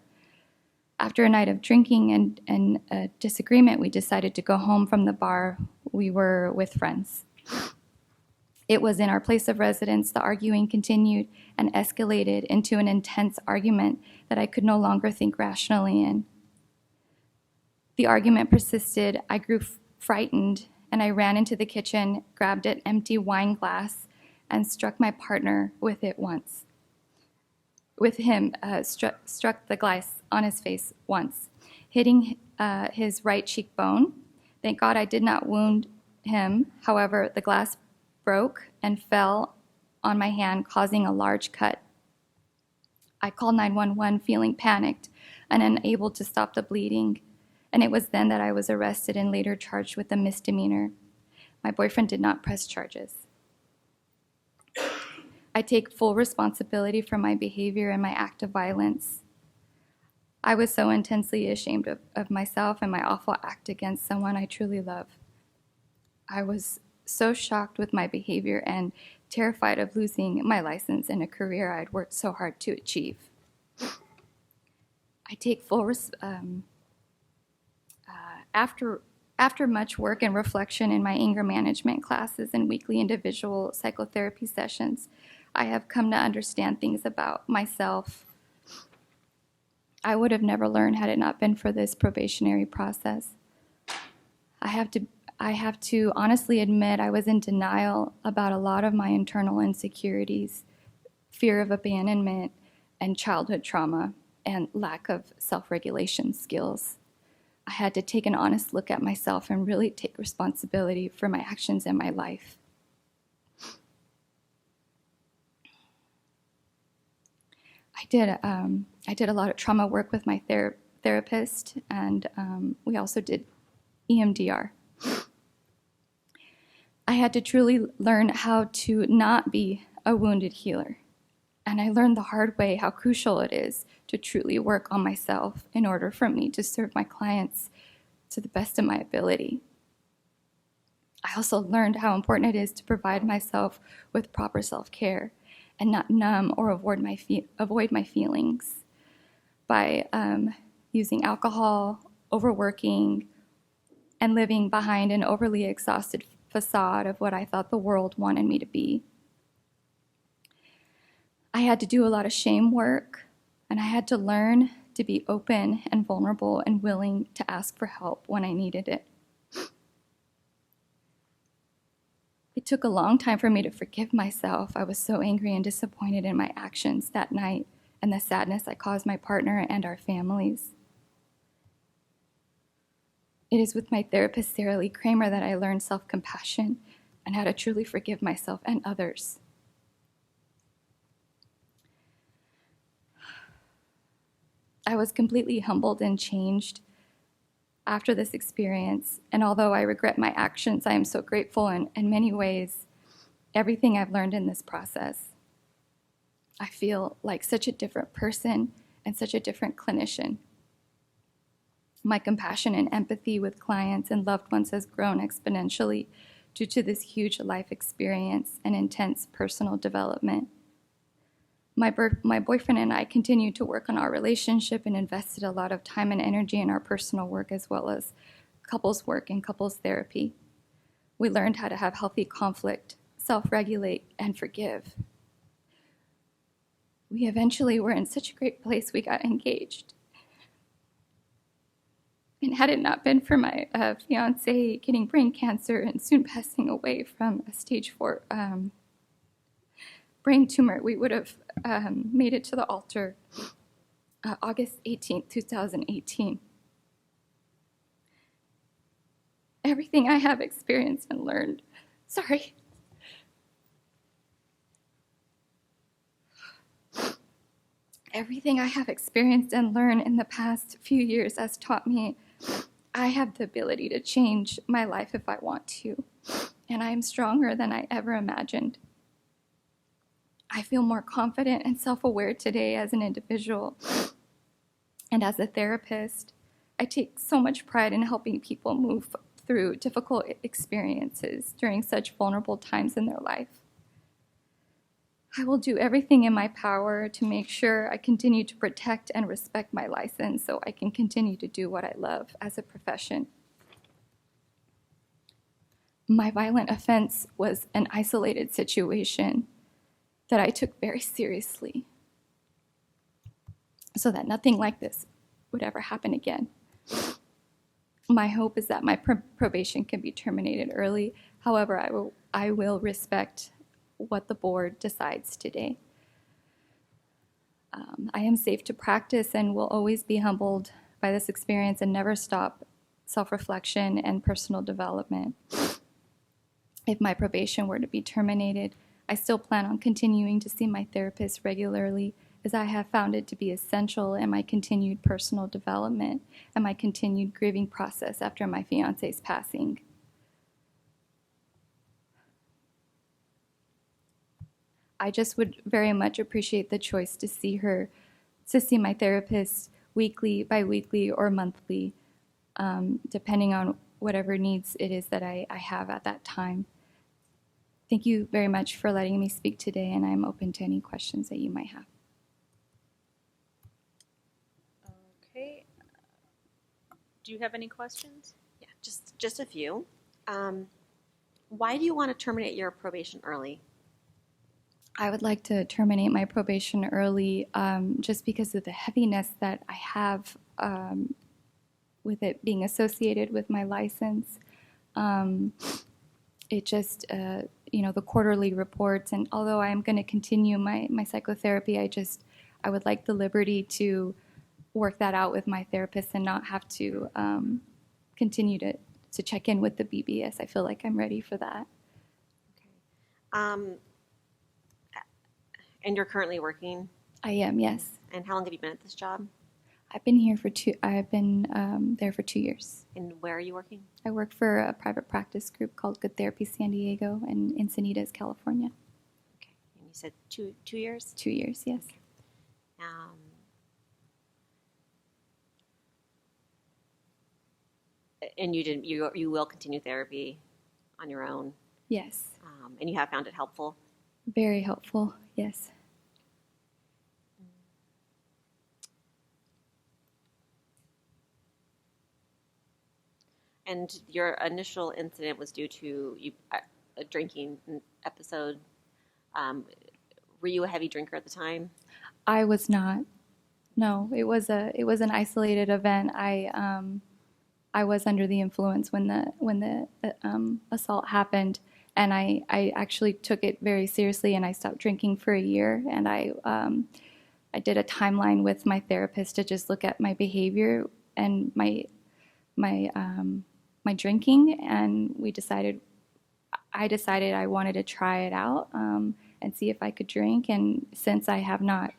After a night of drinking and a disagreement, we decided to go home from the bar we were with friends. It was in our place of residence the arguing continued and escalated into an intense argument that I could no longer think rationally in. The argument persisted. I grew frightened, and I ran into the kitchen, grabbed an empty wine glass, and struck my partner with it once. Struck the glass on his face once, hitting his right cheekbone. Thank God I did not wound him. However, the glass broke and fell on my hand, causing a large cut. I called 911, feeling panicked and unable to stop the bleeding, and it was then that I was arrested and later charged with a misdemeanor. My boyfriend did not press charges. I take full responsibility for my behavior and my act of violence. I was so intensely ashamed of myself and my awful act against someone I truly love. I was so shocked with my behavior and terrified of losing my license and a career I'd worked so hard to achieve. I take full after much work and reflection in my anger management classes and weekly individual psychotherapy sessions, I have come to understand things about myself I would have never learned had it not been for this probationary process. I have to honestly admit I was in denial about a lot of my internal insecurities, fear of abandonment, and childhood trauma, and lack of self-regulation skills. I had to take an honest look at myself and really take responsibility for my actions in my life. I did a lot of trauma work with my therapist, and we also did EMDR. I had to truly learn how to not be a wounded healer. And I learned the hard way how crucial it is to truly work on myself in order for me to serve my clients to the best of my ability. I also learned how important it is to provide myself with proper self-care and not numb or avoid my feelings by using alcohol, overworking, and living behind an overly exhausted facade of what I thought the world wanted me to be. I had to do a lot of shame work, and I had to learn to be open and vulnerable and willing to ask for help when I needed it. It took a long time for me to forgive myself. I was so angry and disappointed in my actions that night and the sadness I caused my partner and our families. It is with my therapist, Sarah Lee Kramer, that I learned self-compassion and how to truly forgive myself and others. I was completely humbled and changed after this experience, and although I regret my actions, I am so grateful in many ways everything I've learned in this process. I feel like such a different person and such a different clinician. My compassion and empathy with clients and loved ones has grown exponentially due to this huge life experience and intense personal development. My boyfriend and I continued to work on our relationship and invested a lot of time and energy in our personal work as well as couples work and couples therapy. We learned how to have healthy conflict, self-regulate, and forgive. We eventually were in such a great place we got engaged. And had it not been for my fiance getting brain cancer and soon passing away from a stage 4 brain tumor, we would have made it to the altar August 18th, 2018. Everything I have experienced and learned, everything I have experienced and learned in the past few years has taught me I have the ability to change my life if I want to, and I am stronger than I ever imagined. I feel more confident and self-aware today as an individual. And as a therapist, I take so much pride in helping people move through difficult experiences during such vulnerable times in their life. I will do everything in my power to make sure I continue to protect and respect my license so I can continue to do what I love as a profession. My violent offense was an isolated situation that I took very seriously so that nothing like this would ever happen again. My hope is that my probation can be terminated early. However, I will respect what the board decides today. I am safe to practice and will always be humbled by this experience and never stop self-reflection and personal development. If my probation were to be terminated, I still plan on continuing to see my therapist regularly as I have found it to be essential in my continued personal development and my continued grieving process after my fiance's passing. I just would very much appreciate the choice to see my therapist weekly, bi-weekly, or monthly, depending on whatever needs it is that I have at that time. Thank you very much for letting me speak today, and I'm open to any questions that you might have. Okay. Do you have any questions? Yeah, just a few. Why do you want to terminate your probation early? I would like to terminate my probation early, just because of the heaviness that I have with it being associated with my license. It just, the quarterly reports, and although I'm going to continue my psychotherapy, I would like the liberty to work that out with my therapist and not have to continue to check in with the BBS. I feel like I'm ready for that. And you're currently working? I am, yes. And how long have you been at this job? I've been there for 2 years. And where are you working? I work for a private practice group called Good Therapy San Diego in Encinitas, California. Okay. And you said 2 years? 2 years, yes. And you will continue therapy on your own? Yes. And you have found it helpful? Very helpful, yes. And your initial incident was due to a drinking episode. Were you a heavy drinker at the time? I was not. No, it was an isolated event. I was under the influence when the assault happened, and I actually took it very seriously, and I stopped drinking for a year, and I did a timeline with my therapist to just look at my behavior and my drinking, and I decided I wanted to try it out and see if I could drink. And since I have not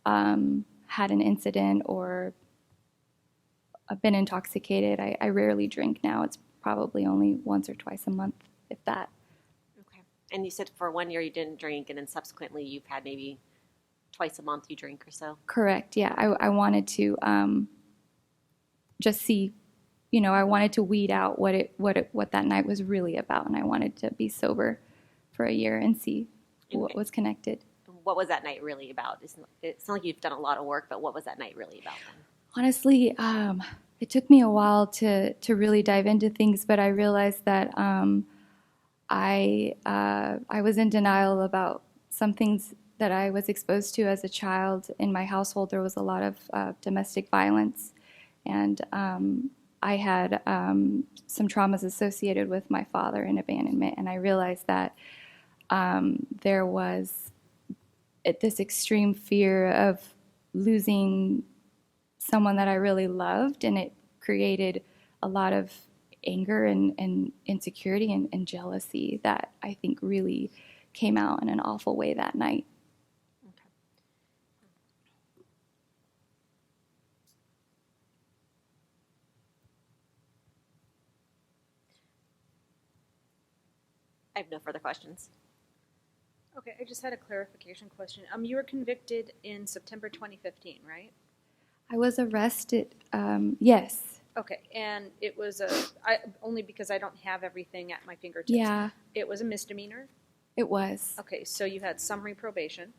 had an incident or been intoxicated, I rarely drink now. It's probably only once or twice a month, if that. Okay. And you said for 1 year you didn't drink, and then subsequently you've had maybe twice a month you drink or so? Correct, yeah. I wanted to just see, I wanted to weed out what that night was really about, and I wanted to be sober for a year and see what was connected. What was that night really about? It's not like you've done a lot of work, but what was that night really about then? Honestly, it took me a while to really dive into things, but I realized that I was in denial about some things that I was exposed to as a child. In my household, there was a lot of domestic violence, and I had some traumas associated with my father and abandonment, and I realized that there was this extreme fear of losing someone that I really loved, and it created a lot of anger and insecurity and jealousy that I think really came out in an awful way that night. Okay. I have no further questions. Okay, I just had a clarification question. You were convicted in September 2015, right? I was arrested, yes. Okay, and it was only because I don't have everything at my fingertips. Yeah. It was a misdemeanor? It was. Okay, so you had summary probation?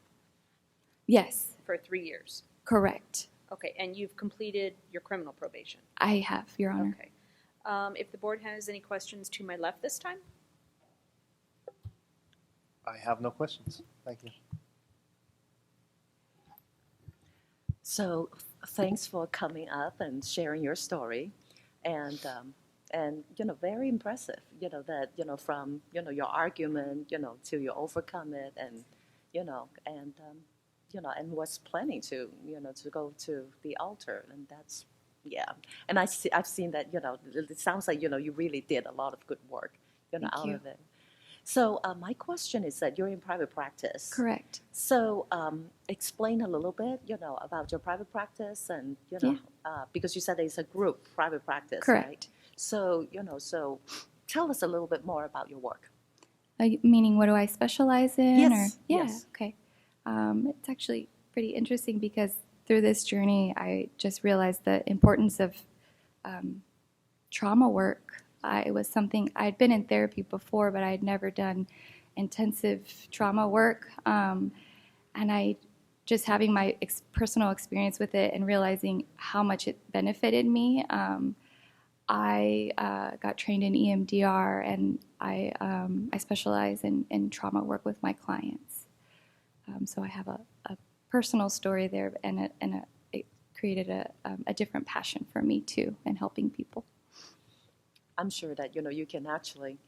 Yes. For 3 years? Correct. Okay, and you've completed your criminal probation? I have, Your Honor. Okay. If the board has any questions to my left this time? I have no questions. Thank you. So thanks for coming up and sharing your story, and very impressive. That from your argument to you overcome it, and and was planning to to go to the altar, and that's And I've seen that it sounds like you really did a lot of good work out of it. So my question is that you're in private practice. Correct. So explain a little bit, about your private practice, and because you said it's a group private practice, Correct. right? So so tell us a little bit more about your work. Meaning, what do I specialize in? Yes. Or, yeah. Yes. Okay. It's actually pretty interesting because through this journey, I just realized the importance of trauma work. It was something I'd been in therapy before, but I had never done intensive trauma work. And I just having my personal experience with it and realizing how much it benefited me. I got trained in EMDR, and I specialize in trauma work with my clients. So I have a personal story there, and it created a different passion for me too in helping people. I'm sure that, you can actually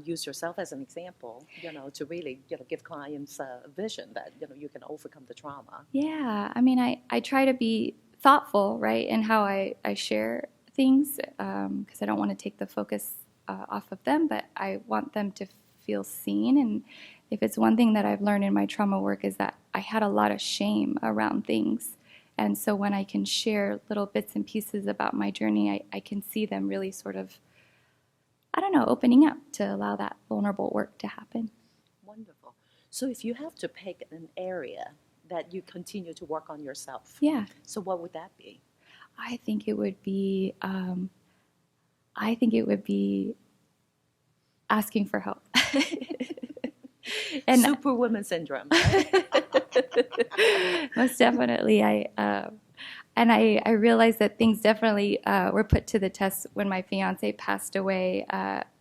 use yourself as an example, to really, give clients a vision that, you can overcome the trauma. Yeah, I mean, I try to be thoughtful, right, in how I share things, because I don't want to take the focus off of them, but I want them to feel seen. And if it's one thing that I've learned in my trauma work is that I had a lot of shame around things. And so when I can share little bits and pieces about my journey, I can see them really sort of, I don't know, opening up to allow that vulnerable work to happen. Wonderful. So if you have to pick an area that you continue to work on yourself, Yeah. so what would that be? I think it would be asking for help. And Superwoman syndrome, right? most definitely, I realized that things definitely were put to the test when my fiance passed away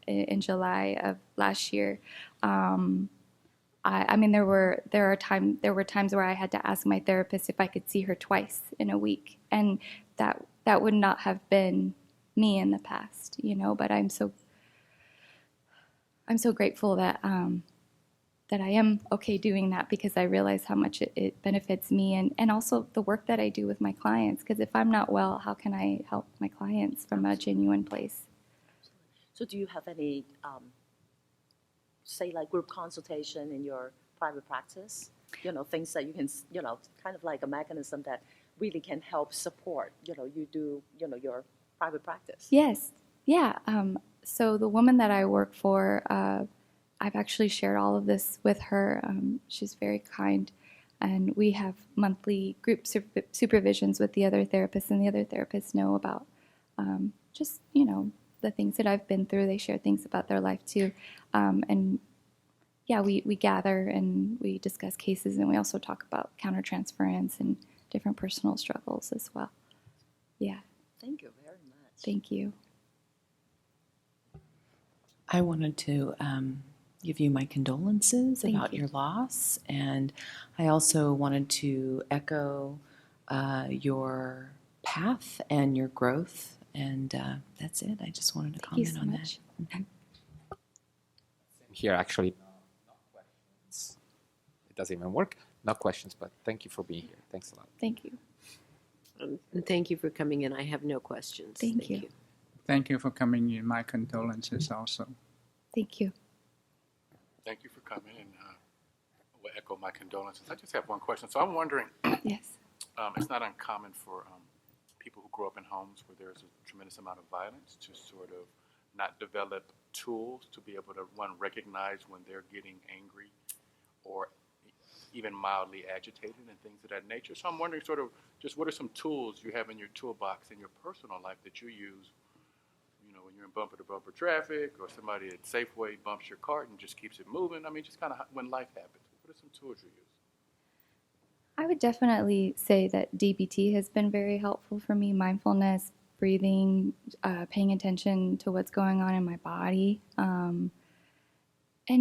in July of last year. I mean, there were times where I had to ask my therapist if I could see her twice in a week, and that would not have been me in the past, But I'm so grateful that I am okay doing that, because I realize how much it benefits me and also the work that I do with my clients. Because if I'm not well, how can I help my clients from a genuine place? So do you have any, say, like group consultation in your private practice? Things that you can, kind of like a mechanism that really can help support, you do, your private practice. Yes. Yeah. So the woman that I work for, I've actually shared all of this with her. She's very kind. And we have monthly group supervisions with the other therapists, and the other therapists know about just, the things that I've been through. They share things about their life too. And yeah, we gather and we discuss cases, and we also talk about countertransference and different personal struggles as well. Yeah. Thank you very much. Thank you. I wanted to give you my condolences Thank about you. your loss, and I also wanted to echo your path and your growth, and that's it. I just wanted to Thank you comment so on much. that. Mhm. Here, actually, no questions. It doesn't even work. No questions, but thank you for being here. Thanks a lot. Thank you. And thank you for coming in. I have no questions. Thank you. Thank you for coming in. My condolences also. Thank you. Thank you for coming, and I will echo my condolences. I just have one question. So I'm wondering, Yes. it's not uncommon for people who grow up in homes where there's a tremendous amount of violence to sort of not develop tools to be able to, one, recognize when they're getting angry or even mildly agitated and things of that nature. So I'm wondering sort of just what are some tools you have in your toolbox in your personal life that you use, when you're in bumper-to-bumper traffic or somebody at Safeway bumps your cart and just keeps it moving. I mean, just kind of when life happens. What are some tools you use? I would definitely say that DBT has been very helpful for me. Mindfulness, breathing, paying attention to what's going on in my body. And, I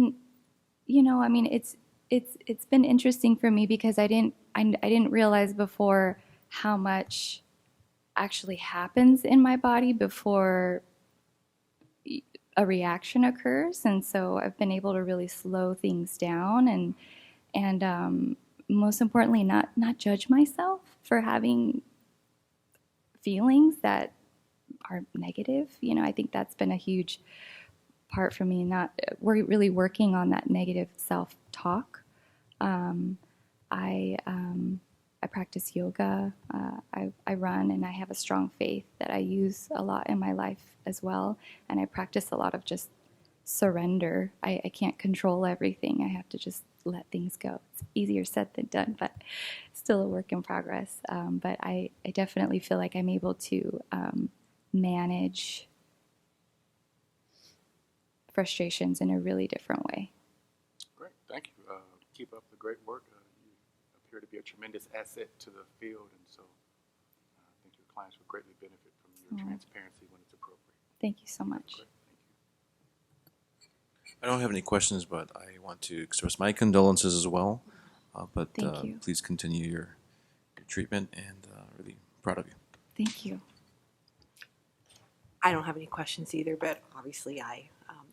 mean, it's been interesting for me because I didn't realize before how much actually happens in my body before a reaction occurs. And so I've been able to really slow things down and most importantly, not judge myself for having feelings that are negative. I think that's been a huge part for me, we're really working on that negative self-talk. I practice yoga, I run, and I have a strong faith that I use a lot in my life as well. And I practice a lot of just surrender. I can't control everything. I have to just let things go. It's easier said than done, but still a work in progress. But I definitely feel like I'm able to manage frustrations in a really different way. Great, thank you. Keep up the great work. You appear to be a tremendous asset to the field, and so I think your clients will greatly benefit from your transparency when it's appropriate. Thank you so much. Great, thank you. I don't have any questions, but I want to express my condolences as well. But Thank you. please continue your treatment, and really proud of you. Thank you. I don't have any questions either, but obviously I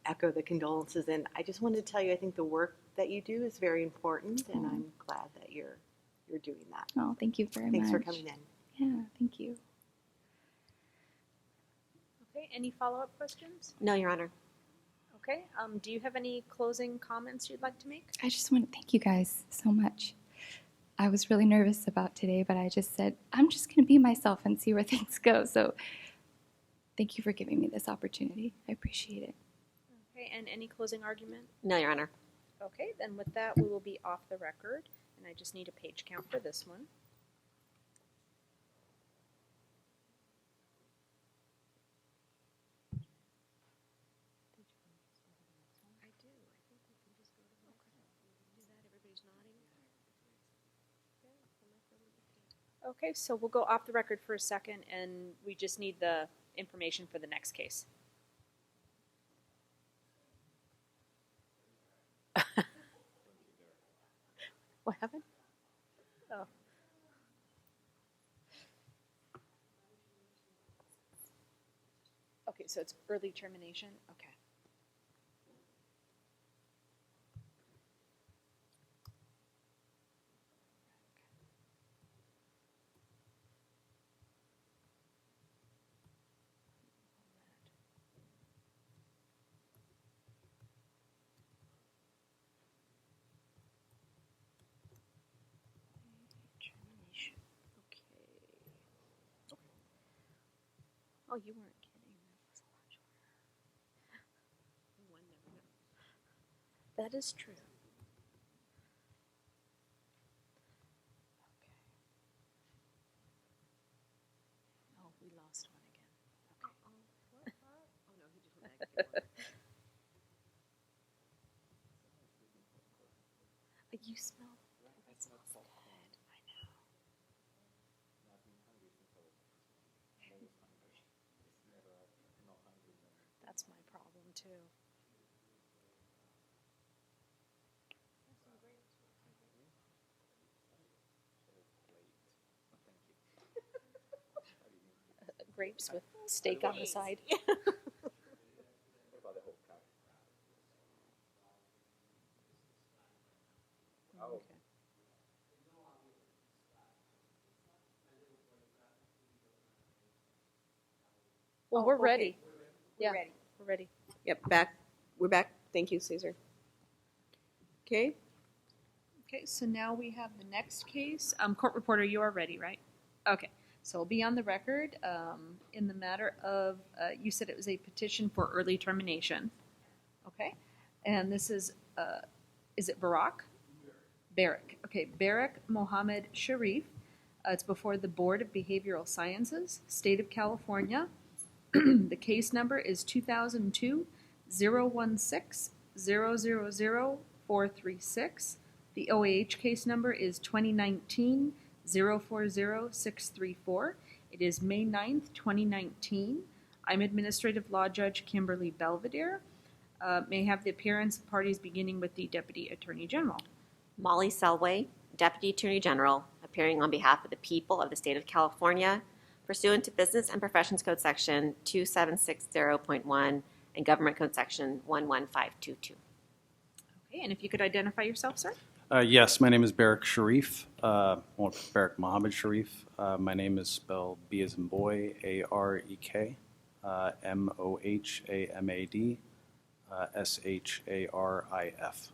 echo the condolences. And I just wanted to tell you, I think the work that you do is very important, and I'm glad that you're doing that. Oh, thank you very much. Thanks for coming in. Yeah, thank you. Okay, any follow-up questions? No, Your Honor. Okay, do you have any closing comments you'd like to make? I just want to thank you guys so much. I was really nervous about today, but I just said, I'm just going to be myself and see where things go. So thank you for giving me this opportunity. I appreciate it. Okay, and any closing argument? No, Your Honor. Okay, then with that, we will be off the record, and I just need a page count for this one. Okay, so we'll go off the record for a second, and we just need the information for the next case. What happened? Oh. Okay, so it's early termination? Okay. Termination. Okay. Oh, you weren't kidding. That was a lot shorter. One never knows. That is true. Okay. Oh, we lost one again. Okay. Oh, no, he just went back. You smell. That smells good. I know. That's my problem too. Grapes with steak on the side. Okay. Well, we're ready. Yeah, we're ready. Yep, back. We're back. Thank you, Caesar. Okay. Okay, so now we have the next case. Court reporter, you are ready, right? Okay, so we'll be on the record in the matter of, you said it was a petition for early termination. Okay, and this is it Barak? Barak. Okay, Barak Mohammed Sharif. It's before the Board of Behavioral Sciences, State of California. The case number is 2002-016-000-436. The OAH case number is 2019-040-634. It is May 9th, 2019. I'm Administrative Law Judge Kimberly Belvedere. May I have the appearance of parties beginning with the Deputy Attorney General. Molly Selway, Deputy Attorney General, appearing on behalf of the people of the State of California, pursuant to Business and Professions Code Section 2760.1 and Government Code Section 11522. Okay, and if you could identify yourself, sir? Yes, my name is Barak Sharif, Barak Mohammed Sharif. My name is spelled B as in boy, A-R-E-K, M-O-H-A-M-A-D, S-H-A-R-I-F.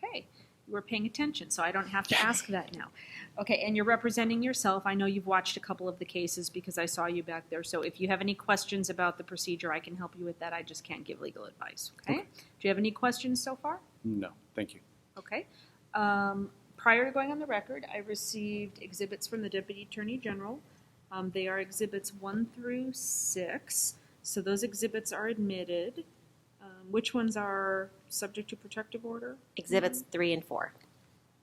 Okay, you were paying attention, so I don't have to ask that now. Okay, and you're representing yourself. I know you've watched a couple of the cases because I saw you back there. So if you have any questions about the procedure, I can help you with that. I just can't give legal advice, okay? Do you have any questions so far? No, thank you. Okay. Prior to going on the record, I received exhibits from the Deputy Attorney General. They are exhibits 1 through 6. So those exhibits are admitted. Which ones are subject to protective order? Exhibits 3 and 4.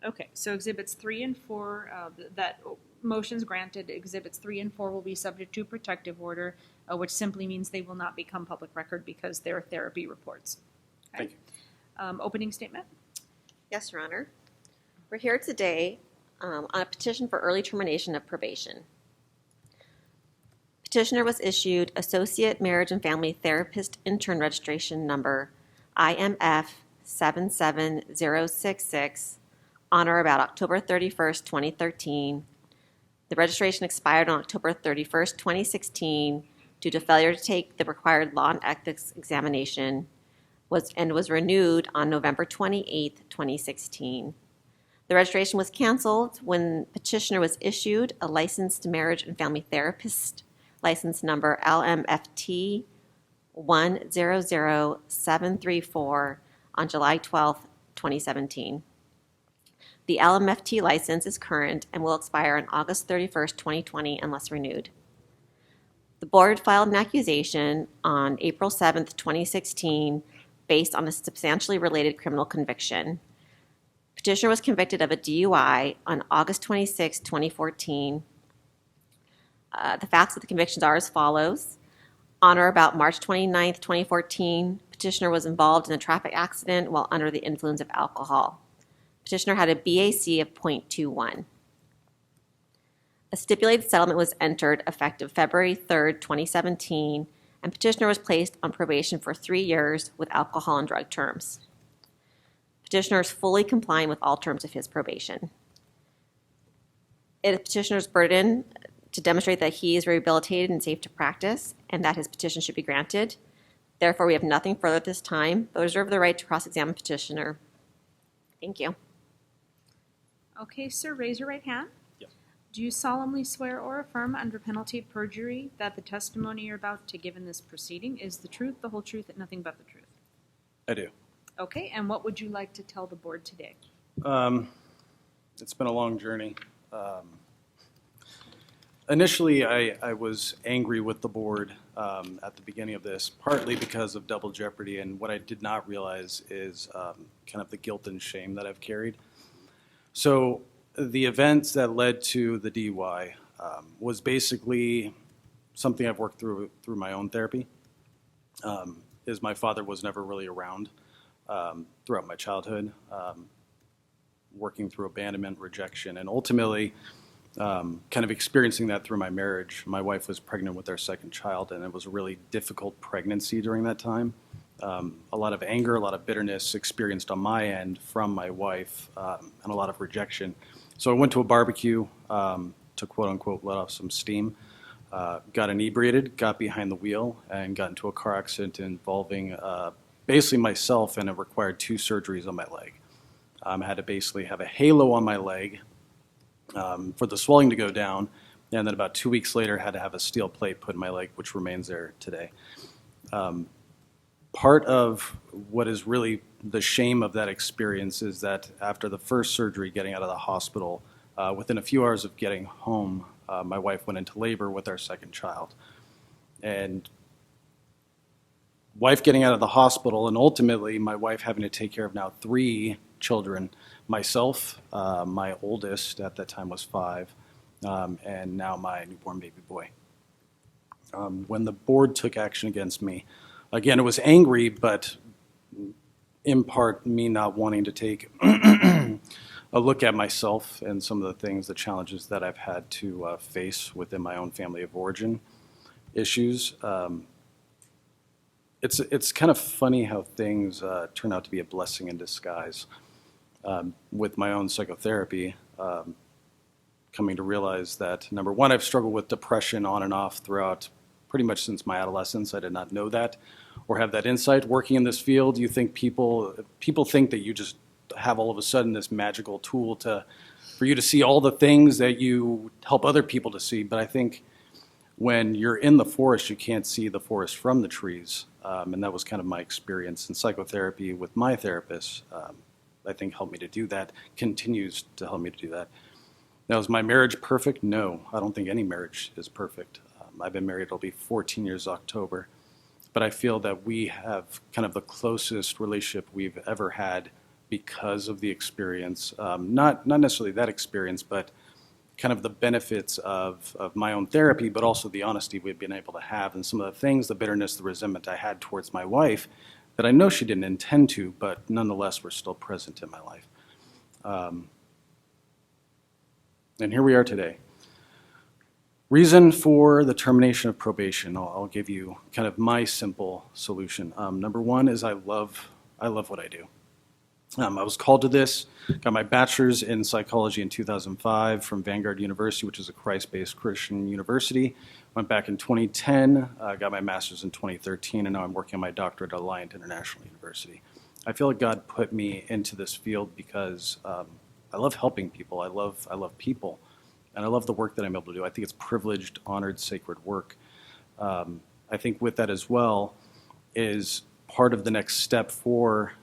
Okay, so exhibits 3 and 4, that motions granted, exhibits 3 and 4 will be subject to protective order, which simply means they will not become public record because they're therapy reports. Okay. Thank you. Opening statement? Yes, Your Honor. We're here today on a petition for early termination of probation. Petitioner was issued Associate Marriage and Family Therapist Intern Registration Number IMF 77066 on or about October 31st, 2013. The registration expired on October 31st, 2016 due to failure to take the required law and ethics examination and was renewed on November 28th, 2016. The registration was canceled when petitioner was issued a licensed marriage and family therapist license number LMFT 100734 on July 12th, 2017. The LMFT license is current and will expire on August 31st, 2020 unless renewed. The board filed an accusation on April 7th, 2016 based on a substantially related criminal conviction. Petitioner was convicted of a DUI on August 26, 2014. The facts of the convictions are as follows. On or about March 29, 2014, petitioner was involved in a traffic accident while under the influence of alcohol. Petitioner had a BAC of .21. A stipulated settlement was entered effective February 3, 2017, and petitioner was placed on probation for 3 years with alcohol and drug terms. Petitioner is fully complying with all terms of his probation. It is petitioner's burden to demonstrate that he is rehabilitated and safe to practice and that his petition should be granted. Therefore, we have nothing further at this time, but reserve the right to cross-examine petitioner. Thank you. Okay, sir, raise your right hand. Yes. Do you solemnly swear or affirm under penalty of perjury that the testimony you're about to give in this proceeding is the truth, the whole truth, and nothing but the truth? I do. Okay, and what would you like to tell the board today? It's been a long journey. Initially, I was angry with the board at the beginning of this, partly because of double jeopardy, and what I did not realize is kind of the guilt and shame that I've carried. So the events that led to the DUI was basically something I've worked through my own therapy. Is my father was never really around throughout my childhood, working through abandonment, rejection, and ultimately kind of experiencing that through my marriage. My wife was pregnant with our second child, and it was a really difficult pregnancy during that time. A lot of anger, a lot of bitterness experienced on my end from my wife, and a lot of rejection. So I went to a barbecue to quote unquote let off some steam, got inebriated, got behind the wheel, and got into a car accident involving basically myself, and it required 2 surgeries on my leg. I had to basically have a halo on my leg for the swelling to go down, and then about 2 weeks later had to have a steel plate put in my leg, which remains there today. Part of what is really the shame of that experience is that after the first surgery, getting out of the hospital, within a few hours of getting home, my wife went into labor with our second child. And wife getting out of the hospital, and ultimately my wife having to take care of now 3 children, myself, my oldest at that time was 5, and now my newborn baby boy. When the board took action against me, again, it was angry, but in part me not wanting to take a look at myself and some of the things, the challenges that I've had to face within my own family of origin issues. It's kind of funny how things turn out to be a blessing in disguise. With my own psychotherapy, coming to realize that, number one, I've struggled with depression on and off throughout pretty much since my adolescence. I did not know that or have that insight. Working in this field, you think people think that you just have all of a sudden this magical tool for you to see all the things that you help other people to see. But I think when you're in the forest, you can't see the forest from the trees. And that was kind of my experience in psychotherapy with my therapist. I think helped me to do that, continues to help me to do that. Now, is my marriage perfect? No, I don't think any marriage is perfect. I've been married, it'll be 14 years October. But I feel that we have kind of the closest relationship we've ever had because of the experience. Not necessarily that experience, but kind of the benefits of my own therapy, but also the honesty we've been able to have, and some of the things, the bitterness, the resentment I had towards my wife that I know she didn't intend to, but nonetheless were still present in my life. And here we are today. Reason for the termination of probation. I'll give you kind of my simple solution. Number one is I love what I do. I was called to this, got my bachelor's in psychology in 2005 from Vanguard University, which is a Christ-based Christian university. Went back in 2010, got my master's in 2013, and now I'm working on my doctorate at Alliant International University. I feel like God put me into this field because I love helping people. I love people, and I love the work that I'm able to do. I think it's privileged, honored, sacred work. I think with that as well is part of the next step for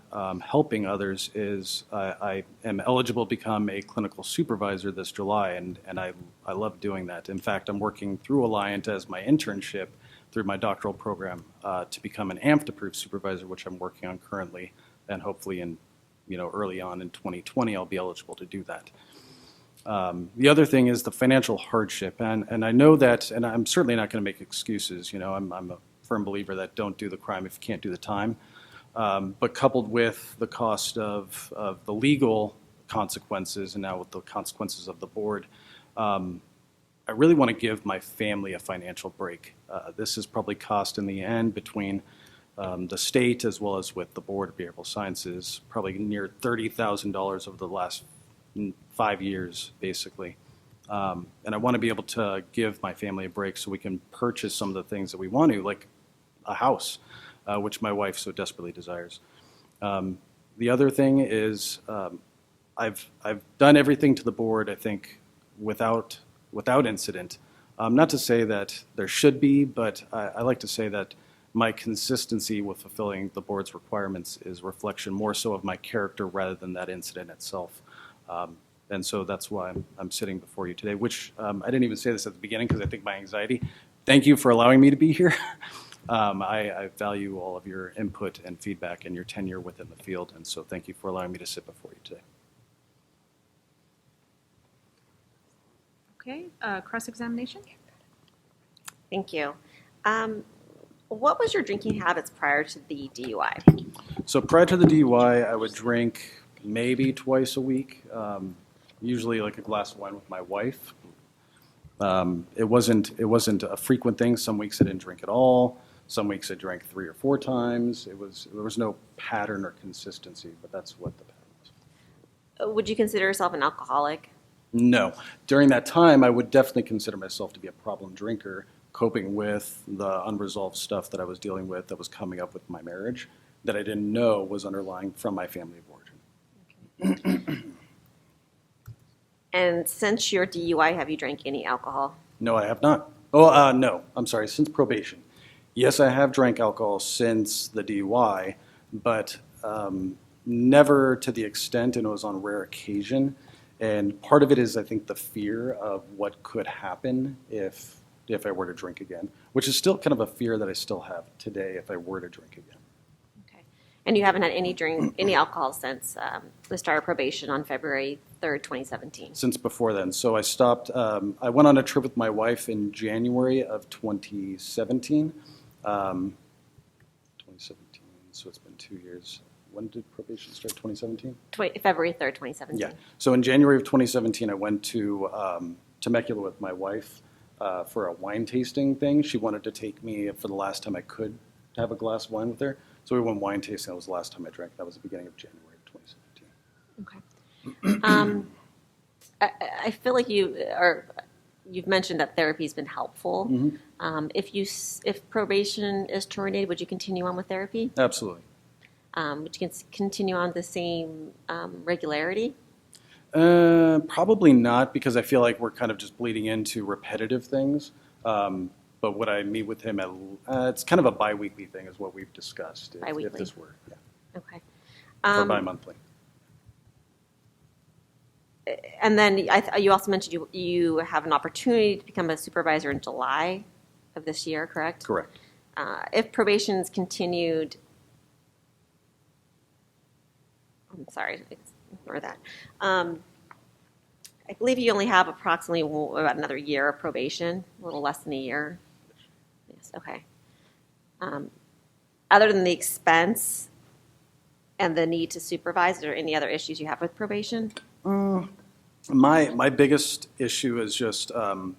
helping others is I am eligible to become a clinical supervisor this July, and I love doing that. In fact, I'm working through Alliant as my internship through my doctoral program to become an AMFT-approved supervisor, which I'm working on currently, and hopefully in early on in 2020 I'll be eligible to do that. The other thing is the financial hardship, and I know that, and I'm certainly not going to make excuses. I'm a firm believer that don't do the crime if you can't do the time. But coupled with the cost of the legal consequences and now with the consequences of the board, I really want to give my family a financial break. This has probably cost in the end between the state as well as with the Board of Behavioral Sciences, probably near $30,000 over the last 5 years, basically. And I want to be able to give my family a break so we can purchase some of the things that we want to, like a house. Which my wife so desperately desires. The other thing is I've done everything to the board, I think, without incident. Not to say that there should be, but I like to say that my consistency with fulfilling the board's requirements is reflection more so of my character rather than that incident itself. And so that's why I'm sitting before you today, which I didn't even say this at the beginning because I think my anxiety. Thank you for allowing me to be here. I value all of your input and feedback and your tenure within the field, and so thank you for allowing me to sit before you today. Okay, cross-examination? Thank you. What was your drinking habits prior to the DUI? So prior to the DUI, I would drink maybe twice a week, usually like a glass of wine with my wife. It wasn't a frequent thing. Some weeks I didn't drink at all. Some weeks I drank 3 or 4 times. There was no pattern or consistency, but that's what the pattern was. Would you consider yourself an alcoholic? No. During that time, I would definitely consider myself to be a problem drinker, coping with the unresolved stuff that I was dealing with that was coming up with my marriage that I didn't know was underlying from my family of origin. And since your DUI, have you drank any alcohol? No, I have not. Oh, no. I'm sorry. Since probation. Yes, I have drank alcohol since the DUI, but never to the extent, and it was on rare occasion. And part of it is, I think, the fear of what could happen if I were to drink again, which is still kind of a fear that I still have today if I were to drink again. Okay. And you haven't had any alcohol since the start of probation on February 3rd, 2017? Since before then. So I stopped. I went on a trip with my wife in January of 2017. 2017, so it's been 2 years. When did probation start, 2017? February 3rd, 2017. Yeah. So in January of 2017, I went to Temecula with my wife for a wine tasting thing. She wanted to take me for the last time I could have a glass of wine with her. So we went wine tasting. That was the last time I drank. That was the beginning of January of 2017. Okay. I feel like you've mentioned that therapy's been helpful. Mm-hmm. If probation is terminated, would you continue on with therapy? Absolutely. Would you continue on the same regularity? Probably not, because I feel like we're kind of just bleeding into repetitive things. But would I meet with him it's kind of a bi-weekly thing is what we've discussed. If this were, yeah. Okay. Or bi-monthly. And then you also mentioned you have an opportunity to become a supervisor in July of this year, correct? Correct. If probation is continued, I'm sorry, ignore that. I believe you only have approximately about another year of probation, a little less than a year. Yes, okay. Other than the expense and the need to supervise, are there any other issues you have with probation? My biggest issue is just, I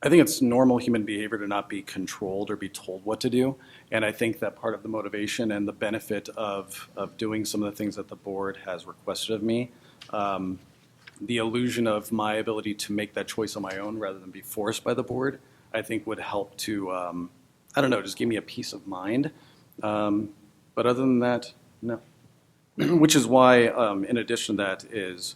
think it's normal human behavior to not be controlled or be told what to do. And I think that part of the motivation and the benefit of doing some of the things that the board has requested of me, the illusion of my ability to make that choice on my own rather than be forced by the board, I think would help to, I don't know, just give me a peace of mind. But other than that, no. Which is why, in addition to that, is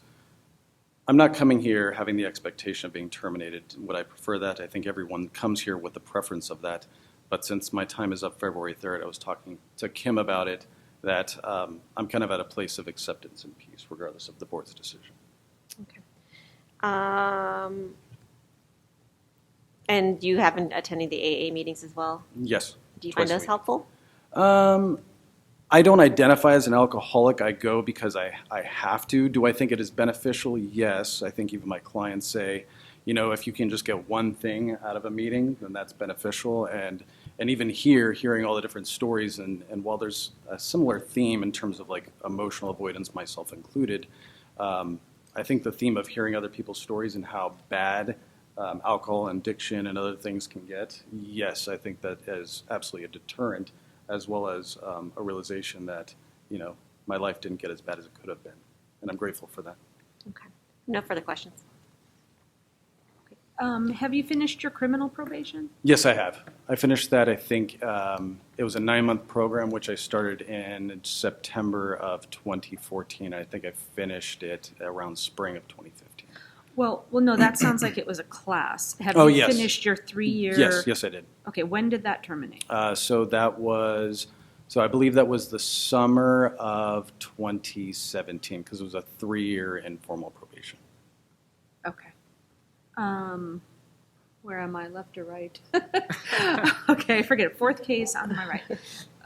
I'm not coming here having the expectation of being terminated. Would I prefer that? I think everyone comes here with the preference of that. But since my time is up February 3rd, I was talking to Kim about it, that I'm kind of at a place of acceptance and peace, regardless of the board's decision. Okay. And you haven't attended the AA meetings as well? Yes. Do you find twice a those week. helpful? I don't identify as an alcoholic. I go because I have to. Do I think it is beneficial? Yes. I think even my clients say, you know, if you can just get one thing out of a meeting, then that's beneficial. And even here, hearing all the different stories, and while there's a similar theme in terms of like emotional avoidance, myself included, I think the theme of hearing other people's stories and how bad alcohol and addiction and other things can get, yes, I think that is absolutely a deterrent, as well as a realization that, you know, my life didn't get as bad as it could have been. And I'm grateful for that. Okay. No further questions. Have you finished your criminal probation? Yes, I have. I finished that, I think, it was a 9-month program, which I started in September of 2014. I think I finished it around spring of 2015. Well, no, that sounds like it was a class. Have Oh, you yes. finished your 3-year? Yes, I did. Okay, when did that terminate? So I believe that was the summer of 2017, because it was a 3-year informal probation. Okay. Where am I, left or right? Okay, forget it. 4th case on my right.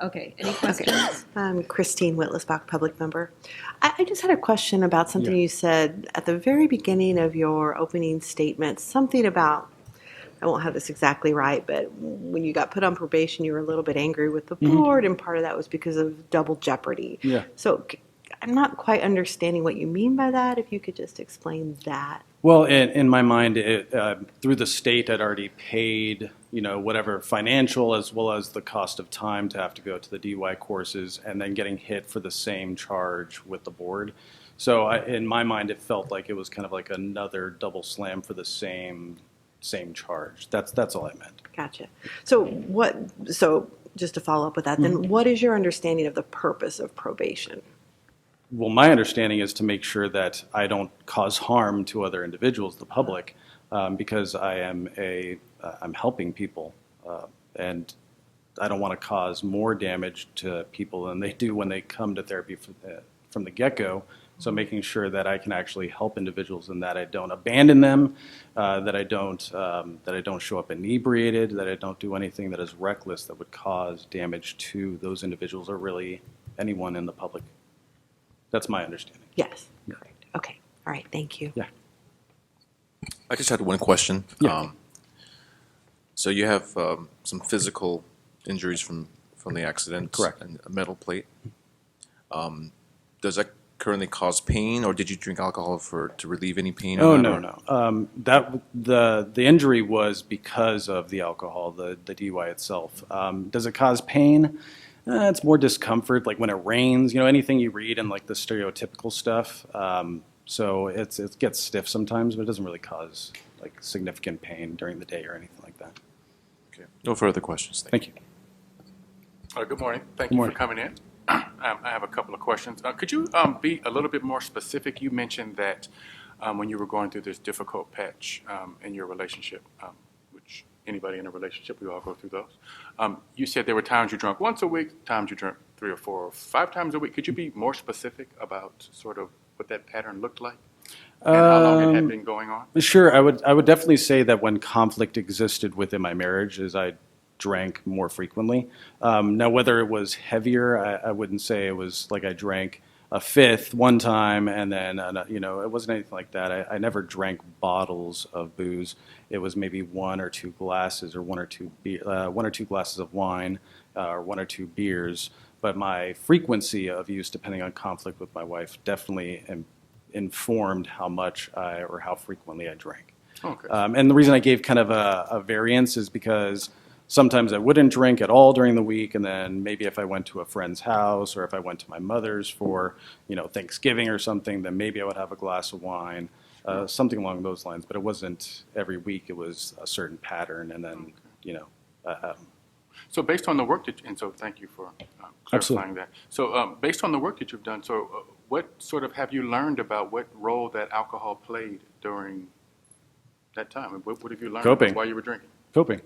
Okay, any questions? Christine Whittlesbach, public member. I just had a question about something you said at the very beginning of your opening statement, something about, I won't have this exactly right, but when you got put on probation, you were a little bit angry with the board, and part of that was because of double jeopardy. Yeah. So I'm not quite understanding what you mean by that, if you could just explain that. Well, in my mind, through the state, I'd already paid, you know, whatever financial as well as the cost of time to have to go to the DUI courses, and then getting hit for the same charge with the board. So in my mind, it felt like it was kind of like another double slam for the same charge. That's all I meant. Gotcha. So just to follow up with that, then what is your understanding of the purpose of probation? Well, my understanding is to make sure that I don't cause harm to other individuals, the public, because I'm helping people, and I don't want to cause more damage to people than they do when they come to therapy from the get-go. So making sure that I can actually help individuals, and that I don't abandon them, that I don't show up inebriated, that I don't do anything that is reckless that would cause damage to those individuals or really anyone in the public. That's my understanding. Yes, correct. Okay, all right, thank you. Yeah. I just had one question. Yeah. So you have some physical injuries from the accident. Correct. And a metal plate. Does that currently cause pain, or did you drink alcohol to relieve any pain? Oh, no. The injury was because of the alcohol, the DUI itself. Does it cause pain? It's more discomfort, like when it rains, you know, anything you read and like the stereotypical stuff. So it gets stiff sometimes, but it doesn't really cause like significant pain during the day or anything like that. Okay. No further questions. Thank you. Good morning. Thank Good you morning. for coming in. I have a couple of questions. Could you be a little bit more specific? You mentioned that when you were going through this difficult patch in your relationship, which anybody in a relationship, we all go through those. You said there were times you drank once a week, times you drank 3 or 4 or 5 times a week. Could you be more specific about sort of what that pattern looked like and how long it had been going on? Sure. I would definitely say that when conflict existed within my marriage, is I drank more frequently. Now, whether it was heavier, I wouldn't say it was like I drank a fifth one time and then, it wasn't anything like that. I never drank bottles of booze. It was maybe 1 or 2 glasses or 1 or 2 glasses of wine or 1 or 2 beers. But my frequency of use, depending on conflict with my wife, definitely informed how much or how frequently I drank. Okay. And the reason I gave kind of a variance is because sometimes I wouldn't drink at all during the week, and then maybe if I went to a friend's house or if I went to my mother's for, Thanksgiving or something, then maybe I would have a glass of wine, something along those lines. But it wasn't every week. It was a certain pattern, and then, So based on the work and so thank you for clarifying that. So based on the work that you've done, so what sort of have you learned about what role that alcohol played during that time? What have you learned Coping. while you were drinking? Coping.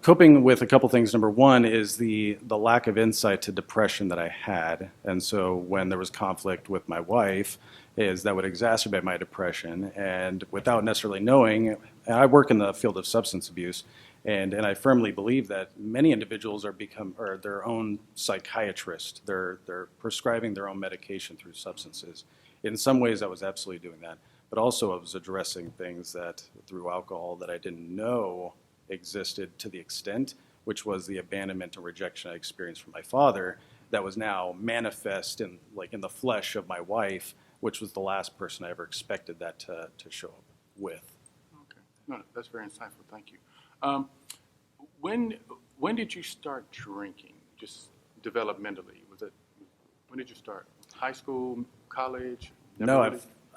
Coping with a couple things. Number one is the lack of insight to depression that I had. And so when there was conflict with my wife, that would exacerbate my depression. And without necessarily knowing, I work in the field of substance abuse, and I firmly believe that many individuals are their own psychiatrist. They're prescribing their own medication through substances. In some ways, I was absolutely doing that. But also I was addressing things that through alcohol that I didn't know existed to the extent, which was the abandonment and rejection I experienced from my father that was now manifest in the flesh of my wife, which was the last person I ever expected that to show up with. Okay. No, that's very insightful. Thank you. When did you start drinking, just developmentally? When did you start? High school, college?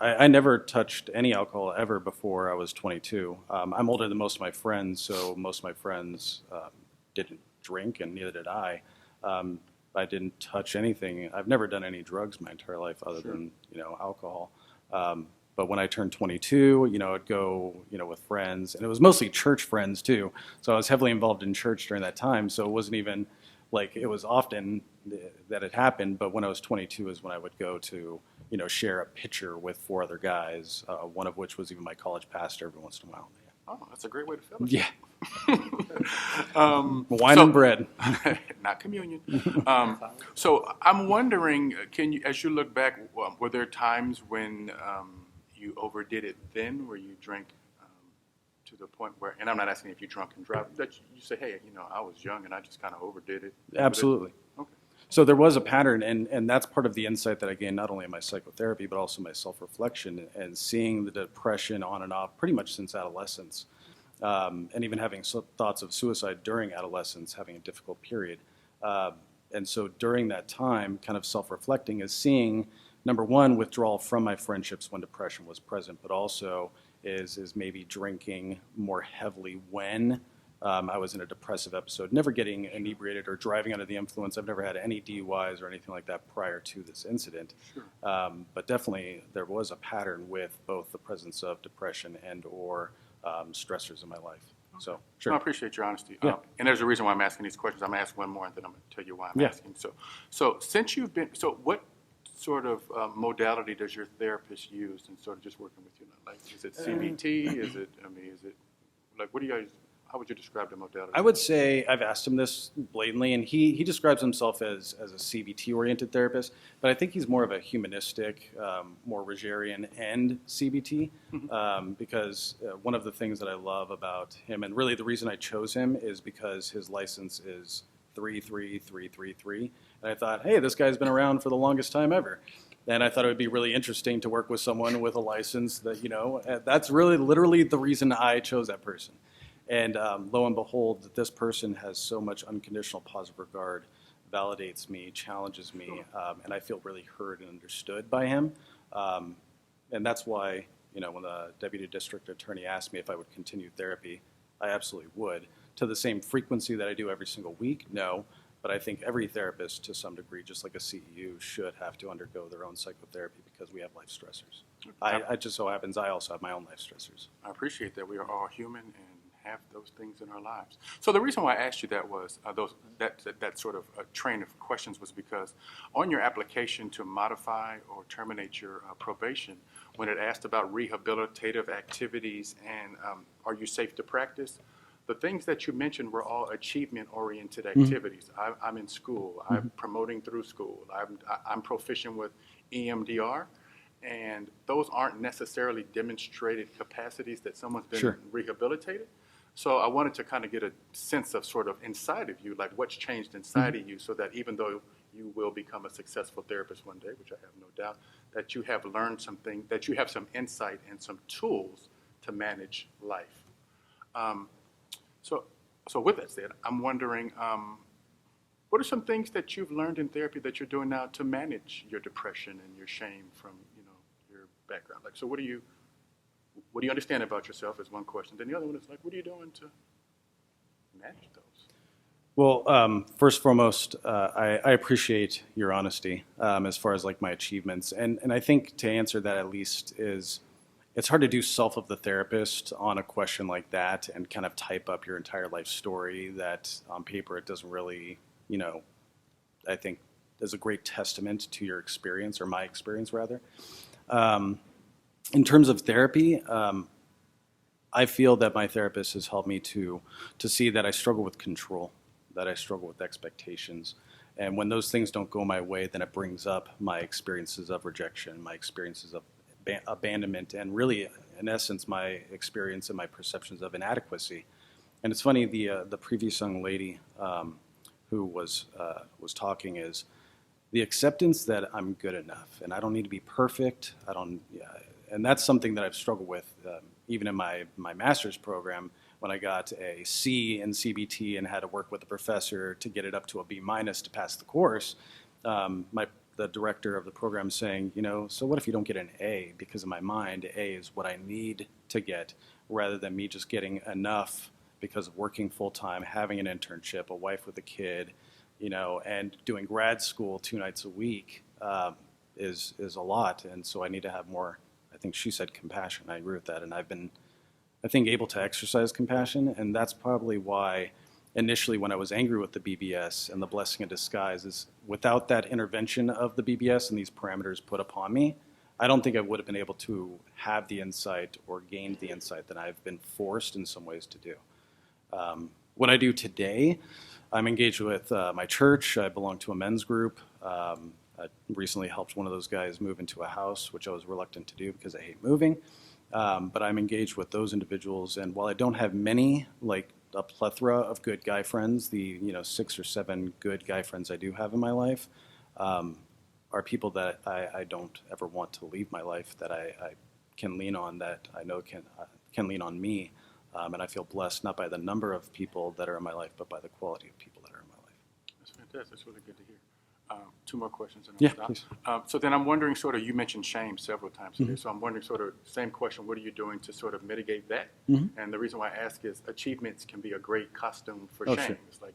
I never touched any alcohol ever before I was 22. I'm older than most of my friends, so most of my friends didn't drink, and neither did I. I didn't touch anything. I've never done any drugs my entire life other than alcohol. But when I turned 22, I'd go with friends, and it was mostly church friends too. So I was heavily involved in church during that time. So it wasn't even like it was often that it happened. But when I was 22 is when I would go to share a pitcher with 4 other guys, one of which was even my college pastor every once in a while. Oh, that's a great way to feel it. Yeah. Wine and bread. Not communion. So I'm wondering, as you look back, were there times when you overdid it then, where you drank to the point where, and I'm not asking if you drunk and drive, but you say, hey, I was young and I just kind of overdid it. Absolutely. Okay. So there was a pattern, and that's part of the insight that I gained not only in my psychotherapy, but also my self-reflection and seeing the depression on and off pretty much since adolescence, and even having thoughts of suicide during adolescence, having a difficult period. And so during that time, kind of self-reflecting is seeing, number one, withdrawal from my friendships when depression was present, but also is maybe drinking more heavily when I was in a depressive episode, never getting inebriated or driving under the influence. I've never had any DUIs or anything like that prior to this incident. Sure. But definitely there was a pattern with both the presence of depression and or stressors in my life. So, sure. No, I appreciate your honesty. Yeah. And there's a reason why I'm asking these questions. I'm going to ask one more, and then I'm going to tell you why I'm asking. So since you've been, what sort of modality does your therapist use in sort of just working with you? Like, is it CBT? Is it, like, what do you guys, how would you describe the modality? I would say, I've asked him this blatantly, and he describes himself as a CBT-oriented therapist, but I think he's more of a humanistic, more Rogerian end CBT, because one of the things that I love about him, and really the reason I chose him, is because his license is 33333, and I thought, hey, this guy's been around for the longest time ever. And I thought it would be really interesting to work with someone with a license that, that's really literally the reason I chose that person. And lo and behold, this person has so much unconditional positive regard, validates me, challenges me, and I feel really heard and understood by him. And that's why, when the deputy district attorney asked me if I would continue therapy, I absolutely would. To the same frequency that I do every single week, no. But I think every therapist, to some degree, just like a CEU, should have to undergo their own psychotherapy because we have life stressors. It just so happens I also have my own life stressors. I appreciate that. We are all human and have those things in our lives. So the reason why I asked you that was that sort of train of questions was because on your application to modify or terminate your probation, when it asked about rehabilitative activities and are you safe to practice, the things that you mentioned were all achievement-oriented activities. I'm in school. I'm promoting through school. I'm proficient with EMDR. And those aren't necessarily demonstrated capacities that someone's been rehabilitated. So I wanted to kind of get a sense of sort of inside of you, like what's changed inside of you, so that even though you will become a successful therapist one day, which I have no doubt, that you have learned something, that you have some insight and some tools to manage life. So with that said, I'm wondering, what are some things that you've learned in therapy that you're doing now to manage your depression and your shame from, your background? Like, so what do you understand about yourself is one question. Then the other one is like, what are you doing to manage those? Well, first and foremost, I appreciate your honesty as far as like my achievements. And I think to answer that at least is, it's hard to do self of the therapist on a question like that and kind of type up your entire life story that on paper it doesn't really, I think is a great testament to your experience, or my experience rather. In terms of therapy, I feel that my therapist has helped me to see that I struggle with control, that I struggle with expectations. And when those things don't go my way, then it brings up my experiences of rejection, my experiences of abandonment, and really, in essence, my experience and my perceptions of inadequacy. And it's funny, the previous young lady who was talking is the acceptance that I'm good enough and I don't need to be perfect. And that's something that I've struggled with even in my master's program when I got a C in CBT and had to work with a professor to get it up to a B- to pass the course. The director of the program saying, so what if you don't get an A? Because in my mind, A is what I need to get, rather than me just getting enough because of working full-time, having an internship, a wife with a kid, and doing grad school 2 nights a week is a lot. And so I need to have more, I think she said compassion. I agree with that. And I've been, I think, able to exercise compassion. And that's probably why initially when I was angry with the BBS and the blessing in disguise is without that intervention of the BBS and these parameters put upon me, I don't think I would have been able to have the insight or gained the insight that I've been forced in some ways to do. What I do today, I'm engaged with my church. I belong to a men's group. I recently helped one of those guys move into a house, which I was reluctant to do because I hate moving. But I'm engaged with those individuals. And while I don't have many, like a plethora of good guy friends, the 6 or 7 good guy friends I do have in my life are people that I don't ever want to leave my life, that I can lean on, that I know can lean on me. And I feel blessed not by the number of people that are in my life, but by the quality of people that are in my life. That's fantastic. That's really good to hear. 2 more questions and Yeah, I'll stop. please. So then I'm wondering you mentioned shame several times today. Mhm. So I'm wondering same question, what are you doing to sort of mitigate that? Mhm. And the reason why I ask is achievements can be a great costume for Oh, shame. sure. It's like,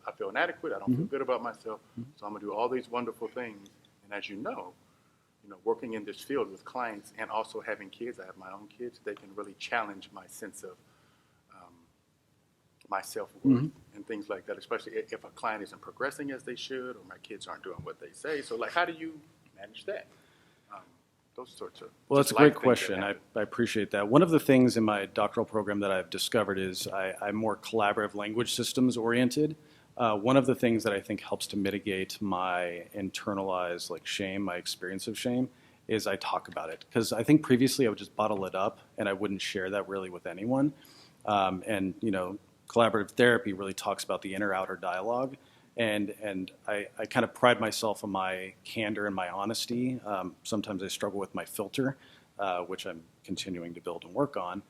I feel inadequate, I don't feel Mhm. good about myself, so I'm gonna do all these wonderful things. And as you know, working in this field with clients and also having kids, I have my own kids, they can really challenge my sense of my self-worth and things like that, especially if a client isn't progressing as they should or my kids aren't doing what they say. So how do you manage that? Those sorts of Well, that's a just great life things that question. happen. I appreciate that. One of the things in my doctoral program that I've discovered is I'm more collaborative language systems oriented. One of the things that I think helps to mitigate my internalized shame, my experience of shame, is I talk about it. Because I think previously I would just bottle it up and I wouldn't share that really with anyone. Collaborative therapy really talks about the inner-outer dialogue. And I kind of pride myself on my candor and my honesty. Sometimes I struggle with my filter, which I'm continuing to build and work on.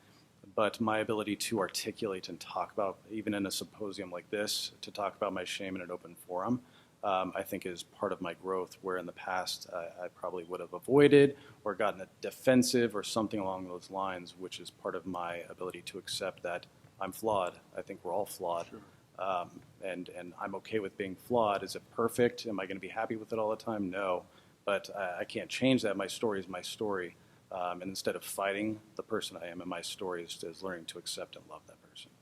But my ability to articulate and talk about, even in a symposium like this, to talk about my shame in an open forum, I think is part of my growth, where in the past I probably would have avoided or gotten a defensive or something along those lines, which is part of my ability to accept that I'm flawed. I think we're all flawed. Sure. And I'm okay with being flawed. Is it perfect? Am I going to be happy with it all the time? No. But I can't change that. My story is my story. And instead of fighting the person I am in my story is learning to accept and love that person.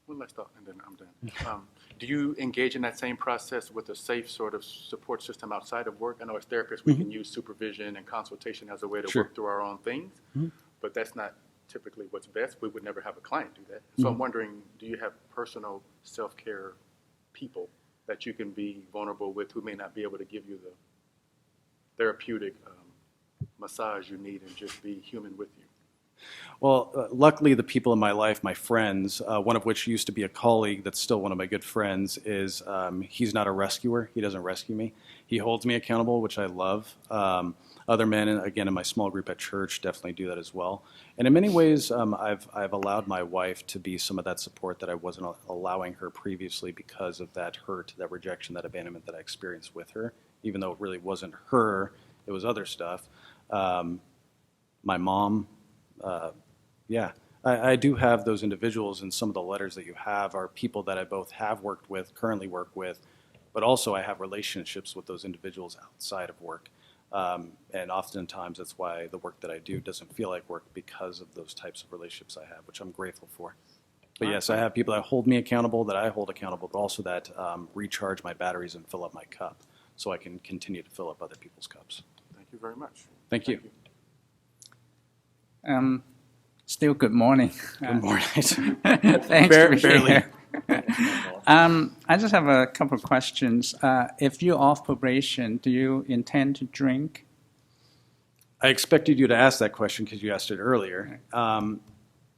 One last thought, and then I'm done. Do you engage in that same process with a safe sort of support system outside of work? I know as therapists we can use supervision and consultation as a way to Sure. work through our own things, Mhm. but that's not typically what's best. We would never have a client do that. So I'm wondering, do you have personal self-care people that you can be vulnerable with who may not be able to give you the therapeutic massage you need and just be human with you? Well, luckily, the people in my life, my friends, one of which used to be a colleague that's still one of my good friends, is he's not a rescuer. He doesn't rescue me. He holds me accountable, which I love. Other men, again, in my small group at church, definitely do that as well. And in many ways, I've allowed my wife to be some of that support that I wasn't allowing her previously because of that hurt, that rejection, that abandonment that I experienced with her, even though it really wasn't her, it was other stuff. My mom, yeah, I do have those individuals, and some of the letters that you have are people that I both have worked with, currently work with, but also I have relationships with those individuals outside of work. And oftentimes that's why the work that I do doesn't feel like work, because of those types of relationships I have, which I'm grateful for. But yes, I have people that hold me accountable, that I hold accountable, but also that recharge my batteries and fill up my cup so I can continue to fill up other people's cups. Thank you very much. Thank you. Still good morning. Good morning. Thanks for sharing. I just have a couple of questions. If you're off probation, do you intend to drink? I expected you to ask that question because you asked it earlier.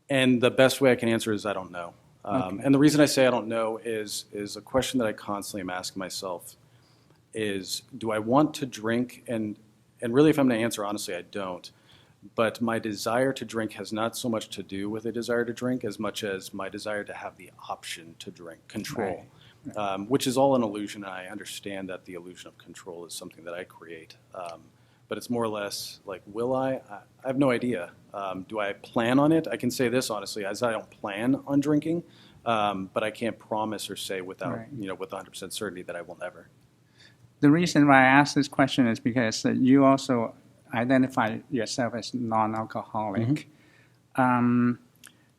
And the best way I can answer is I don't know. Okay. And the reason I say I don't know is a question that I constantly am asking myself is, do I want to drink? And really, if I'm going to answer honestly, I don't. But my desire to drink has not so much to do with a desire to drink as much as my desire to have the option to drink, control, which is all an illusion. And I understand that the illusion of control is something that I create. But it's more or less like, will I? I have no idea. Do I plan on it? I can say this honestly, as I don't plan on drinking, but I can't promise or say without, with 100% certainty that I will never. The reason why I ask this question is because you also identify yourself as non-alcoholic.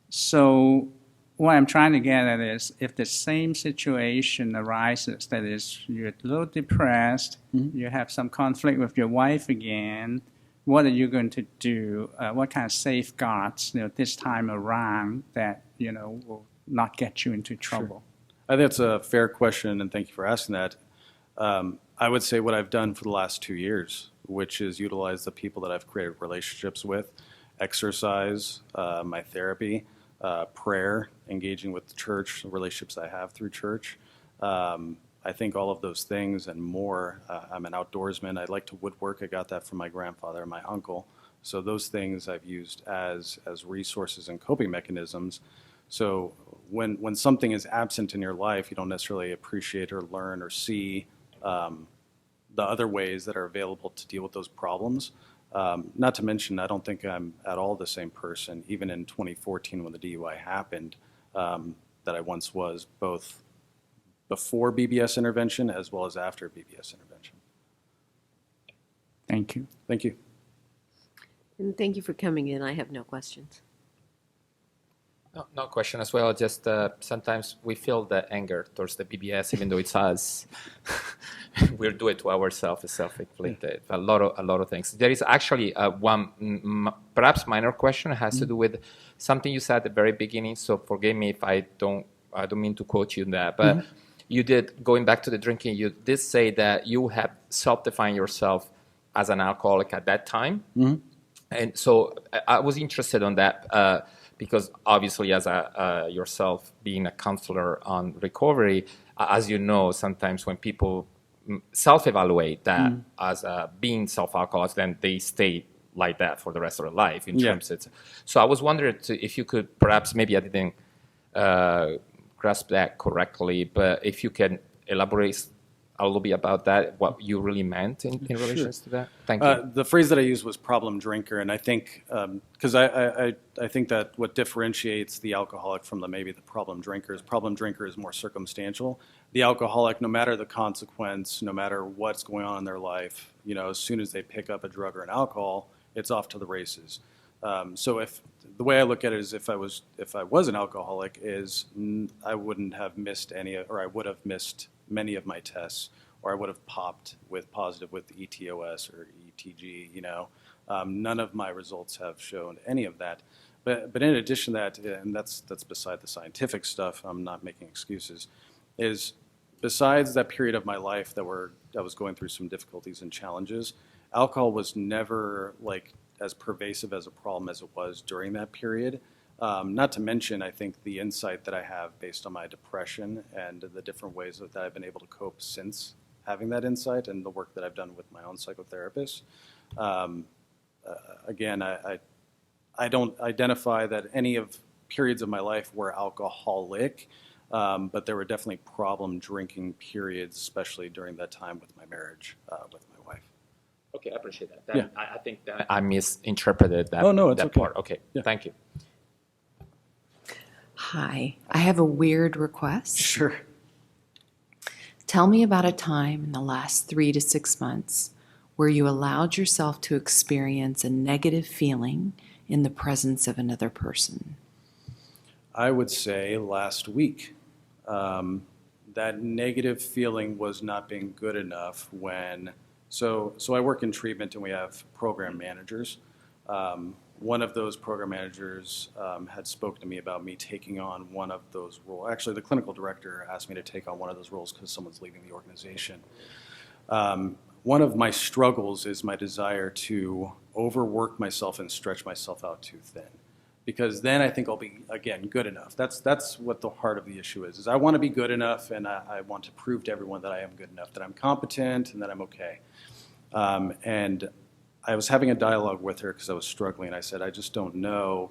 So what I'm trying to get at is, if the same situation arises, that is, you're a little depressed, you have some conflict with your wife again, what are you going to do? What kind of safeguards, this time around that, will not get you into trouble? Sure. I think that's a fair question, and thank you for asking that. I would say what I've done for the last 2 years, which is utilize the people that I've created relationships with, exercise, my therapy, prayer, engaging with the church, the relationships I have through church. I think all of those things and more. I'm an outdoorsman. I like to woodwork. I got that from my grandfather and my uncle. So those things I've used as resources and coping mechanisms. So when something is absent in your life, you don't necessarily appreciate or learn or see the other ways that are available to deal with those problems. Not to mention, I don't think I'm at all the same person, even in 2014 when the DUI happened, that I once was, both before BBS intervention as well as after BBS intervention. Thank you. Thank you. And thank you for coming in. I have no questions. No question as well. Just sometimes we feel the anger towards the BBS, even though it's us. We'll do it to ourselves. It's self-inflicted. A lot of things. There is actually one perhaps minor question. It has to do with something you said at the very beginning. So forgive me if I don't mean to quote you on that, but you did, going back to the drinking. You did say that you have self-defined yourself as an alcoholic at that time, and so I was interested on that. Because obviously, as yourself being a counselor on recovery, as you know, sometimes when people self-evaluate that as being self-alcoholics, then they stay like that for the rest of their life. In terms of, so I was wondering if you could, perhaps, maybe I didn't grasp that correctly, but if you can elaborate a little bit about that, what you really meant in relation to that. Thank you. The phrase that I used was problem drinker, and I think because I think that what differentiates the alcoholic from the problem drinker is more circumstantial. The alcoholic, no matter the consequence, no matter what's going on in their life, as soon as they pick up a drug or an alcohol, it's off to the races. So if the way I look at it is, if I was an alcoholic, is I wouldn't have missed any, or I would have missed many of my tests, or I would have popped positive with ETOS or ETG. None of my results have shown any of that. But in addition to that, and that's beside the scientific stuff, I'm not making excuses, is besides that period of my life that was going through some difficulties and challenges, alcohol was never like as pervasive as a problem as it was during that period. Not to mention, I think, the insight that I have based on my depression and the different ways that I've been able to cope since having that insight and the work that I've done with my own psychotherapist. Again, I don't identify that any of periods of my life were alcoholic, but there were definitely problem drinking periods, especially during that time with my marriage with my wife. Okay, I appreciate that. Yeah. I think that I misinterpreted that, Oh, no, it's that okay. part. Okay, Yeah. thank you. Hi, I have a weird request. Sure. Tell me about a time in the last 3 to 6 months where you allowed yourself to experience a negative feeling in the presence of another person. I would say last week. That negative feeling was not being good enough when, so I work in treatment and we have program managers. One of those program managers had spoken to me about me taking on one of those roles. Actually, the clinical director asked me to take on one of those roles because someone's leaving the organization. One of my struggles is my desire to overwork myself and stretch myself out too thin, because then I think I'll be, again, good enough. That's what the heart of the issue is I want to be good enough, and I want to prove to everyone that I am good enough, that I'm competent and that I'm okay. And I was having a dialogue with her because I was struggling. I said, I just don't know,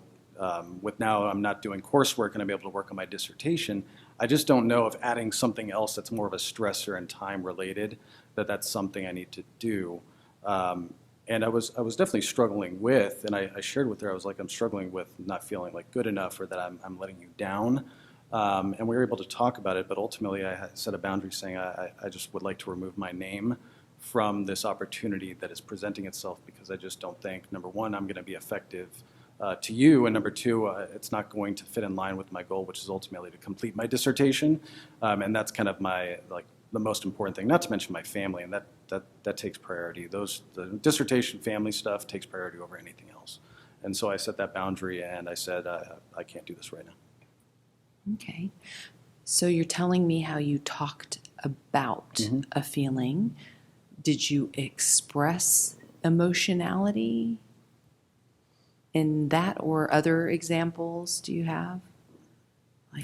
with now I'm not doing coursework and I'm able to work on my dissertation, I just don't know if adding something else that's more of a stressor and time related, that's something I need to do. And I was definitely struggling with, and I shared with her, I was like, I'm struggling with not feeling like good enough, or that I'm letting you down. And we were able to talk about it, but ultimately I had set a boundary saying I just would like to remove my name from this opportunity that is presenting itself, because I just don't think, number one, I'm going to be effective to you, and number two, it's not going to fit in line with my goal, which is ultimately to complete my dissertation. And that's kind of my, like, the most important thing, not to mention my family, and that takes priority. The dissertation family stuff takes priority over anything else. And so I set that boundary, and I said, I can't do this right now. Okay. So you're telling me how you talked about a feeling. Did you express emotionality in that, or other examples do you have?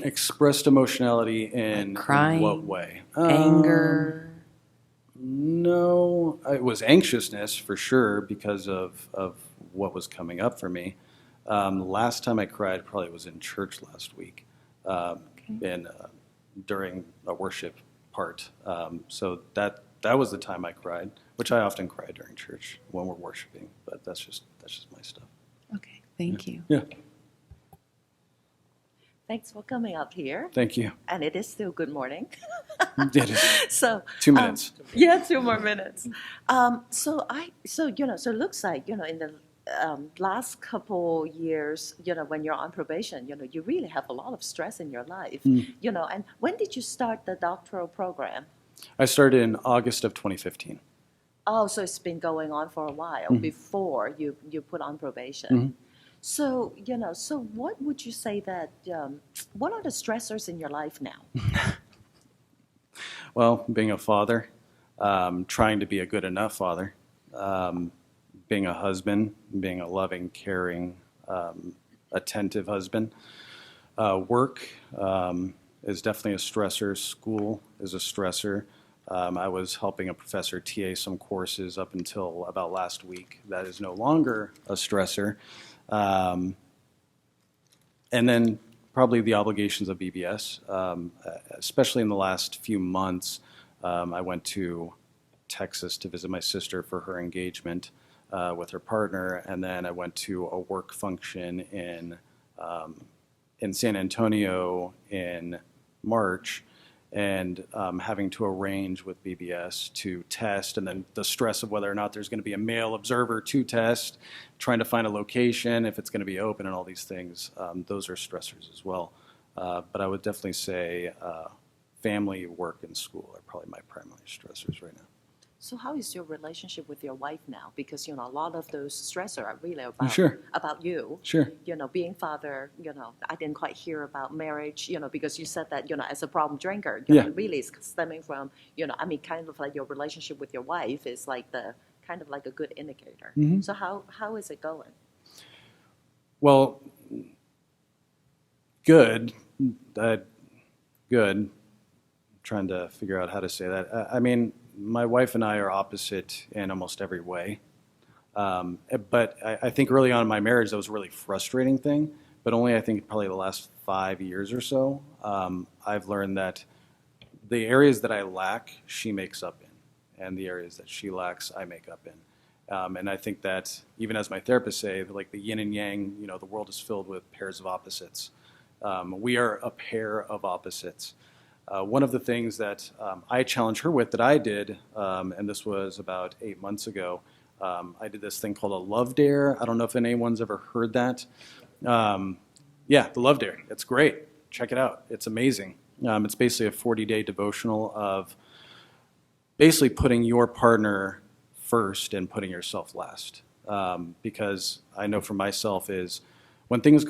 Expressed emotionality in crying, what way? Anger? No, it was anxiousness for sure because of what was coming up for me. Last time I cried probably was in church last week, during a worship part. So that was the time I cried, which I often cry during church when we're worshiping. But that's just my stuff. Okay, thank you. Yeah. Thanks for coming up here. Thank you. And it is still good morning. It is. So 2 minutes. Yeah, 2 more minutes. So it looks like, in the last couple years, when you're on probation, you really have a lot of stress in your life, and when did you start the doctoral program? I started in August of 2015. Oh, so it's been going on for a while before you put on probation. So, so what would you say that, what are the stressors in your life now? Well, being a father, trying to be a good enough father, being a husband, being a loving, caring, attentive husband. Work is definitely a stressor. School is a stressor. I was helping a professor TA some courses up until about last week. That is no longer a stressor. And then probably the obligations of BBS, especially in the last few months. I went to Texas to visit my sister for her engagement with her partner, and then I went to a work function in San Antonio in March, and having to arrange with BBS to test, and then the stress of whether or not there's going to be a male observer to test, trying to find a location, if it's going to be open, and all these things. Those are stressors as well. But I would definitely say family, work, and school are probably my primary stressors right now. So how is your relationship with your wife now? Because, a lot of those stressors are really about, about you. Sure. Being father, I didn't quite hear about marriage, because you said that, as a problem drinker, really is stemming from, kind of like your relationship with your wife is like the kind of like a good indicator. Mhm. So how is it going? Well, good. Good. Trying to figure out how to say that. I mean, my wife and I are opposite in almost every way. But I think early on in my marriage, that was a really frustrating thing. But only I think probably the last 5 years or so, I've learned that the areas that I lack, she makes up in. And the areas that she lacks, I make up in. And I think that even as my therapist say, like the yin and yang, you know, the world is filled with pairs of opposites. We are a pair of opposites. One of the things that I challenged her with that I did, and this was about 8 months ago, I did this thing called a love dare. I don't know if anyone's ever heard that. Yeah, the love dare. It's great. Check it out. It's amazing. It's basically a 40-day devotional of basically putting your partner first and putting yourself last. Because I know for myself is when things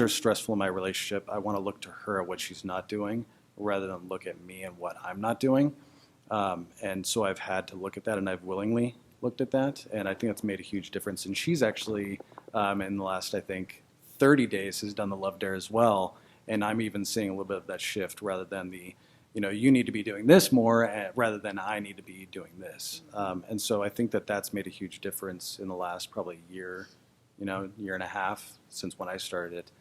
are stressful in my relationship, I want to look to her at what she's not doing rather than look at me and what I'm not doing. And so I've had to look at that, and I've willingly looked at that, and I think that's made a huge difference. And she's actually, in the last, I think, 30 days has done the love dare as well, and I'm even seeing a little bit of that shift rather than the, you know, you need to be doing this more rather than I need to be doing this. And so I think that that's made a huge difference in the last probably year, year and a half since when I started it.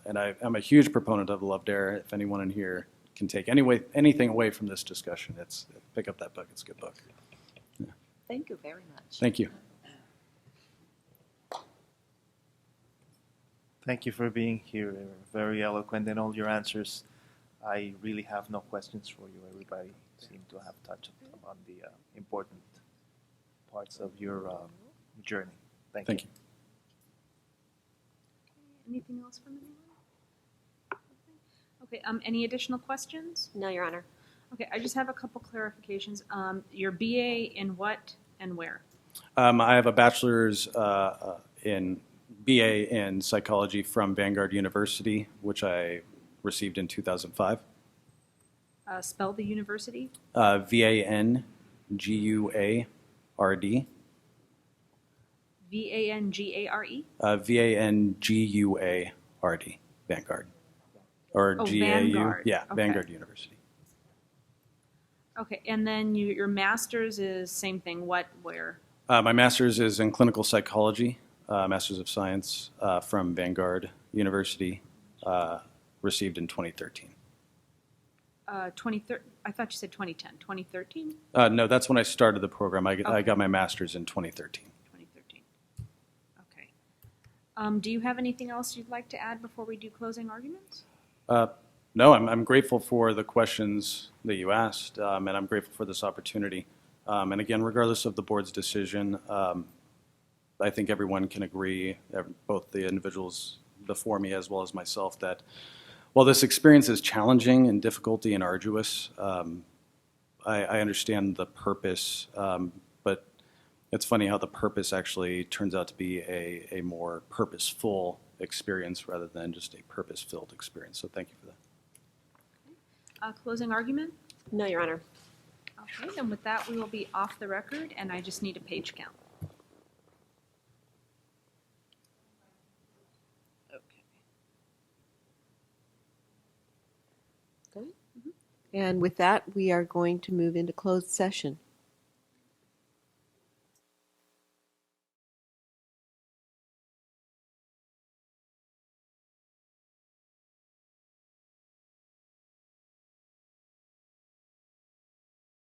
And I'm a huge proponent of the love dare. If anyone in here can take anything away from this discussion, it's pick up that book. It's a good book. Yeah. Thank you very much. Thank you. Thank you for being here. Very eloquent in all your answers. I really have no questions for you. Everybody seemed to have touched on the important parts of your journey. Thank you. Anything else from anyone? Okay, any additional questions? No, Your Honor. Okay, I just have a couple clarifications. Your BA in what and where? I have a bachelor's in BA in psychology from Vanguard University, which I received in 2005. Spell the university. VANGUARD. VANGARE? VANGUARD. Vanguard. Or GAU. Vanguard. Yeah, Okay. Vanguard University. Okay, and then your master's is same thing, what, where? My master's is in clinical psychology, Master's of Science from Vanguard University, received in 2013. 2013, I thought you said 2010, 2013? No, that's when I started the program. I got my master's in 2013. 2013. Okay. Do you have anything else you'd like to add before we do closing arguments? No, I'm grateful for the questions that you asked, and I'm grateful for this opportunity. And again, regardless of the board's decision, I think everyone can agree, both the individuals before me as well as myself, that while this experience is challenging and difficulty and arduous, I understand the purpose, but it's funny how the purpose actually turns out to be a more purposeful experience rather than just a purpose-filled experience. So thank you for that. Closing argument? No, Your Honor. Okay, and with that, we will be off the record, and I just need a page count. And with that, we are going to move into closed session.